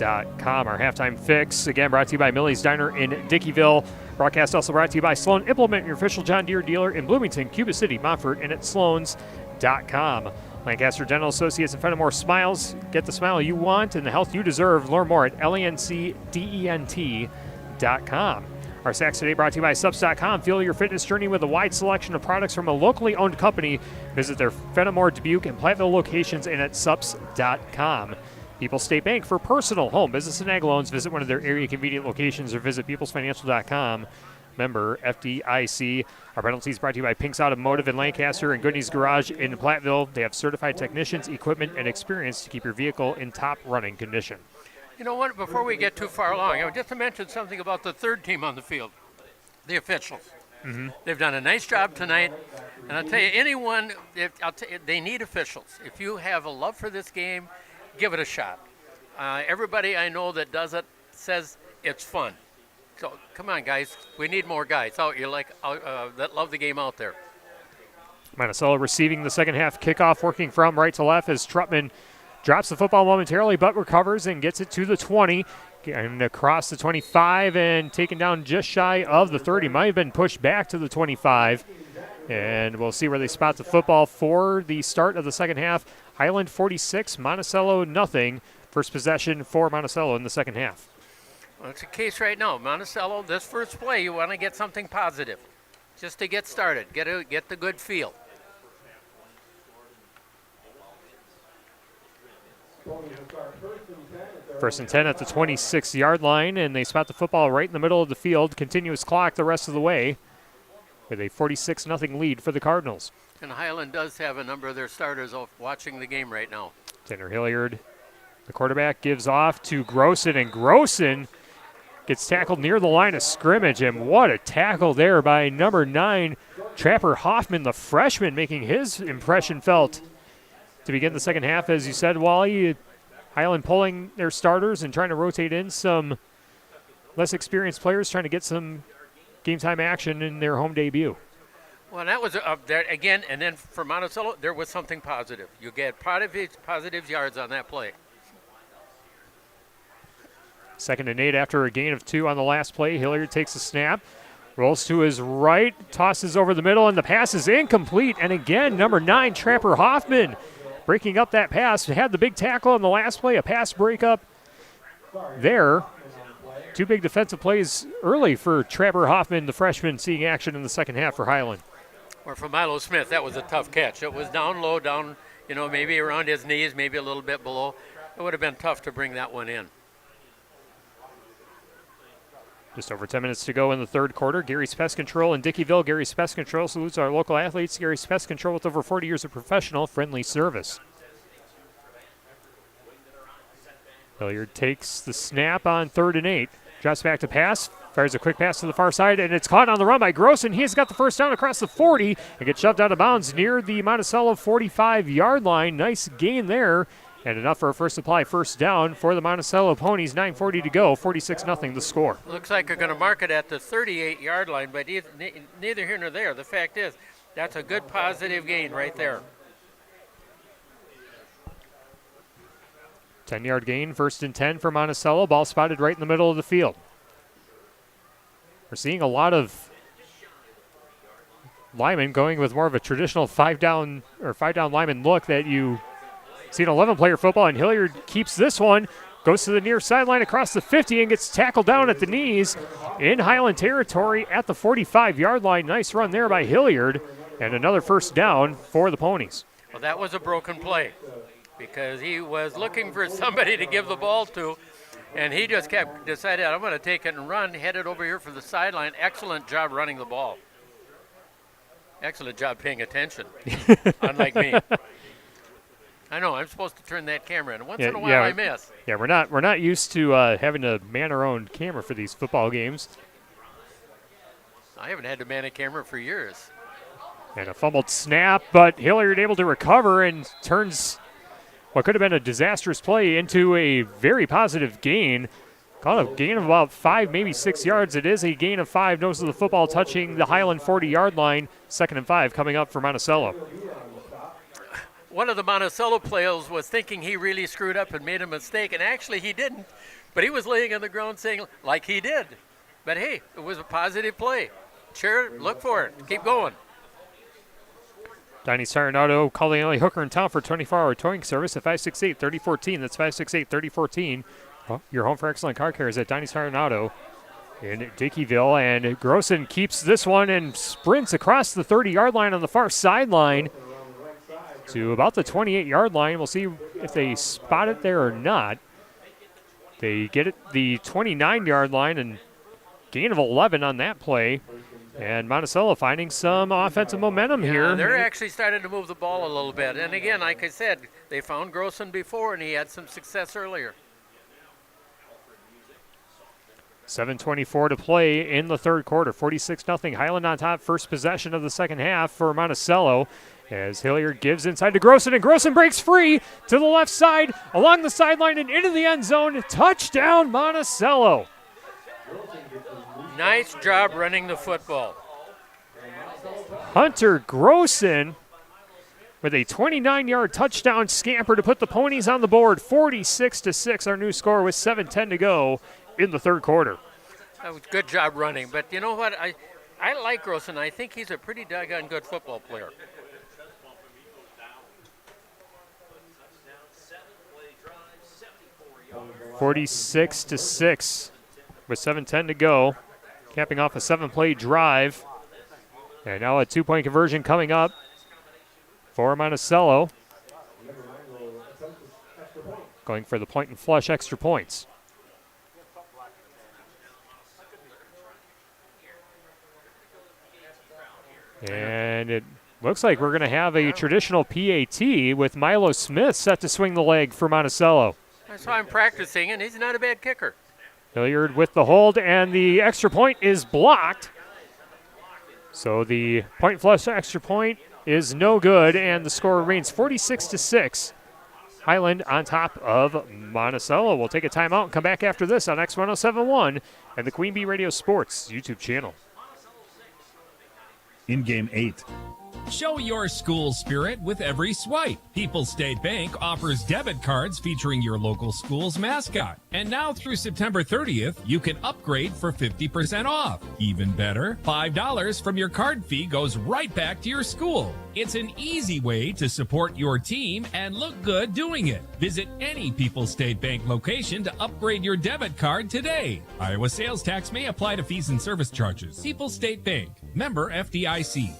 Our halftime fix, again, brought to you by Millie's Diner in Dickeyville. Broadcast also brought to you by Sloan Implement, your official John Deere dealer in Bloomington, Cuba City, Montfort, and at sloans.com. Lancaster Dental Associates and Fenimore Smiles. Get the smile you want and the health you deserve. Learn more at lancdent.com. Our Sacks today brought to you by Subs.com. Fuel your fitness journey with a wide selection of products from a locally owned company. Visit their Fenimore, Dubuque, and Platteville locations and at Subs.com. People's State Bank for personal, home, business, and ag loans. Visit one of their area convenient locations or visit peoplesfinancial.com. Member FDIC. Our penalties brought to you by Pink's Automotive in Lancaster and Goodney's Garage in Platteville. They have certified technicians, equipment, and experience to keep your vehicle in top running condition. You know what, before we get too far along, I just to mention something about the third team on the field, the officials. Mm-hmm. They've done a nice job tonight. And I'll tell you, they need officials. If you have a love for this game, give it a shot. Everybody I know that does it says it's fun. So come on, guys. We need more guys out here that love the game out there. Monticello receiving the second half kickoff, working from right to left as Trutman drops the football momentarily, but recovers and gets it to the 20 and across the 25 and taken down just shy of the 30. Might have been pushed back to the 25. And we'll see where they spot the football for the start of the second half. Highland 46, Monticello nothing. First possession for Monticello in the second half. Well, it's a case right now. Monticello, this first play, you want to get something positive just to get started, get the good feel. First and 10 at the 26-yard line, and they spot the football right in the middle of the field. Continuous clock the rest of the way with a 46-0 lead for the Cardinals. And Highland does have a number of their starters watching the game right now. Tanner Hilliard, the quarterback, gives off to Grossen, and Grossen gets tackled near the line of scrimmage, and what a tackle there by number 9, Trapper Hoffman, the freshman, making his impression felt to begin the second half. As you said, Wally, Highland pulling their starters and trying to rotate in some less experienced players, trying to get some game time action in their home debut. Well, that was there again, and then for Monticello, there was something positive. You get positive yards on that play. 2nd and 8 after a gain of 2 on the last play. Hilliard takes a snap, rolls to his right, tosses over the middle, and the pass is incomplete. And again, number 9, Trapper Hoffman, breaking up that pass. Had the big tackle on the last play, a pass breakup there. 2 big defensive plays early for Trapper Hoffman, the freshman, seeing action in the second half for Highland. Or for Milo Smith, that was a tough catch. It was down low, down, maybe around his knees, maybe a little bit below. It would have been tough to bring that one in. Just over 10 minutes to go in the third quarter. Gary's Pest Control in Dickeyville. Gary's Pest Control salutes our local athletes. Gary's Pest Control with over 40 years of professional, friendly service. Hilliard takes the snap on 3rd and 8. Drops back to pass. Fires a quick pass to the far side, and it's caught on the run by Grossen. He's got the first down across the 40 and gets shoved out of bounds near the Monticello 45-yard line. Nice gain there, and enough for a first down for the Monticello Ponies. 9:40 to go, 46-0 the score. Looks like they're going to mark it at the 38-yard line, but neither here nor there. The fact is, that's a good positive gain right there. 10-yard gain, 1st and 10 for Monticello. Ball spotted right in the middle of the field. We're seeing a lot of linemen going with more of a traditional five-down lineman look that you see in 11-player football, and Hilliard keeps this one, goes to the near sideline across the 50 and gets tackled down at the knees in Highland territory at the 45-yard line. Nice run there by Hilliard, and another first down for the Ponies. Well, that was a broken play because he was looking for somebody to give the ball to, and he just decided, I'm going to take it and run, headed over here for the sideline. Excellent job running the ball. Excellent job paying attention, unlike me. I know, I'm supposed to turn that camera in. Once in a while I miss. Yeah, we're not used to having to man our own camera for these football games. I haven't had to man a camera for years. And a fumbled snap, but Hilliard able to recover and turns what could have been a disastrous play into a very positive gain. Caught a gain of about 5, maybe 6 yards. It is a gain of 5. Nose of the football touching the Highland 40-yard line. 2nd and 5 coming up for Monticello. One of the Monticello players was thinking he really screwed up and made a mistake, and actually he didn't. But he was laying on the ground saying, like he did. But hey, it was a positive play. Cheer it, look for it, keep going. Diney's Tire and Auto, call the only hooker in town for 24-hour towing service at 568-3014. That's 568-3014. Your home for excellent car care is at Diney's Tire and Auto in Dickeyville. And Grossen keeps this one and sprints across the 30-yard line on the far sideline to about the 28-yard line. We'll see if they spot it there or not. They get it the 29-yard line and gain of 11 on that play. And Monticello finding some offensive momentum here. They're actually starting to move the ball a little bit. And again, like I said, they found Grossen before, and he had some success earlier. 7:24 to play in the third quarter. 46-0. Highland on top. First possession of the second half for Monticello. As Hilliard gives inside to Grossen, and Grossen breaks free to the left side, along the sideline and into the end zone. Touchdown, Monticello. Nice job running the football. Hunter Grossen with a 29-yard touchdown scamper to put the Ponies on the board. 46-6, our new score with 7:10 to go in the third quarter. That was good job running. But you know what? I like Grossen. I think he's a pretty doggone good football player. $46-6 with 7:10 to go. Capping off a 7-play drive. And now a 2-point conversion coming up for Monticello. Going for the point and flush extra points. And it looks like we're going to have a traditional PAT with Milo Smith set to swing the leg for Monticello. I saw him practicing, and he's not a bad kicker. Hilliard with the hold, and the extra point is blocked. So the point flush extra point is no good, and the score remains 46-6. Highland on top of Monticello. We'll take a timeout and come back after this on X1071 and the Queen Bee Radio Sports YouTube channel. In Game 8. Show your school spirit with every swipe. People's State Bank offers debit cards featuring your local school's mascot. And now through September 30th, you can upgrade for 50% off. Even better, $5 from your card fee goes right back to your school. It's an easy way to support your team and look good doing it. Visit any People's State Bank location to upgrade your debit card today. Iowa sales tax may apply to fees and service charges. People's State Bank, member FDIC.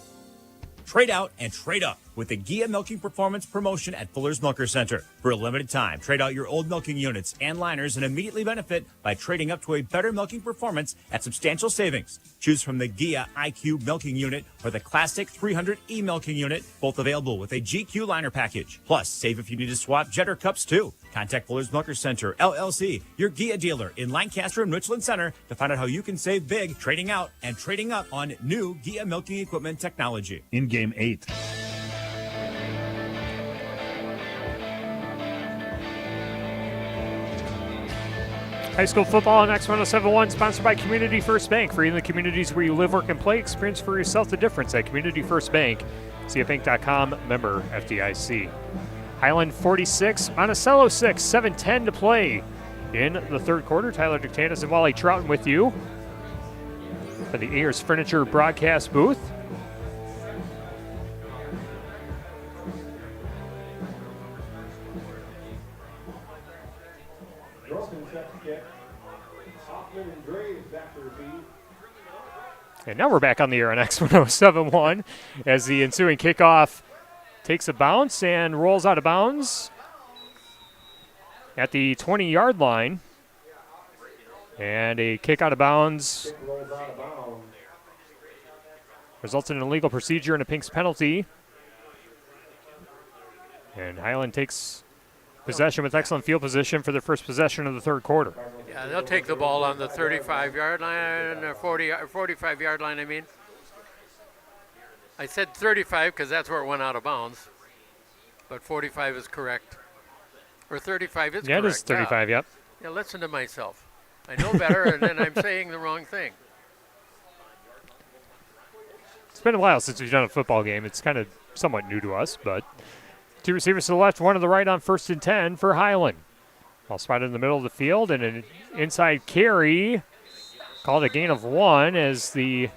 Trade out and trade up with the Gia Milking Performance promotion at Fuller's Milker Center. For a limited time, trade out your old milking units and liners and immediately benefit by trading up to a better milking performance at substantial savings. Choose from the Gia IQ Milking Unit or the Classic 300E Milking Unit, both available with a GQ liner package. Plus, save if you need to swap Jetter cups too. Contact Fuller's Milker Center, LLC, your Gia dealer in Lancaster and Richland Center to find out how you can save big trading out and trading up on new Gia milking equipment technology. In Game 8. High school football on X1071, sponsored by Community First Bank. For you in the communities where you live, work, and play, experience for yourself the difference at Community First Bank. CFBank.com, member FDIC. Highland 46, Monticello 6, 7:10 to play in the third quarter. Tyler Dictanis and Wally Trouton with you for the Ayers Furniture broadcast booth. And now we're back on the air on X1071 as the ensuing kickoff takes a bounce and rolls out of bounds at the 20-yard line. And a kick out of bounds results in an illegal procedure and a Pink's penalty. And Highland takes possession with excellent field position for their first possession of the third quarter. Yeah, they'll take the ball on the 35-yard line, or 45-yard line, I mean. I said 35 because that's where it went out of bounds. But 45 is correct. Or 35 is correct. Yeah, it is 35, yep. Yeah, listen to myself. I know better, and then I'm saying the wrong thing. It's been a while since we've done a football game. It's kind of somewhat new to us, but two receivers to the left, one to the right on 1st and 10 for Highland. Ball spotted in the middle of the field, and an inside carry called a gain of 1 as the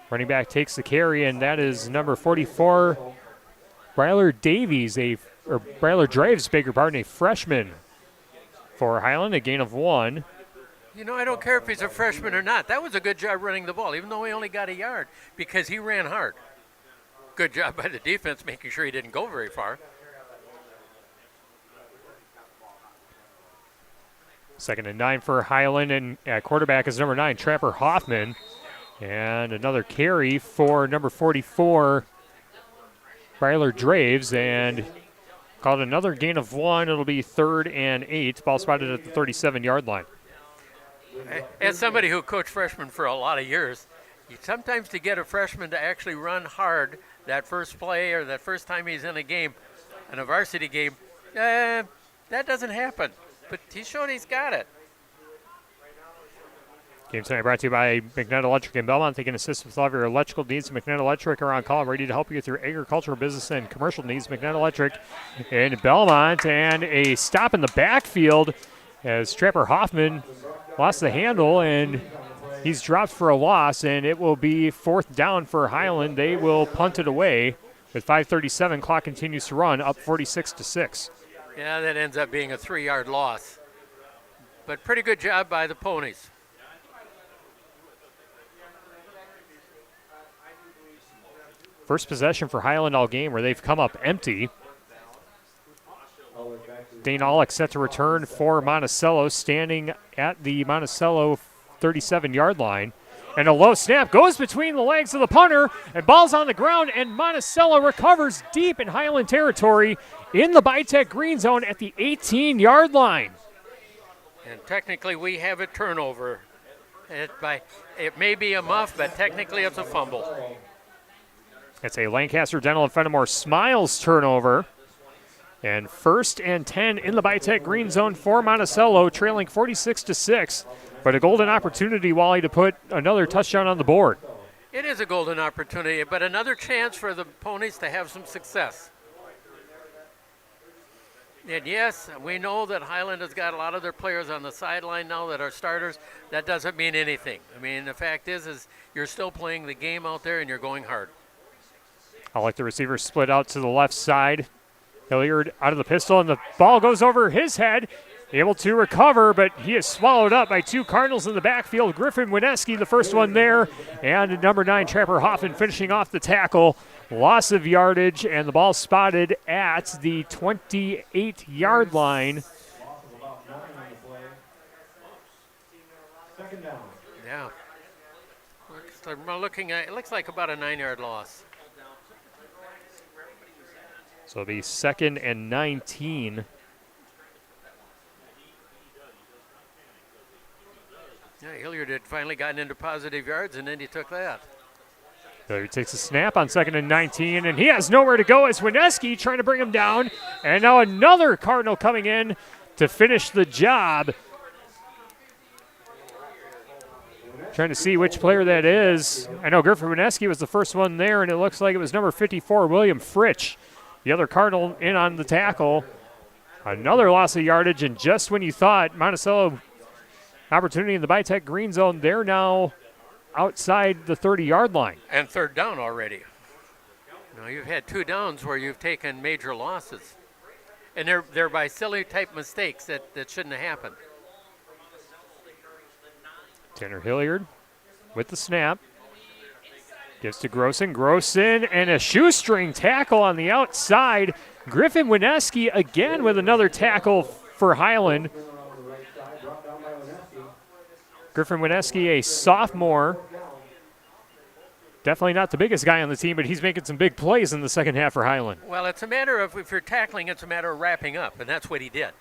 running back takes the carry, and that is number 44, Bryler Draves, a freshman for Highland, a gain of 1. You know, I don't care if he's a freshman or not. That was a good job running the ball, even though he only got a yard, because he ran hard. Good job by the defense making sure he didn't go very far. 2nd and 9 for Highland, and quarterback is number 9, Trapper Hoffman. And another carry for number 44, Bryler Draves, and called another gain of 1. It'll be 3rd and 8. Ball spotted at the 37-yard line. As somebody who coached freshmen for a lot of years, sometimes to get a freshman to actually run hard that first play or that first time he's in a game, in a varsity game, that doesn't happen. But he showed he's got it. Game tonight brought to you by McNutt Electric in Belmont. They can assist with all of your electrical needs. McNutt Electric are on call, ready to help you with your agricultural, business, and commercial needs. McNutt Electric in Belmont, and a stop in the backfield as Trapper Hoffman lost the handle, and he's dropped for a loss, and it will be 4th down for Highland. They will punt it away with 5:37. Clock continues to run, up 46-6. Yeah, that ends up being a 3-yard loss. But pretty good job by the Ponies. First possession for Highland all game where they've come up empty. Dane Aulick set to return for Monticello, standing at the Monticello 37-yard line. And a low snap goes between the legs of the punter, and ball's on the ground, and Monticello recovers deep in Highland territory in the Bitech green zone at the 18-yard line. And technically we have a turnover It may be a muff, but technically it's a fumble. It's a Lancaster Dental and Fenimore Smiles turnover. And 1st and 10 in the Bitech green zone for Monticello, trailing 46-6. But a golden opportunity, Wally, to put another touchdown on the board. It is a golden opportunity, but another chance for the ponies to have some success. And yes, we know that Highland has got a lot of their players on the sideline now that are starters. That doesn't mean anything. I mean, the fact is you're still playing the game out there and you're going hard. I like the receiver split out to the left side. Hilliard out of the pistol, and the ball goes over his head. Able to recover, but he is swallowed up by 2 Cardinals in the backfield. Griffin Wineski, the first one there, and number 9, Trapper Hoffman, finishing off the tackle. Loss of yardage, and the ball spotted at the 28-yard line. Yeah. We're looking at, it looks like about a 9-yard loss. So it'll be 2nd and 19. Yeah, Hilliard had finally gotten into positive yards, and then he took that. Hilliard takes a snap on 2nd and 19, and he has nowhere to go as Wineski trying to bring him down. And now another Cardinal coming in to finish the job. Trying to see which player that is. I know Griffin Wineski was the first one there, and it looks like it was number 54, William Fritsch. The other Cardinal in on the tackle. Another loss of yardage, and just when you thought Monticello opportunity in the Bitech green zone, they're now outside the 30-yard line. And 3rd down already. Now you've had 2 downs where you've taken major losses. And they're by silly type mistakes that shouldn't have happened. Tanner Hilliard with the snap. Gives to Grossen. Grossen and a shoestring tackle on the outside. Griffin Wineski again with another tackle for Highland. Griffin Wineski, a sophomore. Definitely not the biggest guy on the team, but he's making some big plays in the second half for Highland. Well, it's a matter of, if you're tackling, it's a matter of wrapping up, and that's what he did.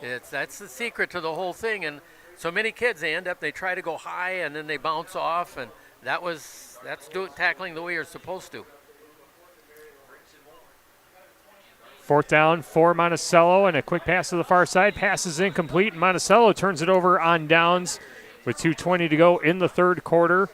That's the secret to the whole thing, and so many kids, they try to go high, and then they bounce off, and that's tackling the way you're supposed to. 4th down for Monticello, and a quick pass to the far side. Pass is incomplete, and Monticello turns it over on downs with 2:20 to go in the 3rd quarter.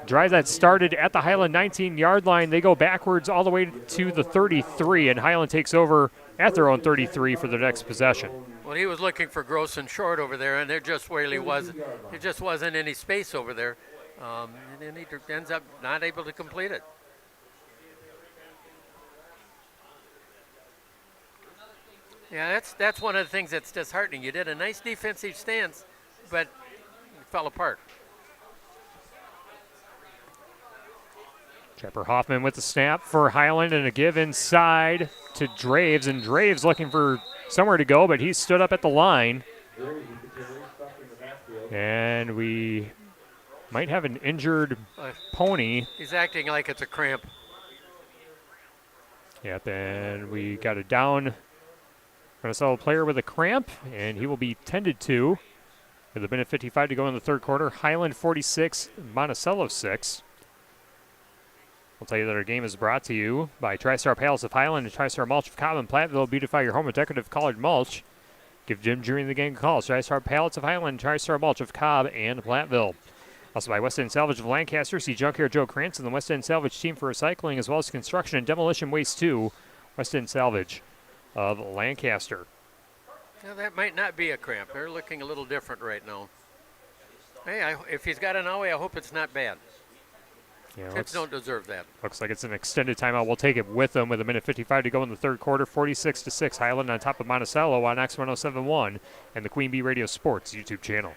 Drive that started at the Highland 19-yard line. They go backwards all the way to the 33, and Highland takes over at their own 33 for the next possession. Well, he was looking for Gross and short over there, and there just really wasn't. There just wasn't any space over there, and then he ends up not able to complete it. Yeah, that's one of the things that's disheartening. You did a nice defensive stance, but it fell apart. Trapper Hoffman with the snap for Highland, and a give inside to Draves, and Draves looking for somewhere to go, but he stood up at the line. And we might have an injured pony. He's acting like it's a cramp. Yep, and we got a down Monticello player with a cramp, and he will be tended to with a minute 55 to go in the 3rd quarter. Highland 46, Monticello 6. We'll tell you that our game is brought to you by TriStar Pallets of Highland and TriStar Mulch of Cobb and Platteville. Beautify your home with decorative colored mulch. Give Jim during the game a call. TriStar Pallets of Highland, TriStar Mulch of Cobb and Platteville. Also by West End Salvage of Lancaster. See Junkyard Joe Krantz and the West End Salvage team for recycling, as well as construction and demolition waste too. West End Salvage of Lancaster. Now, that might not be a cramp. They're looking a little different right now. Hey, if he's got an owie, I hope it's not bad. Yeah, kids don't deserve that. Looks like it's an extended timeout. We'll take it with them with a minute 55 to go in the 3rd quarter. 46-6, Highland on top of Monticello on X1071 and the Queen Bee Radio Sports YouTube channel.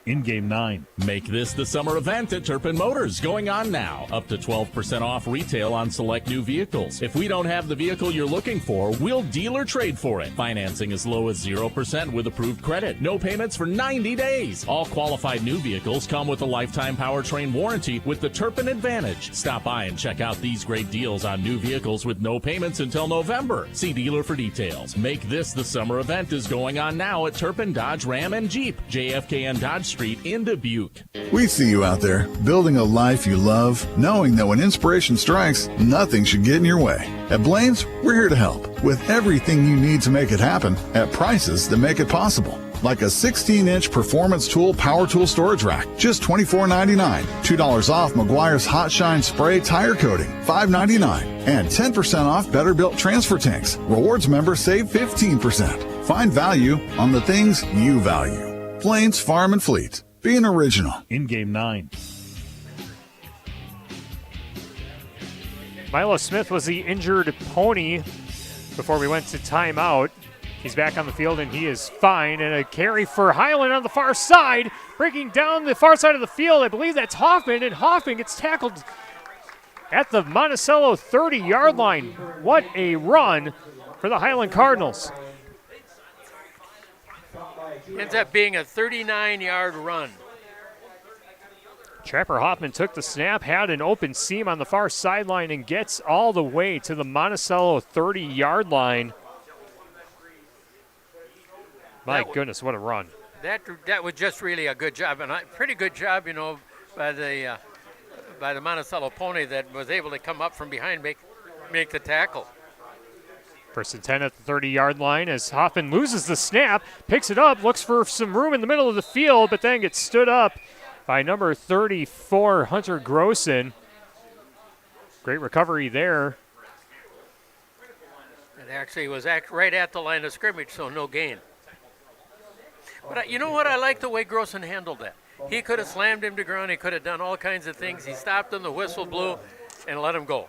In Game 9, make this the summer event at Turpin Motors, going on now. Up to 12% off retail on select new vehicles. If we don't have the vehicle you're looking for, we'll deal or trade for it. Financing as low as 0% with approved credit. No payments for 90 days. All qualified new vehicles come with a lifetime powertrain warranty with the Turpin Advantage. Stop by and check out these great deals on new vehicles with no payments until November. See dealer for details. Make this the summer event is going on now at Turpin Dodge, Ram, and Jeep. JFK and Dodge Street in Dubuque. We see you out there, building a life you love, knowing that when inspiration strikes, nothing should get in your way. At Blaine's, we're here to help with everything you need to make it happen at prices that make it possible. Like a 16-inch Performance Tool Power Tool Storage Rack, just $24.99. $2 off Meguiar's Hot Shine Spray Tire Coating, $5.99. And 10% off Better Built Transfer Tanks. Rewards members save 15%. Find value on the things you value. Blaine's Farm and Fleet. Being original. In Game 9. Milo Smith was the injured pony before we went to timeout. He's back on the field, and he is fine. And a carry for Highland on the far side, breaking down the far side of the field. I believe that's Hoffman, and Hoffman gets tackled at the Monticello 30-yard line. What a run for the Highland Cardinals. Ends up being a 39-yard run. Trapper Hoffman took the snap, had an open seam on the far sideline, and gets all the way to the Monticello 30-yard line. My goodness, what a run. That was just really a good job, and a pretty good job, by the Monticello pony that was able to come up from behind, make the tackle. First and 10 at the 30-yard line as Hoffman loses the snap, picks it up, looks for some room in the middle of the field, but then gets stood up by number 34, Hunter Grossen. Great recovery there. It actually was right at the line of scrimmage, so no gain. But you know what? I like the way Grossen handled that. He could have slammed him to ground. He could have done all kinds of things. He stopped him, the whistle blew, and let him go.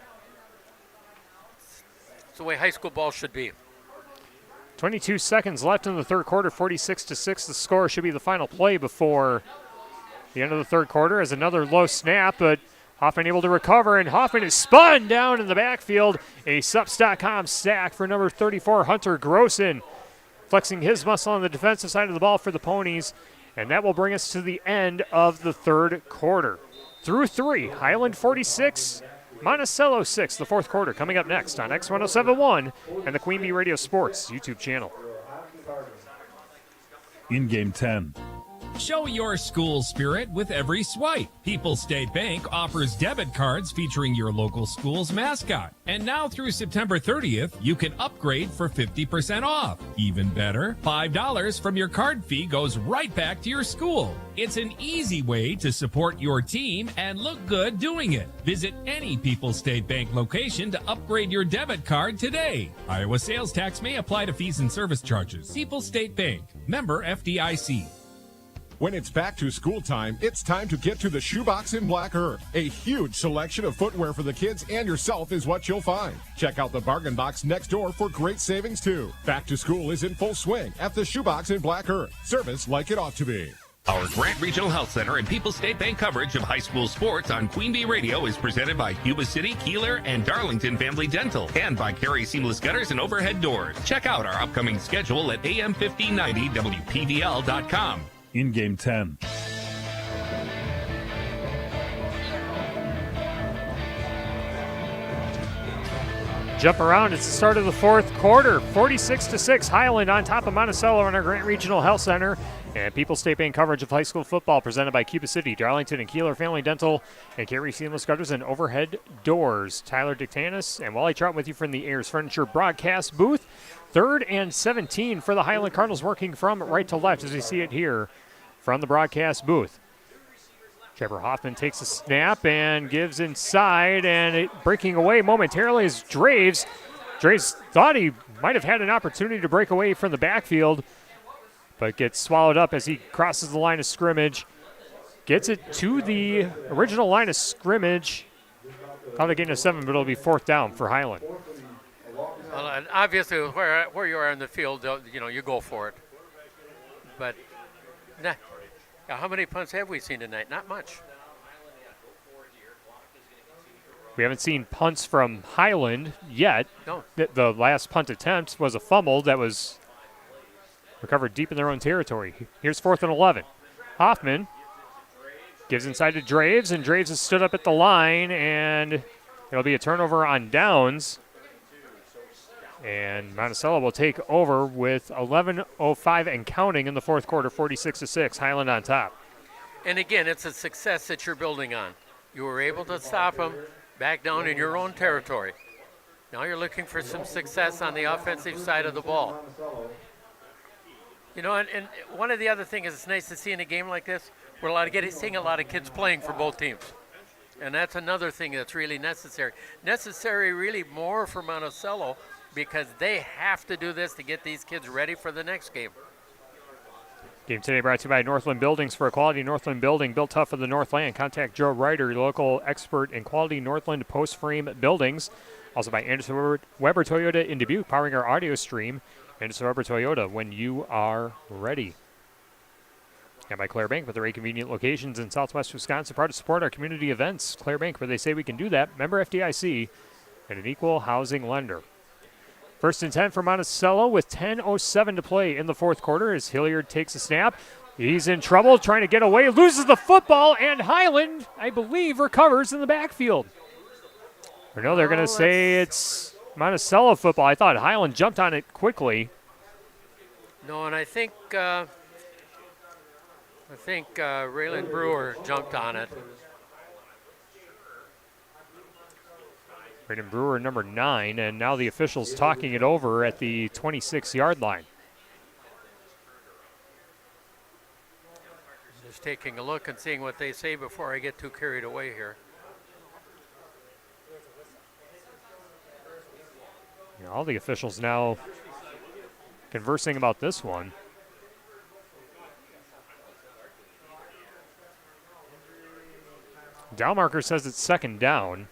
It's the way high school ball should be. 22 seconds left in the third quarter, 46-6. The score should be the final play before the end of the third quarter as another low snap, but Hoffman able to recover, and Hoffman is spun down in the backfield. A Sups.com sack for number 34, Hunter Grossen, flexing his muscle on the defensive side of the ball for the Ponies, and that will bring us to the end of the third quarter. Through three, Highland 46, Monticello 6, the fourth quarter, coming up next on X1071 and the Queen Bee Radio Sports YouTube channel. In Game 10. Show your school spirit with every swipe. People's State Bank offers debit cards featuring your local school's mascot. And now through September 30th, you can upgrade for 50% off. Even better, $5 from your card fee goes right back to your school. It's an easy way to support your team and look good doing it. Visit any People's State Bank location to upgrade your debit card today. Iowa sales tax may apply to fees and service charges. People's State Bank, member FDIC. When it's back to school time, it's time to get to the Shoebox in Black Earth. A huge selection of footwear for the kids and yourself is what you'll find. Check out the Bargain Box next door for great savings too. Back to school is in full swing at the Shoebox in Black Earth. Service like it ought to be. Our Grant Regional Health Center and People's State Bank coverage of high school sports on Queen Bee Radio is presented by Cuba City, Kieler, and Darlington Family Dental, and by Carey Seamless Gutters and Overhead Doors. Check out our upcoming schedule at am1590wpvl.com. In Game 10. Jump around. It's the start of the fourth quarter. 46-6. Highland on top of Monticello in our Grant Regional Health Center. And People's State Bank coverage of high school football presented by Cuba City, Darlington, and Kieler Family Dental, and Carey Seamless Gutters and Overhead Doors. Tyler Dictanis and Wally Trout with you from the Ayers Furniture broadcast booth. 3rd and 17 for the Highland Cardinals, working from right to left as we see it here from the broadcast booth. Trevor Hoffman takes a snap and gives inside, and it breaking away momentarily is Draves. Draves thought he might have had an opportunity to break away from the backfield, but gets swallowed up as he crosses the line of scrimmage. Gets it to the original line of scrimmage. Called a gain of 7, but it'll be 4th down for Highland. Well, and obviously, where you are in the field, you go for it. But Now, how many punts have we seen tonight? Not much. We haven't seen punts from Highland yet. No. The last punt attempt was a fumble that was recovered deep in their own territory. Here's 4th and 11. Hoffman gives inside to Draves, and Draves has stood up at the line, and it'll be a turnover on downs. And Monticello will take over with 11:05 and counting in the fourth quarter, 46-6. Highland on top. And again, it's a success that you're building on. You were able to stop them back down in your own territory. Now you're looking for some success on the offensive side of the ball. You know, and one of the other things is it's nice to see in a game like this, we're seeing a lot of kids playing for both teams. And that's another thing that's really necessary. Necessary really more for Monticello because they have to do this to get these kids ready for the next game. Game today brought to you by Northland Buildings. For a quality Northland building built tough for the Northland, contact Joe Ryder, your local expert in quality Northland post frame buildings. Also by Anderson Weber Toyota in Dubuque, powering our audio stream. Anderson Weber Toyota, when you are ready. And by Claire Bank, with their 8 convenient locations in Southwest Wisconsin, proud to support our community events. Claire Bank, where they say we can do that. Member FDIC and an equal housing lender. 1st and 10 for Monticello with 10:07 to play in the fourth quarter as Hilliard takes a snap. He's in trouble, trying to get away, loses the football, and Highland, I believe, recovers in the backfield. Or no, they're going to say it's Monticello football. I thought Highland jumped on it quickly. No, and I think Raylan Brewer jumped on it. Braden Brewer, number 9, and now the officials talking it over at the 26-yard line. Just taking a look and seeing what they say before I get too carried away here. Yeah, all the officials now conversing about this one. Down marker says it's 2nd down.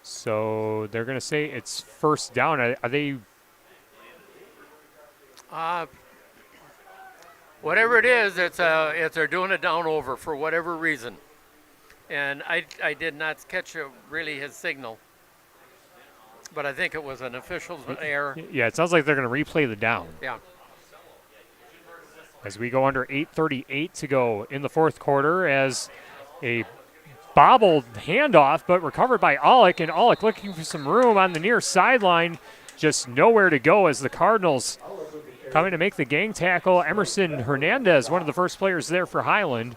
So they're going to say it's 1st down. Are they? Whatever it is, they're doing a down over for whatever reason. And I did not catch really his signal. But I think it was an official's error. Yeah, it sounds like they're going to replay the down. Yeah. As we go under 8:38 to go in the fourth quarter as a bobbled handoff, but recovered by Aulick, and Aulick looking for some room on the near sideline, just nowhere to go as the Cardinals coming to make the gang tackle. Emerson Hernandez, one of the first players there for Highland,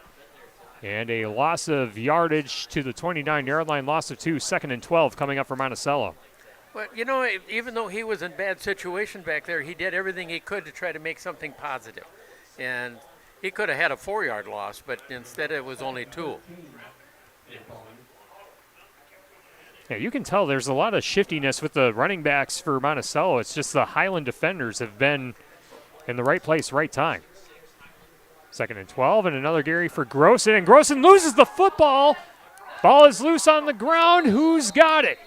and a loss of yardage to the 29-yard line, loss of 2, 2nd and 12 coming up for Monticello. But, you know, even though he was in bad situation back there, he did everything he could to try to make something positive. And he could have had a 4-yard loss, but instead it was only 2. Yeah, you can tell there's a lot of shiftiness with the running backs for Monticello. It's just the Highland defenders have been in the right place, right time. 2nd and 12, and another Gary for Grossen, and Grossen loses the football. Ball is loose on the ground. Who's got it?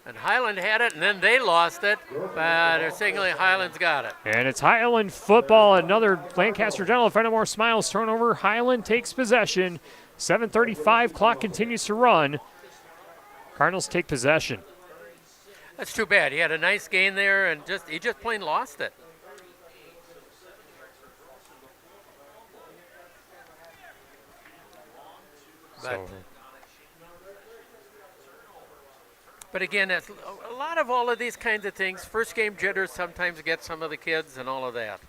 And Highland had it, and then they lost it, but they're signaling Highland's got it. And it's Highland football. Another Lancaster General Fenimore Smiles turnover. Highland takes possession. 7:35, clock continues to run. Cardinals take possession. That's too bad. He had a nice gain there, and he just plain lost it. But again, that's a lot of all of these kinds of things. First game jitters sometimes get some of the kids and all of that.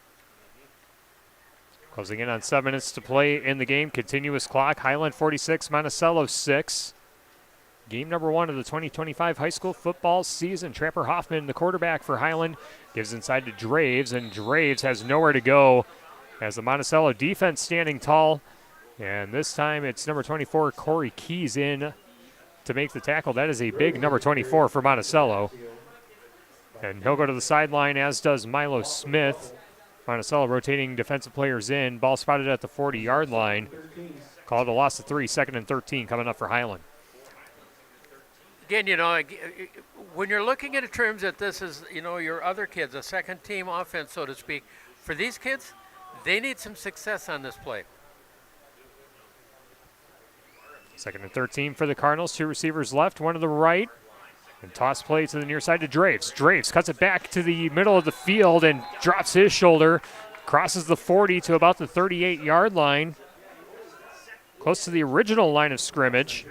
Closing in on 7 minutes to play in the game. Continuous clock. Highland 46, Monticello 6. Game number 1 of the 2025 high school football season. Trapper Hoffman, the quarterback for Highland, gives inside to Draves, and Draves has nowhere to go as the Monticello defense standing tall. And this time it's number 24, Corey Keys, in to make the tackle. That is a big number 24 for Monticello. And he'll go to the sideline, as does Milo Smith. Monticello rotating defensive players in. Ball spotted at the 40-yard line. Called a loss of 3, 2nd and 13 coming up for Highland. Again, when you're looking at it in terms that this is, your other kids, a second team offense, so to speak, for these kids, they need some success on this play. 2nd and 13 for the Cardinals. 2 receivers left, 1 to the right. And toss play to the near side to Draves. Draves cuts it back to the middle of the field and drops his shoulder. Crosses the 40 to about the 38-yard line. Close to the original line of scrimmage.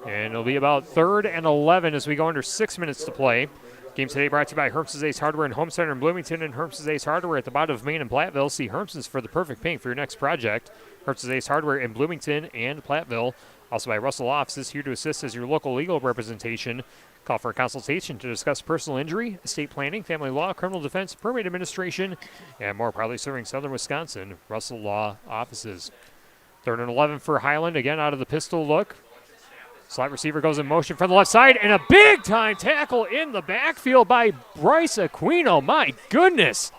And it'll be about 3rd and 11 as we go under 6 minutes to play. Game today brought to you by Herms's Ace Hardware and Home Center in Bloomington and Herms's Ace Hardware at the bottom of Main and Platteville. See Herms's for the perfect paint for your next project. Herms's Ace Hardware in Bloomington and Platteville. Also by Russell Offices, here to assist as your local legal representation. Call for a consultation to discuss personal injury, estate planning, family law, criminal defense, permit administration, and more. Proudly serving Southern Wisconsin, Russell Law Offices. 3rd and 11 for Highland, again out of the pistol look. Slot receiver goes in motion from the left side, and a big-time tackle in the backfield by Bryce Aquino. My goodness.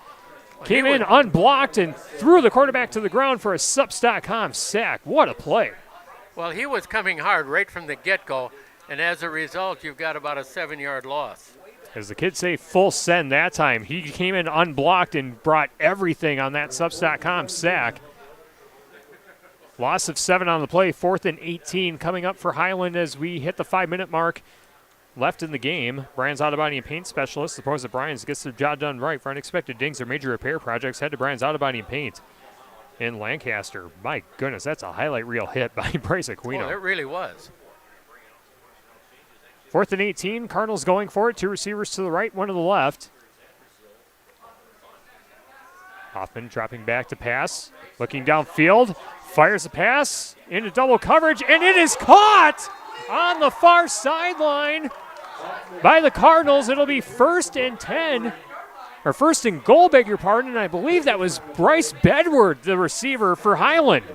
Came in unblocked and threw the quarterback to the ground for a Sups.com sack. What a play. Well, he was coming hard right from the get-go, and as a result, you've got about a 7-yard loss. As the kids say, full send that time. He came in unblocked and brought everything on that Sups.com sack. Loss of 7 on the play, 4th and 18 coming up for Highland as we hit the 5-minute mark left in the game. Brian's Auto Body and Paint Specialist. The pros at Brian's gets their job done right. For unexpected dings or major repair projects, head to Brian's Auto Body and Paint in Lancaster. My goodness, that's a highlight reel hit by Bryce Aquino. Oh, it really was. 4th and 18, Cardinals going for it. 2 receivers to the right, 1 to the left. Hoffman dropping back to pass, looking downfield, fires a pass into double coverage, and it is caught on the far sideline by the Cardinals. It'll be 1st and 10, or 1st and goal, beg your pardon, and I believe that was Bryce Bedward, the receiver for Highland.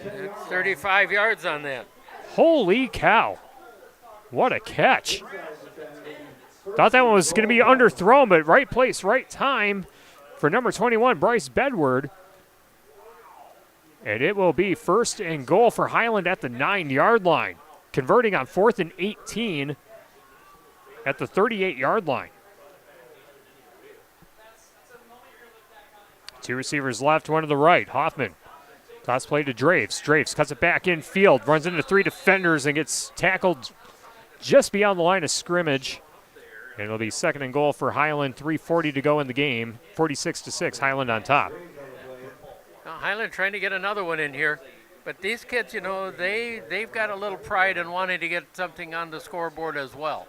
It's 35 yards on that. Holy cow. What a catch. Thought that one was going to be underthrown, but right place, right time for number 21, Bryce Bedward. And it will be 1st and goal for Highland at the 9-yard line, converting on 4th and 18 at the 38-yard line. 2 receivers left, 1 to the right. Hoffman, toss play to Draves. Draves cuts it back in field, runs into 3 defenders and gets tackled just beyond the line of scrimmage. And it'll be 2nd and goal for Highland, 3:40 to go in the game. 46-6, Highland on top. Now, Highland trying to get another one in here. But these kids, they've got a little pride in wanting to get something on the scoreboard as well.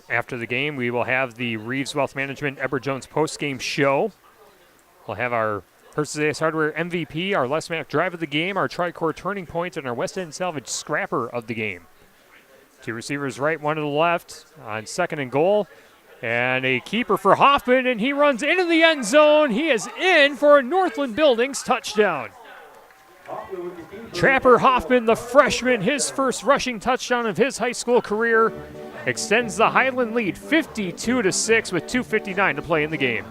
After the game, we will have the Reeves Wealth Management Edward Jones post-game show. We'll have our Hertz's Ace Hardware MVP, our Les Mack Drive of the game, our Tri-Core Turning Point, and our West End Salvage Scrapper of the game. 2 receivers right, 1 to the left on 2nd and goal. And a keeper for Hoffman, and he runs into the end zone. He is in for a Northland Buildings touchdown. Trapper Hoffman, the freshman, his first rushing touchdown of his high school career, extends the Highland lead 52-6 with 2:59 to play in the game.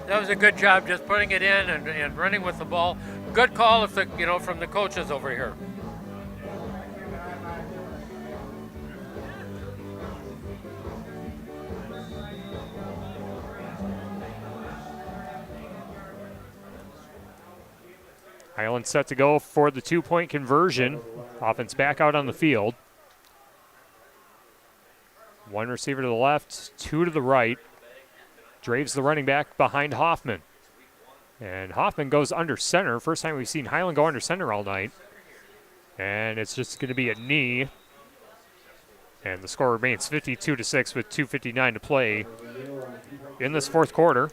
That was a good job just putting it in and running with the ball. Good call if from the coaches over here. Highland set to go for the 2-point conversion. Offense back out on the field. 1 receiver to the left, 2 to the right. Draves the running back behind Hoffman. And Hoffman goes under center. First time we've seen Highland go under center all night. And it's just going to be a knee. And the score remains 52-6 with 2:59 to play in this 4th quarter.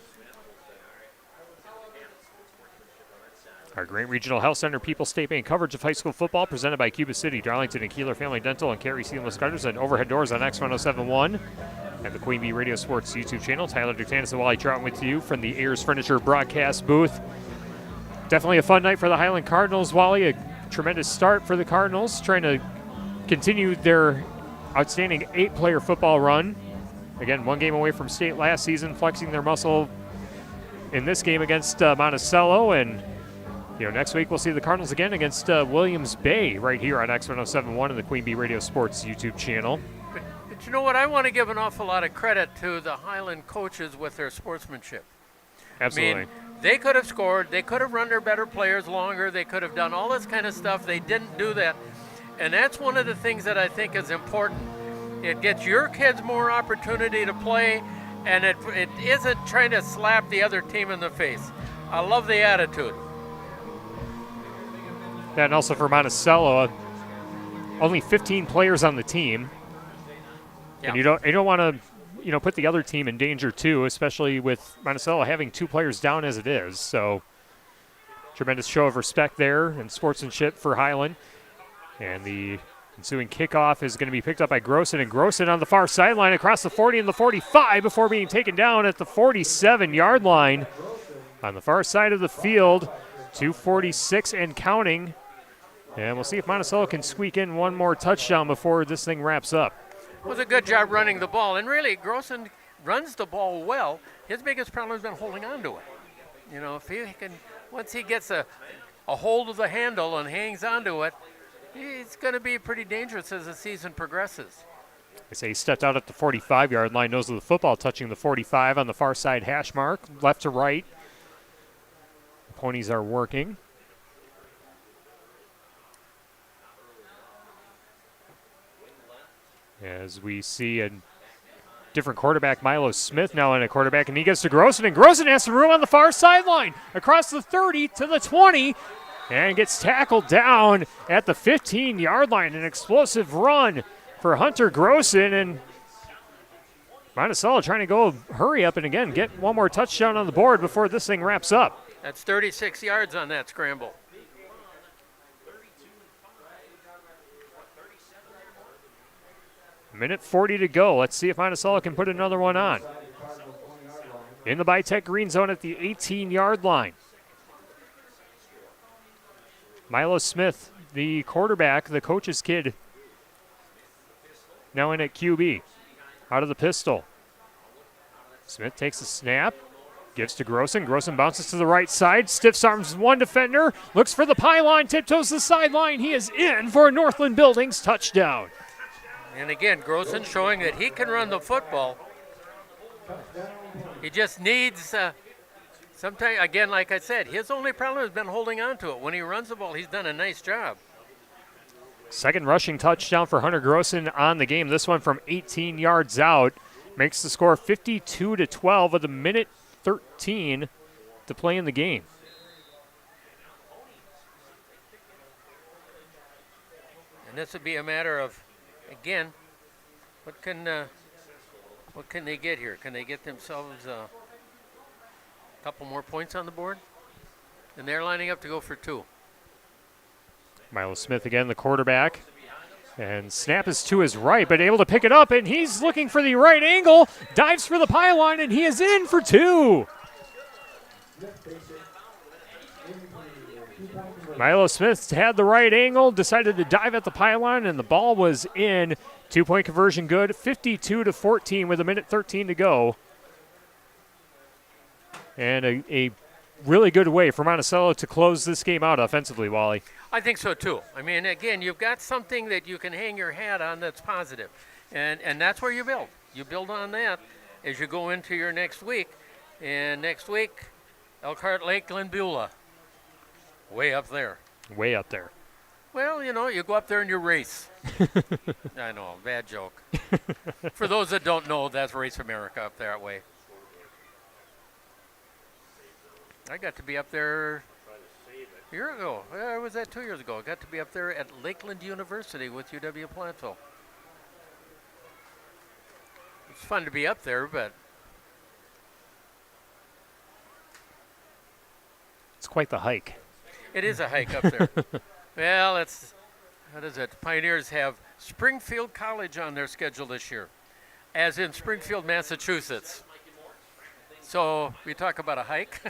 Our Grant Regional Health Center People State Bank coverage of high school football presented by Cuba City, Darlington, and Kieler Family Dental, and Carey Seamless Gutters and Overhead Doors on X1071 and the Queen Bee Radio Sports YouTube channel. Tyler Ductanis and Wally Trout with you from the Ayers Furniture broadcast booth. Definitely a fun night for the Highland Cardinals. Wally, a tremendous start for the Cardinals, trying to continue their outstanding 8-player football run. Again, 1 game away from state last season, flexing their muscle in this game against Monticello, and next week we'll see the Cardinals again against Williams Bay right here on X1071 and the Queen Bee Radio Sports YouTube channel. But you know what? I want to give an awful lot of credit to the Highland coaches with their sportsmanship. Absolutely. I mean, they could have scored. They could have run their better players longer. They could have done all this kind of stuff. They didn't do that. And that's one of the things that I think is important. It gets your kids more opportunity to play, and it isn't trying to slap the other team in the face. I love the attitude. Yeah, and also for Monticello, only 15 players on the team. Yeah. And you don't want to put the other team in danger too, especially with Monticello having 2 players down as it is. So tremendous show of respect there and sportsmanship for Highland. And the ensuing kickoff is going to be picked up by Grossen, and Grossen on the far sideline across the 40 and the 45 before being taken down at the 47-yard line on the far side of the field. 2:46 and counting. And we'll see if Monticello can squeak in one more touchdown before this thing wraps up. It was a good job running the ball. And really, Grossen runs the ball well. His biggest problem has been holding on to it. If he can, once he gets a hold of the handle and hangs onto it, it's going to be pretty dangerous as the season progresses. I say he stepped out at the 45-yard line, nose of the football, touching the 45 on the far side hash mark, left to right. The ponies are working. As we see a different quarterback, Milo Smith now in a quarterback, and he gets to Grossen, and Grossen has some room on the far sideline, across the 30 to the 20, and gets tackled down at the 15-yard line. An explosive run for Hunter Grossen, and Monticello trying to go hurry up and again get one more touchdown on the board before this thing wraps up. That's 36 yards on that scramble. Minute 40 to go. Let's see if Monticello can put another one on. In the Bitech green zone at the 18-yard line. Milo Smith, the quarterback, the coach's kid, now in at QB. Out of the pistol. Smith takes a snap, gives to Grossen. Grossen bounces to the right side, stiffs arms one defender, looks for the pylon, tiptoes the sideline. He is in for a Northland Buildings touchdown. And again, Grossen showing that he can run the football. He just needs, sometimes, again, like I said, his only problem has been holding on to it. When he runs the ball, he's done a nice job. Second rushing touchdown for Hunter Grossen on the game. This one from 18 yards out. Makes the score 52-12 with a minute 13 to play in the game. And this would be a matter of, again, what can they get here? Can they get themselves a couple more points on the board? And they're lining up to go for 2. Milo Smith again, the quarterback. And snap is to his right, but able to pick it up, and he's looking for the right angle, dives for the pylon, and he is in for 2. Milo Smith had the right angle, decided to dive at the pylon, and the ball was in. 2-point conversion good, 52-14 with a minute 13 to go. And a really good way for Monticello to close this game out offensively, Wally. I think so too. I mean, again, you've got something that you can hang your hat on that's positive. And that's where you build. You build on that as you go into your next week. And next week, Elkhart, Lakeland, Beulah. Way up there. Way up there. Well, you go up there and you race. I know, bad joke. For those that don't know, that's Race America up there that way. I got to be up there a year ago. I was at 2 years ago. I got to be up there at Lakeland University with UW Platteville. It's fun to be up there, but it's quite the hike. It is a hike up there. Well, what is it? Pioneers have Springfield College on their schedule this year, as in Springfield, Massachusetts. So we talk about a hike.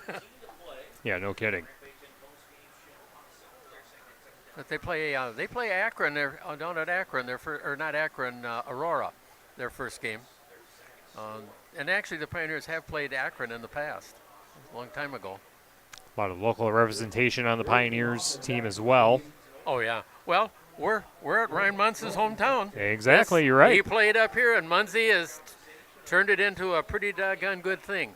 Yeah, no kidding. But they play Akron. They're down at Akron. Aurora, their first game. And actually, the Pioneers have played Akron in the past. a long time ago. A lot of local representation on the Pioneers team as well. Oh, yeah. Well, we're at Ryan Munz's hometown. Exactly, Yes, you're right. He played up here, and Munzie has turned it into a pretty doggone good thing.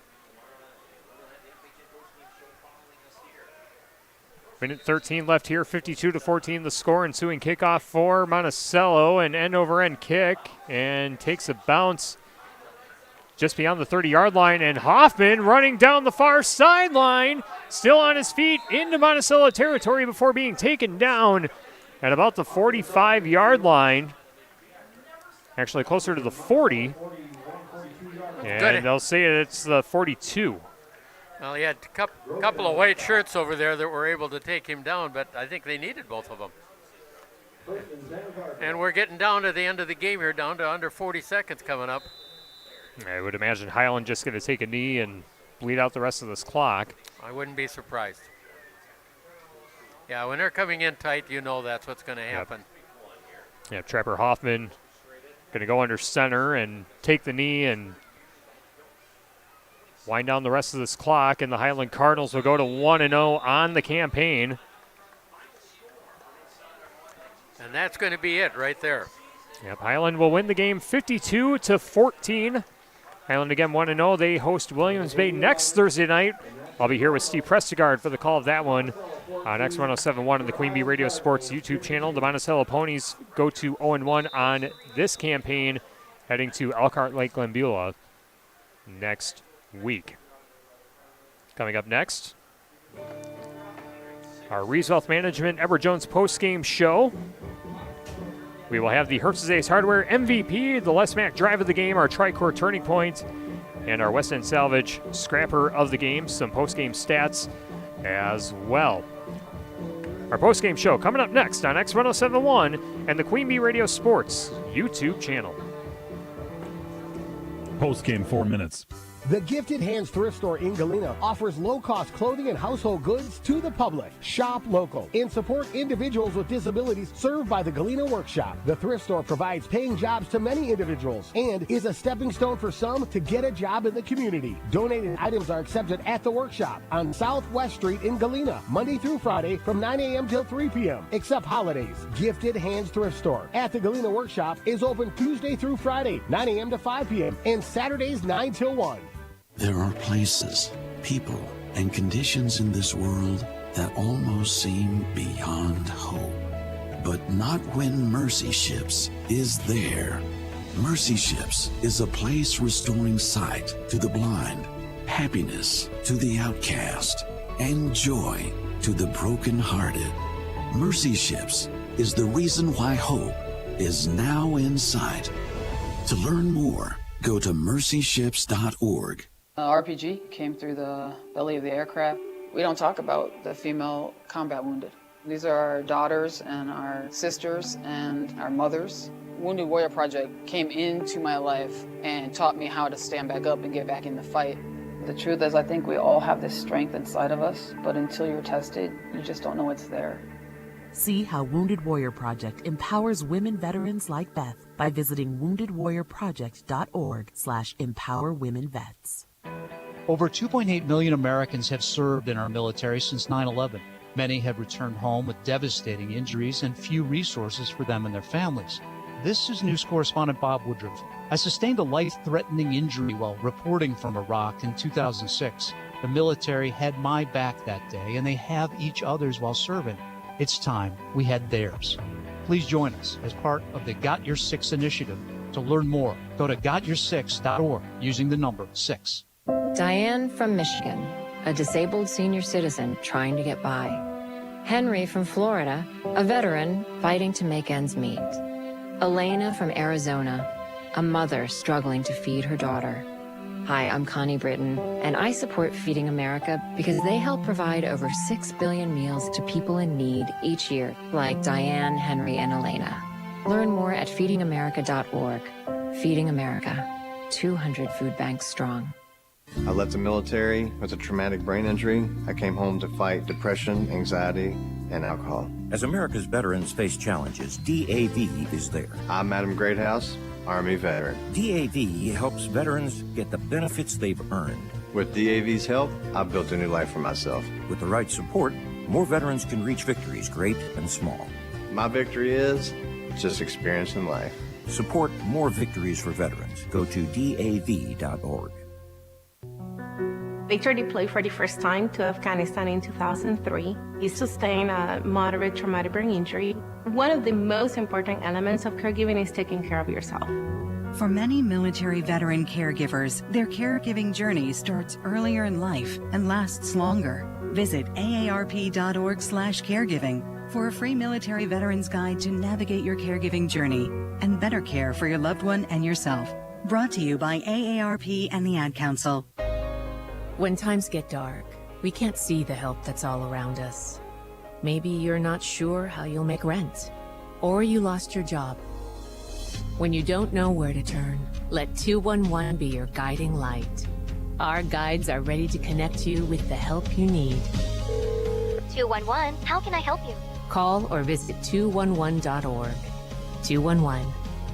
Minute 13 left here, 52-14 the score. Ensuing kickoff for Monticello, an end-over-end kick, and takes a bounce just beyond the 30-yard line, and Hoffman running down the far sideline, still on his feet into Monticello territory before being taken down at about the 45-yard line. Actually closer to the 40. And they'll say it's the 42. Well, he had a couple of white shirts over there that were able to take him down, but I think they needed both of them. And we're getting down to the end of the game here, down to under 40 seconds coming up. I would imagine Highland just going to take a knee and bleed out the rest of this clock. I wouldn't be surprised. Yeah, when they're coming in tight, you know that's what's going to happen. Yeah, Trapper Hoffman going to go under center and take the knee and wind down the rest of this clock, and the Highland Cardinals will go to 1-0 on the campaign. And that's going to be it right there. Yep, Highland will win the game 52-14. Highland again 1-0. They host Williams Bay next Thursday night. I'll be here with Steve Prestegard for the call of that one on X1071 and the Queen Bee Radio Sports YouTube channel. The Monticello Ponies go to 0-1 on this campaign, heading to Elkhart Lake Glenbeulah next week. Coming up next, our Reeves Wealth Management Edward Jones post-game show. We will have the Herbst's Ace Hardware MVP, the Les Mack drive of the game, our Tricor turning point, and our West End Salvage scrapper of the game. Some post-game stats as well. Our post-game show coming up next on X1071 and the Queen Bee Radio Sports YouTube channel. Post-game 4 minutes. The Gifted Hands Thrift Store in Galena offers low-cost clothing and household goods to the public. Shop local and support individuals with disabilities served by the Galena Workshop. The thrift store provides paying jobs to many individuals and is a stepping stone for some to get a job in the community. Donated items are accepted at the workshop on Southwest Street in Galena, Monday through Friday from 9 a.m. till 3 p.m., except holidays. Gifted Hands Thrift Store at the Galena Workshop is open Tuesday through Friday, 9 a.m. to 5 p.m., and Saturdays 9 till 1. There are places, people, and conditions in this world that almost seem beyond hope. But not when Mercy Ships is there. Mercy Ships is a place restoring sight to the blind, happiness to the outcast, and joy to the brokenhearted. Mercy Ships is the reason why hope is now in sight. To learn more, go to mercyships.org. RPG came through the belly of the aircraft. We don't talk about the female combat wounded. These are our daughters and our sisters and our mothers. Wounded Warrior Project came into my life and taught me how to stand back up and get back in the fight. The truth is, I think we all have this strength inside of us, but until you're tested, you just don't know it's there. See how Wounded Warrior Project empowers women veterans like Beth by visiting woundedwarriorproject.org/empowerwomenvets. Over 2.8 million Americans have served in our military since 9/11. Many have returned home with devastating injuries and few resources for them and their families. This is news correspondent Bob Woodruff. I sustained a life-threatening injury while reporting from Iraq in 2006. The military had my back that day, and they have each other's while serving. It's time we had theirs. Please join us as part of the Got Your Six initiative. To learn more, go to gotyoursix.org using the number 6. Diane from Michigan, a disabled senior citizen trying to get by. Henry from Florida, a veteran fighting to make ends meet. Elena from Arizona, a mother struggling to feed her daughter. Hi, I'm Connie Britton, and I support Feeding America because they help provide over 6 billion meals to people in need each year, like Diane, Henry, and Elena. Learn more at feedingamerica.org. Feeding America, 200 food banks strong. I left the military with a traumatic brain injury. I came home to fight depression, anxiety, and alcohol. As America's veterans face challenges, DAV is there. I'm Adam Greathouse, Army veteran. DAV helps veterans get the benefits they've earned. With DAV's help, I've built a new life for myself. With the right support, more veterans can reach victories great and small. My victory is just experiencing life. Support more victories for veterans. Go to DAV.org. Victor deployed for the first time to Afghanistan in 2003. He sustained a moderate traumatic brain injury. One of the most important elements of caregiving is taking care of yourself. For many military veteran caregivers, their caregiving journey starts earlier in life and lasts longer. Visit aarp.org/caregiving for a free military veterans guide to navigate your caregiving journey and better care for your loved one and yourself. Brought to you by AARP and the Ad Council. When times get dark, we can't see the help that's all around us. Maybe you're not sure how you'll make rent, or you lost your job. When you don't know where to turn, let 211 be your guiding light. Our guides are ready to connect you with the help you need. 211, how can I help you? Call or visit 211.org. 211.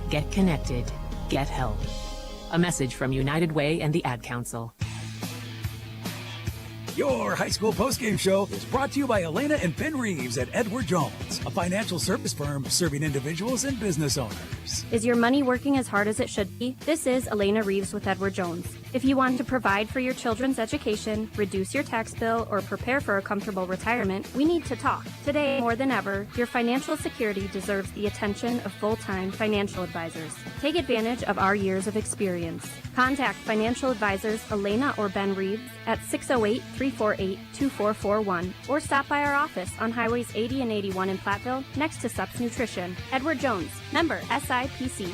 Get connected. Get help. A message from United Way and the Ad Council. Your high school postgame show is brought to you by Elena and Ben Reeves at Edward Jones, a financial service firm serving individuals and business owners. Is your money working as hard as it should be? This is Elena Reeves with Edward Jones. If you want to provide for your children's education, reduce your tax bill, or prepare for a comfortable retirement, we need to talk. Today, more than ever, your financial security deserves the attention of full-time financial advisors. Take advantage of our years of experience. Contact financial advisors Elena or Ben Reeves at 608-348-2441 or stop by our office on Highways 80 and 81 in Platteville next to Sups Nutrition. Edward Jones, member SIPC.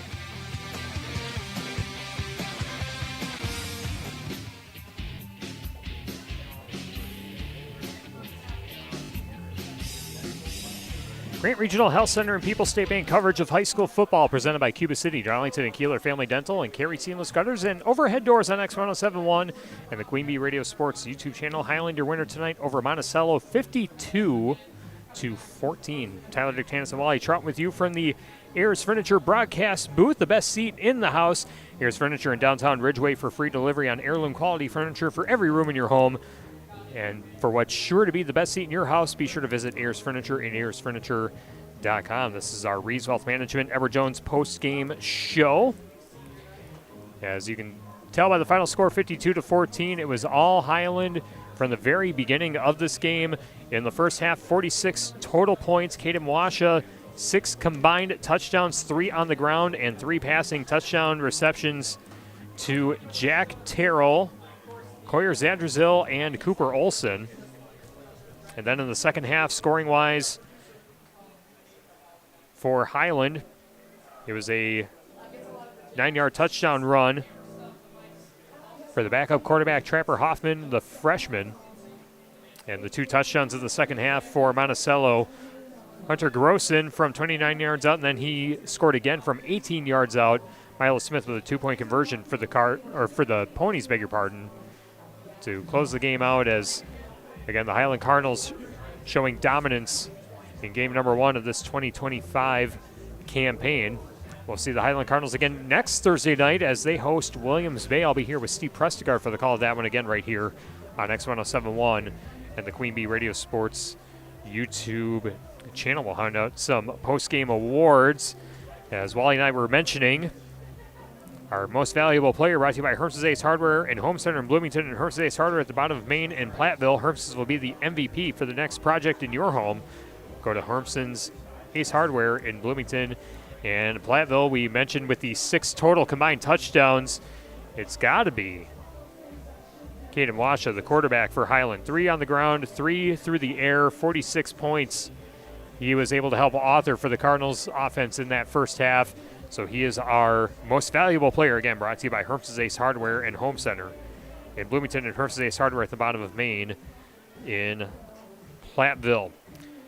Grant Regional Health Center and People's State Bank coverage of high school football presented by Cuba City, Darlington, and Kieler Family Dental, and Carey Seamless Gutters, and overhead doors on X1071 and the Queen Bee Radio Sports YouTube channel. Highland, your winner tonight over Monticello, 52-14. Tyler Dictanis and Wally Trout with you from the Ayers Furniture broadcast booth, the best seat in the house. Ayers Furniture in downtown Ridgeway for free delivery on heirloom quality furniture for every room in your home. And for what's sure to be the best seat in your house, be sure to visit Ayers Furniture and AyersFurniture.com. This is our Reeves Wealth Management Edward Jones post-game show. As you can tell by the final score, 52-14, it was all Highland from the very beginning of this game. In the first half, 46 total points. Caden Washa, 6 combined touchdowns, 3 on the ground, and 3 passing touchdown receptions to Jack Terrell, Coyer Zadrazil, and Cooper Olson. And then in the second half, scoring-wise, for Highland, it was a 9-yard touchdown run for the backup quarterback, Trapper Hoffman, the freshman. And the 2 touchdowns of the second half for Monticello, Hunter Grosson from 29 yards out, and then he scored again from 18 yards out. Milo Smith with a 2-point conversion for the Ponies, beg your pardon, to close the game out as, again, the Highland Cardinals showing dominance in game number 1 of this 2025 campaign. We'll see the Highland Cardinals again next Thursday night as they host Williams Bay. I'll be here with Steve Prestigard for the call of that one again right here on X1071 and the Queen Bee Radio Sports YouTube channel. We'll hand out some post-game awards. As Wally and I were mentioning, our most valuable player brought to you by Herms's Ace Hardware and Home Center in Bloomington and Herms's Ace Hardware at the bottom of Maine and Platteville. Herms's will be the MVP for the next project in your home. Go to Hermson's Ace Hardware in Bloomington and Platteville. We mentioned with the 6 total combined touchdowns, it's got to be Caden Washa, the quarterback for Highland. 3 on the ground, 3 through the air, 46 points. He was able to help author for the Cardinals offense in that first half. So he is our most valuable player, again, brought to you by Herms's Ace Hardware and Home Center in Bloomington and Herms's Ace Hardware at the bottom of Maine in Platteville.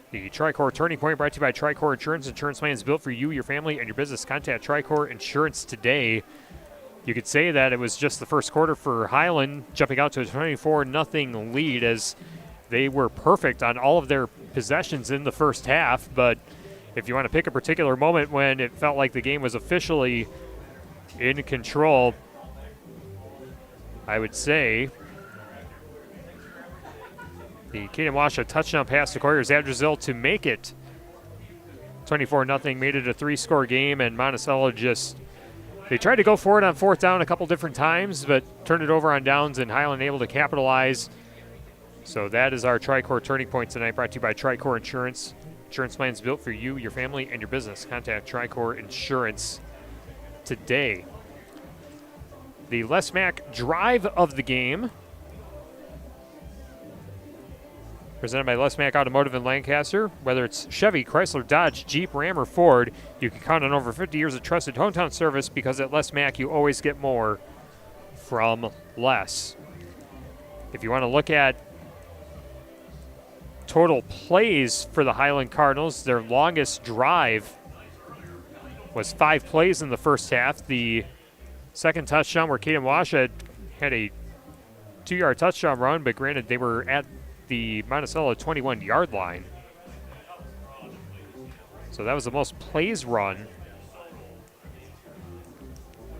The Tricor Turning Point brought to you by Tricor Insurance. Insurance plans built for you, your family, and your business. Contact Tricor Insurance today. You could say that it was just the first quarter for Highland, jumping out to a 24-0 lead as they were perfect on all of their possessions in the first half. But if you want to pick a particular moment when it felt like the game was officially in control, I would say The Kadewasha touchdown pass to Corey Zadrazil to make it 24-0, made it a 3-score game, and Monticello they tried to go for it on 4th down a couple different times, but turned it over on downs, and Highland able to capitalize. So that is our Tricor Turning Point tonight, brought to you by Tricor Insurance. Insurance plans built for you, your family, and your business. Contact Tricor Insurance today. The Les Mack drive of the game, presented by Les Mack Automotive in Lancaster. Whether it's Chevy, Chrysler, Dodge, Jeep, Ram, or Ford, you can count on over 50 years of trusted hometown service, because at Les Mack you always get more from less. If you want to look at total plays for the Highland Cardinals, their longest drive was 5 plays in the first half. The second touchdown, where Kadewasha had a 2-yard touchdown run, but granted they were at the Monticello 21-yard line. So that was the most plays run.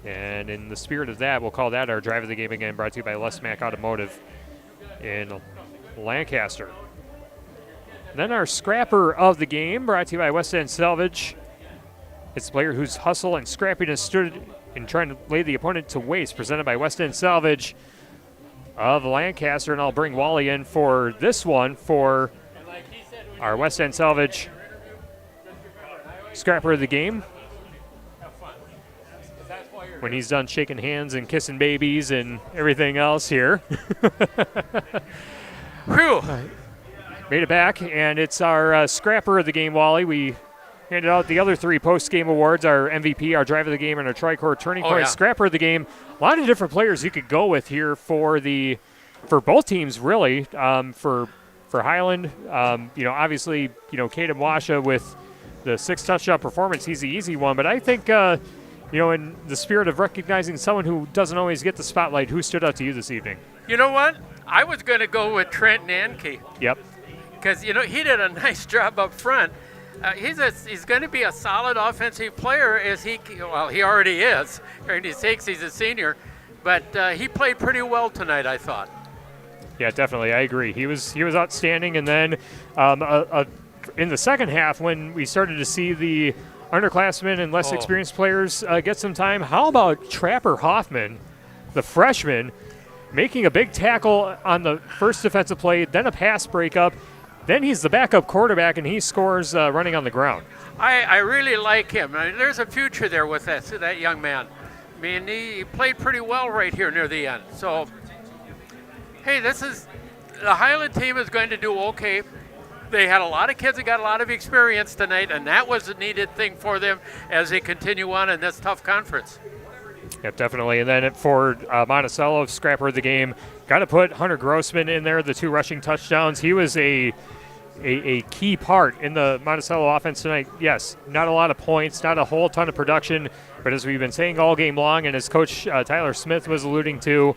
And in the spirit of that, we'll call that our drive of the game again, brought to you by Les Mack Automotive in Lancaster. And then our scrapper of the game, brought to you by West End Salvage. It's a player whose hustle and scrappiness stood in trying to lay the opponent to waste, presented by West End Salvage of Lancaster. And I'll bring Wally in for this one for our West End Salvage scrapper of the game, when he's done shaking hands and kissing babies and everything else here. Whew. Made it back, and it's our scrapper of the game, Wally. We handed out the other 3 post-game awards, our MVP, our drive of the game, and our Tricor Turning Point scrapper of the game. A lot of different players you could go with here for both teams, really. For Highland, obviously, Kadewasha with the 6 touchdown performance, he's the easy one. But I think, in the spirit of recognizing someone who doesn't always get the spotlight, who stood out to you this evening? You know what? I was going to go with Trent Nanke. Yep. Because, he did a nice job up front. He's going to be a solid offensive player, he already is. He's a senior. But he played pretty well tonight, I thought. Yeah, definitely. I agree. He was outstanding. And then in the second half, when we started to see the underclassmen and less experienced players get some time, how about Trapper Hoffman, the freshman, making a big tackle on the first defensive play, then a pass breakup. Then he's the backup quarterback, and he scores running on the ground. I really like him. There's a future there with that young man. He played pretty well right here near the end. So, hey, the Highland team is going to do okay. They had a lot of kids that got a lot of experience tonight, and that was a needed thing for them as they continue on in this tough conference. Yep, definitely. And then for Monticello, scrapper of the game, got to put Hunter Grossman in there, the 2 rushing touchdowns. He was a key part in the Monticello offense tonight. Yes, not a lot of points, not a whole ton of production, but as we've been saying all game long, and as Coach Tyler Smith was alluding to,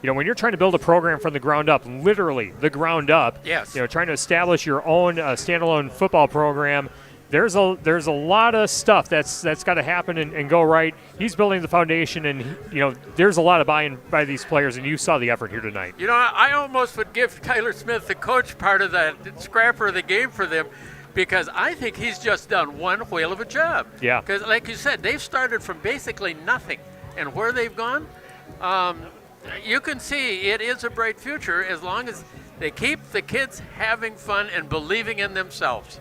when you're trying to build a program from the ground up, literally the ground up, yes, trying to establish your own standalone football program, there's a lot of stuff that's got to happen and go right. He's building the foundation, and there's a lot of buy-in by these players, and you saw the effort here tonight. I almost would give Tyler Smith, the coach, part of that scrapper of the game for them, because I think he's just done one whale of a job. Yeah. Because, like you said, they've started from basically nothing, and where they've gone, you can see it is a bright future as long as they keep the kids having fun and believing in themselves.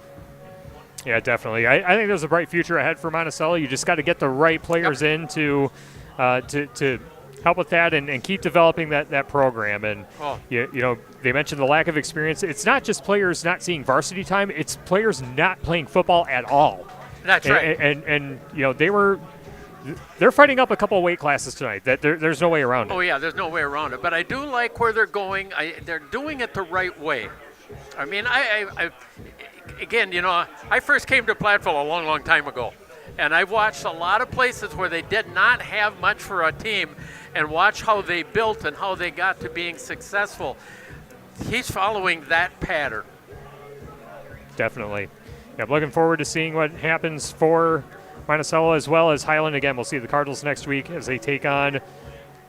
Yeah, definitely. I think there's a bright future ahead for Monticello. You just got to get the right players in to help with that and keep developing that program. And they mentioned the lack of experience. It's not just players not seeing varsity time; it's players not playing football at all. That's right. And they're fighting up a couple of weight classes tonight. There's no way around it. Oh yeah, there's no way around it. But I do like where they're going. They're doing it the right way. Again, I first came to Platteville a long, long time ago, and I've watched a lot of places where they did not have much for a team and watch how they built and how they got to being successful. He's following that pattern. Definitely. Yeah, I'm looking forward to seeing what happens for Monticello as well as Highland. Again, we'll see the Cardinals next week as they take on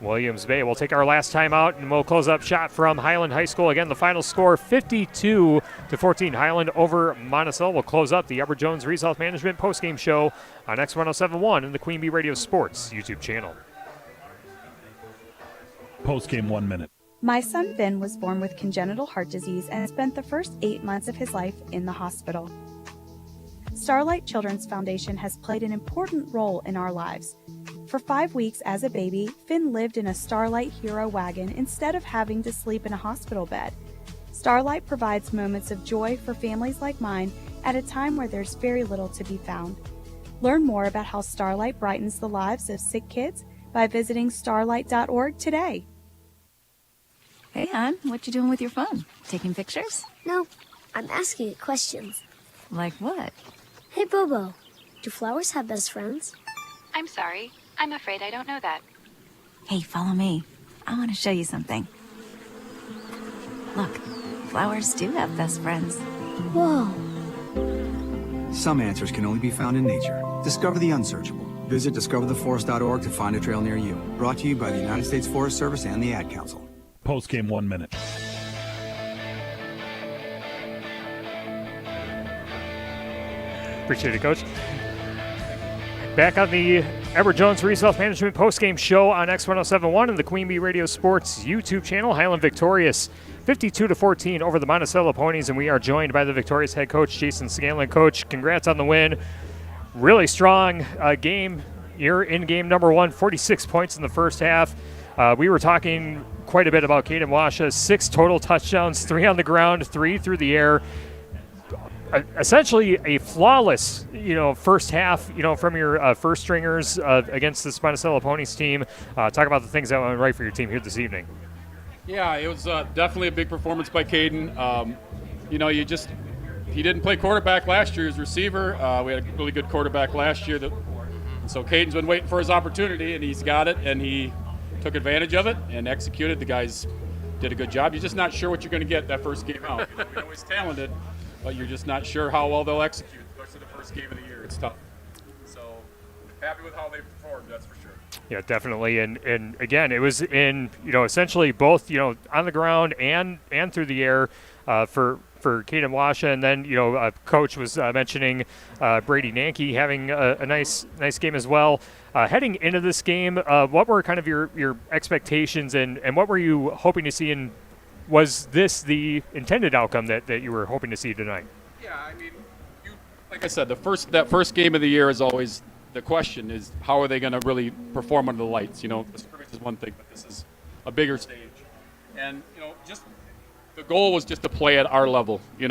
Williams Bay. We'll take our last time out, and we'll close up shot from Highland High School. Again, the final score 52-14. Highland over Monticello. We'll close up the Edward Jones Resource Management postgame show on X1071 and the Queen Bee Radio Sports YouTube channel. Postgame 1 minute. My son Finn was born with congenital heart disease and spent the first 8 months of his life in the hospital. Starlight Children's Foundation has played an important role in our lives. For 5 weeks as a baby, Finn lived in a Starlight Hero wagon instead of having to sleep in a hospital bed. Starlight provides moments of joy for families like mine at a time where there's very little to be found. Learn more about how Starlight brightens the lives of sick kids by visiting starlight.org today. Hey, hon, what you doing with your phone? Taking pictures? No, I'm asking it questions. Like what? Hey, Bobo, do flowers have best friends? I'm sorry. I'm afraid I don't know that. Hey, follow me. I want to show you something. Look, flowers do have best friends. Whoa. Some answers can only be found in nature. Discover the unsearchable. Visit discovertheforest.org to find a trail near you. Brought to you by the United States Forest Service and the Ad Council. Postgame 1 minute. Appreciate it, Coach. Back on the Edward Jones Resource Management postgame show on X1071 and the Queen Bee Radio Sports YouTube channel. Highland victorious 52-14 over the Monticello Ponies, and we are joined by the victorious head coach, Jason Scanlon. Coach, congrats on the win. Really strong game. You're in game number 1, 46 points in the first half. We were talking quite a bit about Caden Washa. 6 total touchdowns, 3 on the ground, 3 through the air. Essentially a flawless, first half, from your first stringers against this Monticello Ponies team. Talk about the things that went right for your team here this evening. Yeah, it was definitely a big performance by Caden. He didn't play quarterback last year as receiver. We had a really good quarterback last year. So Caden's been waiting for his opportunity, and he's got it, and he took advantage of it and executed. The guys did a good job. You're just not sure what you're going to get that first game out. We know he's talented, but you're just not sure how well they'll execute, especially the first game of the year. It's tough. So happy with how they performed, that's for sure. Yeah, definitely. And again, it was in, essentially both, on the ground and through the air for Caden Washa. And then, Coach was mentioning Brady Nanke having a nice game as well. Heading into this game, what were kind of your expectations and what were you hoping to see, and was this the intended outcome that you were hoping to see tonight? Yeah, I mean, like I said, that first game of the year is always the question is how are they going to really perform under the lights? The scrimmage is one thing, but this is a bigger stage. And, just the goal was just to play at our level. We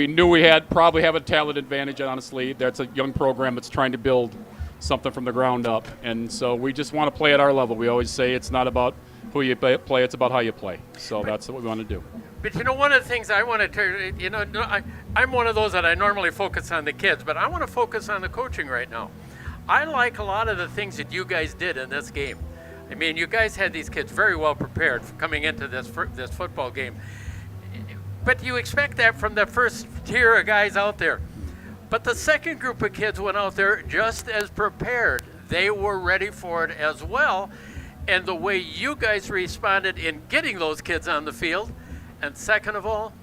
knew we probably have a talent advantage, honestly. That's a young program that's trying to build something from the ground up. And so we just want to play at our level. We always say it's not about who you play, it's about how you play. So that's what we want to do. But one of the things I want to, I'm one of those that I normally focus on the kids, but I want to focus on the coaching right now. I like a lot of the things that you guys did in this game. I mean, you guys had these kids very well prepared for coming into this football game. But you expect that from the first tier of guys out there. But the second group of kids went out there just as prepared. They were ready for it as well. And the way you guys responded in getting those kids on the field. And second of all,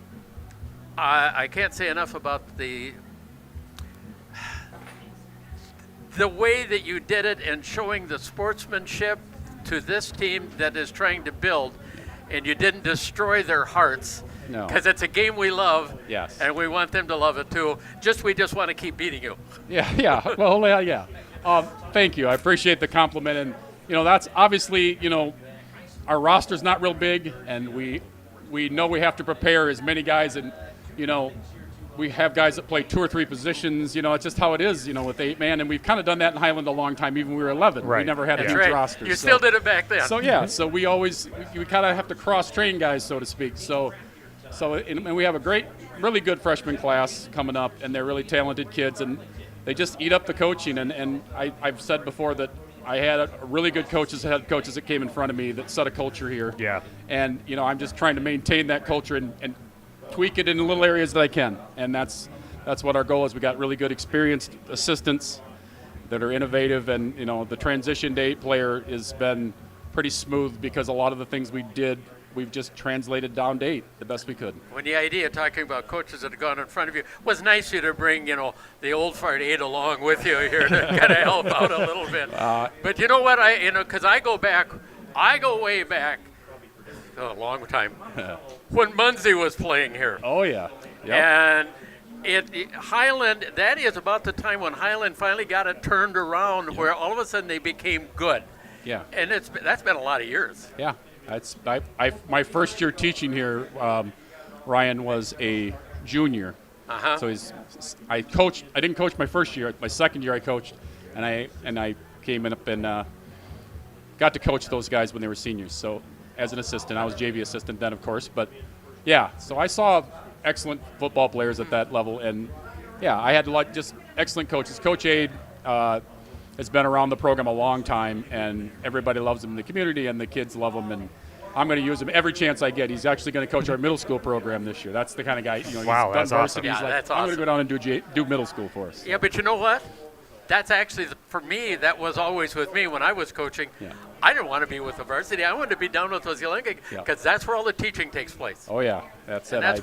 I can't say enough about the way that you did it and showing the sportsmanship to this team that is trying to build, and you didn't destroy their hearts. No. Because it's a game we love, yes, and we want them to love it too. We just want to keep beating you. Yeah. Well, yeah. Thank you. I appreciate the compliment, and that's obviously our roster's not real big, and we know we have to prepare as many guys, and we have guys that play 2 or 3 positions. It's just how it is, with 8-man, and we've kind of done that in Highland a long time. Even when we were 11, right. We never had a huge roster. You still did it back then. So yeah, so we kind of have to cross-train guys, so to speak. And we have a really good freshman class coming up, and they're really talented kids, and they just eat up the coaching. And I've said before that I had really good head coaches that came in front of me that set a culture here. Yeah. And I'm just trying to maintain that culture and tweak it in the little areas that I can, and that's what our goal is. We got really good experienced assistants, that are innovative, and the transition to 8 player has been pretty smooth because a lot of the things we've just translated down to 8 the best we could. When the idea of talking about coaches that have gone in front of you was nice you to bring, the old fart 8 along with you here to kind of help out a little bit. But you know what, because I go way back, a long time, when Muncie was playing here. Oh, yeah. Yep. And Highland, that is about the time when Highland finally got it turned around where all of a sudden they became good. Yeah. And that's been a lot of years. Yeah. My first year teaching here, Ryan was a junior. Uh-huh. So I didn't coach my first year. My second year I coached, and I came up and got to coach those guys when they were seniors. So as an assistant, I was JV assistant then, of course. But yeah, so I saw excellent football players at that level, and yeah, I had just excellent coaches. Coach Aid has been around the program a long time, and everybody loves him in the community, and the kids love him, and I'm going to use him every chance I get. He's actually going to coach our middle school program this year. That's the kind of guy, Wow, he's that's done awesome. varsity. He's That's I'm going to awesome. go down and do middle school for us. Yeah, but you know what? That's actually, for me, that was always with me when I was coaching. Yeah. I didn't want to be with the varsity. I wanted to be down with those young guys because that's where all the teaching takes place. Oh, yeah. That's it. And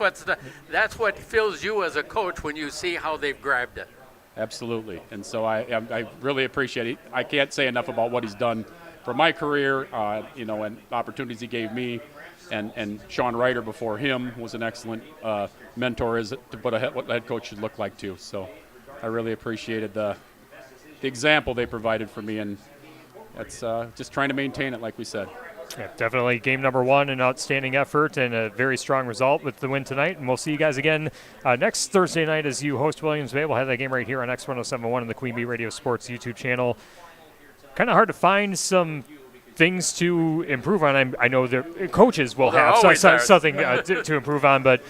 that's what fills you as a coach when you see how they've grabbed it. Absolutely. And so I really appreciate it. I can't say enough about what he's done for my career, and opportunities he gave me. And Sean Ryder before him was an excellent mentor to what a head coach should look like, too. So I really appreciated the example they provided for me, and that's just trying to maintain it, like we said. Yeah, definitely game number 1, an outstanding effort and a very strong result with the win tonight. And we'll see you guys again next Thursday night as you host Williams Bay. We'll have that game right here on X1071 on the Queen Bee Radio Sports YouTube channel. Kind of hard to find some things to improve on. I know the coaches will have something to improve on, but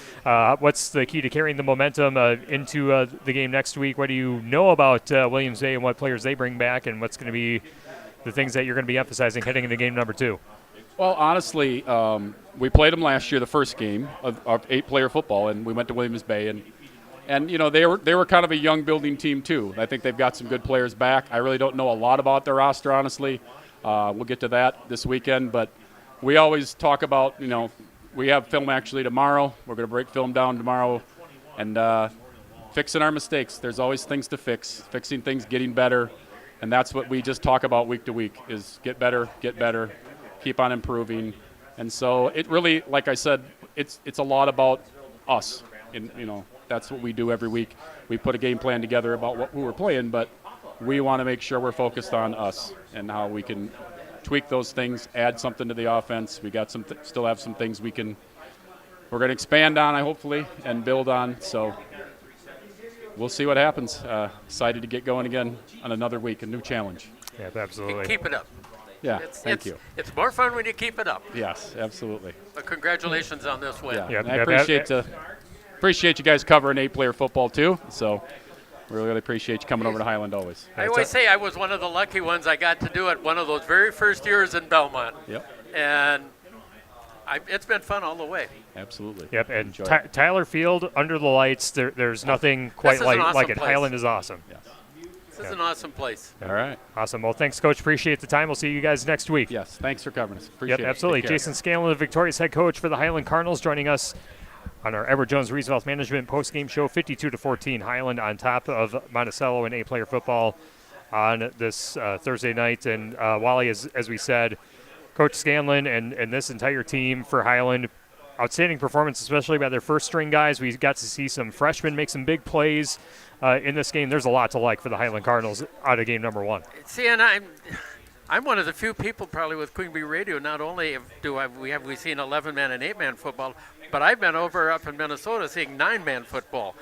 what's the key to carrying the momentum into the game next week? What do you know about Williams Bay and what players they bring back, and what's going to be the things that you're going to be emphasizing heading into game number 2? Well, honestly, we played them last year, the first game of 8-player football, and we went to Williams Bay, and they were kind of a young building team too. I think they've got some good players back. I really don't know a lot about their roster, honestly. We'll get to that this weekend, but we always talk about, we have film actually tomorrow. We're going to break film down tomorrow and fixing our mistakes. There's always things to fixing things, getting better, and that's what we just talk about week to week is get better, keep on improving. And so it really, like I said, it's a lot about us. And, that's what we do every week. We put a game plan together about who we're playing, but we want to make sure we're focused on us and how we can tweak those things, add something to the offense. We got still have some things we're going to expand on, hopefully, and build on. So we'll see what happens. Excited to get going again on another week, a new challenge. Yeah, absolutely. Keep it up. Yeah, thank you. It's more fun when you keep it up. Yes, absolutely. But congratulations on this win. Yeah, I appreciate you guys covering 8-player football too. So really appreciate you coming over to Highland always. I always say I was one of the lucky ones. I got to do it one of those very first years in Belmont. Yep. And it's been fun all the way. Absolutely. Yep, and Tyler Field, under the lights, there's nothing quite like it. Place. Highland is awesome. Yes. This is an awesome place. All right. Awesome. Well, thanks, Coach. Appreciate the time. We'll see you guys next week. Yes, thanks for covering us. Appreciate it. Absolutely. Jason Scanlon, the victorious head coach for the Highland Cardinals, joining us on our Edward Jones Reeves Wealth Management post-game show, 52-14. Highland on top of Monticello in 8-player football on this Thursday night. And Wally, as we said, Coach Scanlon and this entire team for Highland, outstanding performance, especially by their first-string guys. We got to see some freshmen make some big plays in this game. There's a lot to like for the Highland Cardinals out of game number 1. See, and I'm one of the few people probably with Queen Bee Radio. Not only have we seen 11-man and 8-man football, but I've been up in Minnesota seeing 9-man football,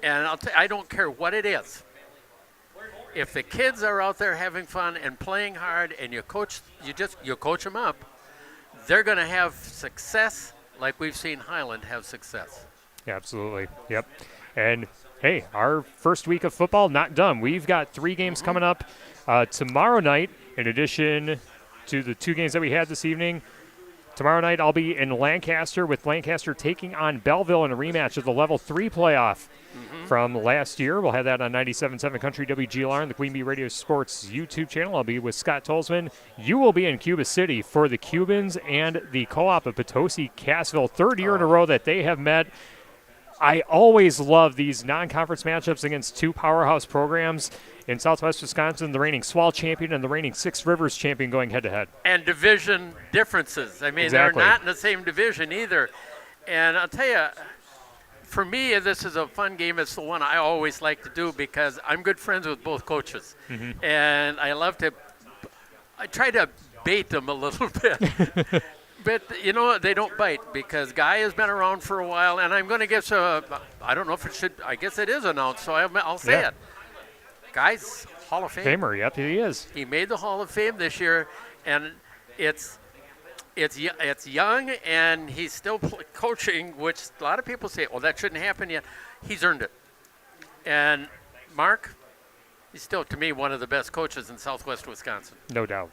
and I don't care what it is. If the kids are out there having fun and playing hard, and you coach them up, they're going to have success like we've seen Highland have success. Yeah, absolutely. Yep. And hey, our first week of football not done. We've got 3 games coming up tomorrow night. In addition to the 2 games that we had this evening, Tomorrow night, I'll be in Lancaster with Lancaster taking on Belleville in a rematch of the Level 3 playoff from last year. We'll have that on 97.7 Country WGLR and the Queen Bee Radio Sports YouTube channel. I'll be with Scott Tolzman. You will be in Cuba City for the Cubans and the co-op of Potosi-Cassville. Third year in a row that they have met. I always love these non-conference matchups against two powerhouse programs in Southwest Wisconsin, the reigning SWAL champion and the reigning Six Rivers champion going head-to-head. And division differences. I mean, Exactly. They're not in the same division either. And I'll tell you, for me, this is a fun game. It's the one I always like to do because I'm good friends with both coaches. And I try to bait them a little bit. But, you know, they don't bite because Guy has been around for a while, and I'm going to guess, I don't know if it should, I guess it is announced, so I'll say it. Guy's Hall of Fame. Famer, yep, he is. He made the Hall of Fame this year, and it's young, and he's still coaching, which a lot of people say, well, that shouldn't happen yet. He's earned it. And Mark, he's still, to me, one of the best coaches in Southwest Wisconsin. No doubt.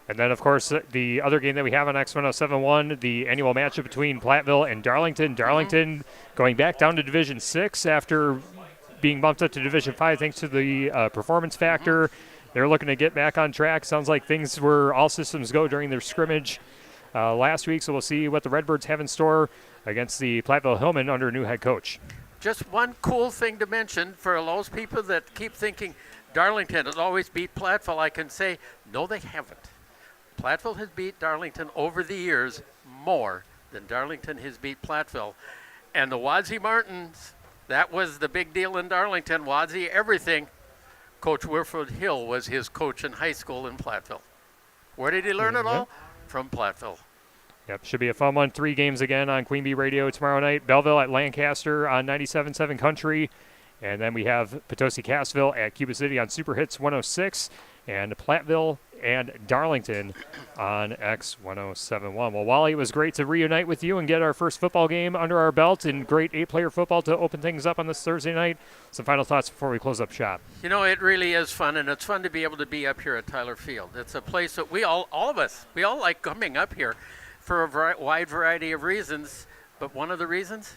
And then, of course, the other game that we have on X1071, the annual matchup between Platteville and Darlington. Darlington going back down to Division 6 after being bumped up to Division 5 thanks to the performance factor. They're looking to get back on track. Sounds like things were all systems go during their scrimmage last week, so we'll see what the Redbirds have in store against the Platteville Hillmen under a new head coach. Just one cool thing to mention for those people that keep thinking Darlington has always beat Platteville, I can say, no, they haven't. Platteville has beat Darlington over the years more than Darlington has beat Platteville. And the Wadsey Martins, that was the big deal in Darlington. Wadsey, everything. Coach Wilfred Hill was his coach in high school in Platteville. Where did he learn it all? From Platteville. Yep, should be a fun one. 3 games again on Queen Bee Radio tomorrow night. Belleville at Lancaster on 97.7 Country. And then we have Potosi-Cassville at Cuba City on Super Hits 106. And Platteville and Darlington on X1071. Well, Wally, it was great to reunite with you and get our first football game under our belt and great 8-player football to open things up on this Thursday night. Some final thoughts before we close up shop. You know, it really is fun, and it's fun to be able to be up here at Tyler Field. It's a place that we all of us like coming up here for a wide variety of reasons. But one of the reasons,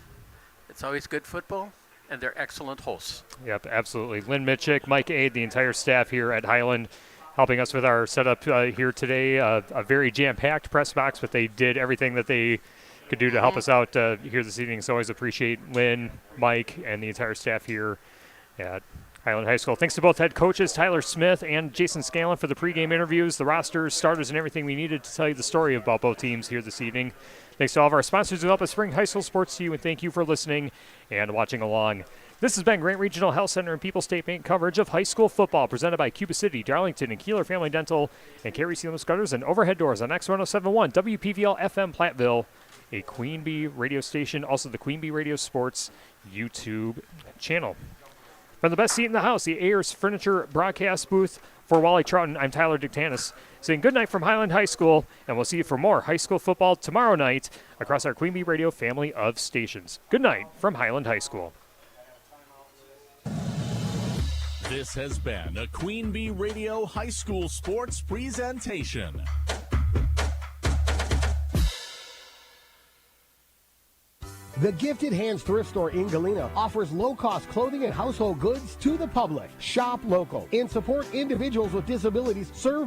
it's always good football, and they're excellent hosts. Yep, absolutely. Lynn Mitchick, Mike Aid, the entire staff here at Highland helping us with our setup here today. A very jam-packed press box, but they did everything that they could do to help us out here this evening. So always appreciate Lynn, Mike, and the entire staff here at Highland High School. Thanks to both head coaches, Tyler Smith and Jason Scallon, for the pregame interviews, the rosters, starters, and everything we needed to tell you the story about both teams here this evening. Thanks to all of our sponsors who help us bring high school sports to you, and thank you for listening and watching along. This has been Grant Regional Health Center and People State Bank coverage of high school football presented by Cuba City, Darlington, and Kieler Family Dental, and Carey Seamless Gutters and Overhead Doors on X1071, WPVL FM Platteville, a Queen Bee radio station, also the Queen Bee Radio Sports YouTube channel. From the best seat in the house, the Ayers Furniture broadcast booth, for Wally Troughton, I'm Tyler Dictanis, saying good night from Highland High School, and we'll see you for more high school football tomorrow night across our Queen Bee Radio family of stations. Good night from Highland High School. This has been a Queen Bee Radio High School Sports presentation. The Gifted Hands Thrift Store in Galena offers low-cost clothing and household goods to the public. Shop local and support individuals with disabilities. Serve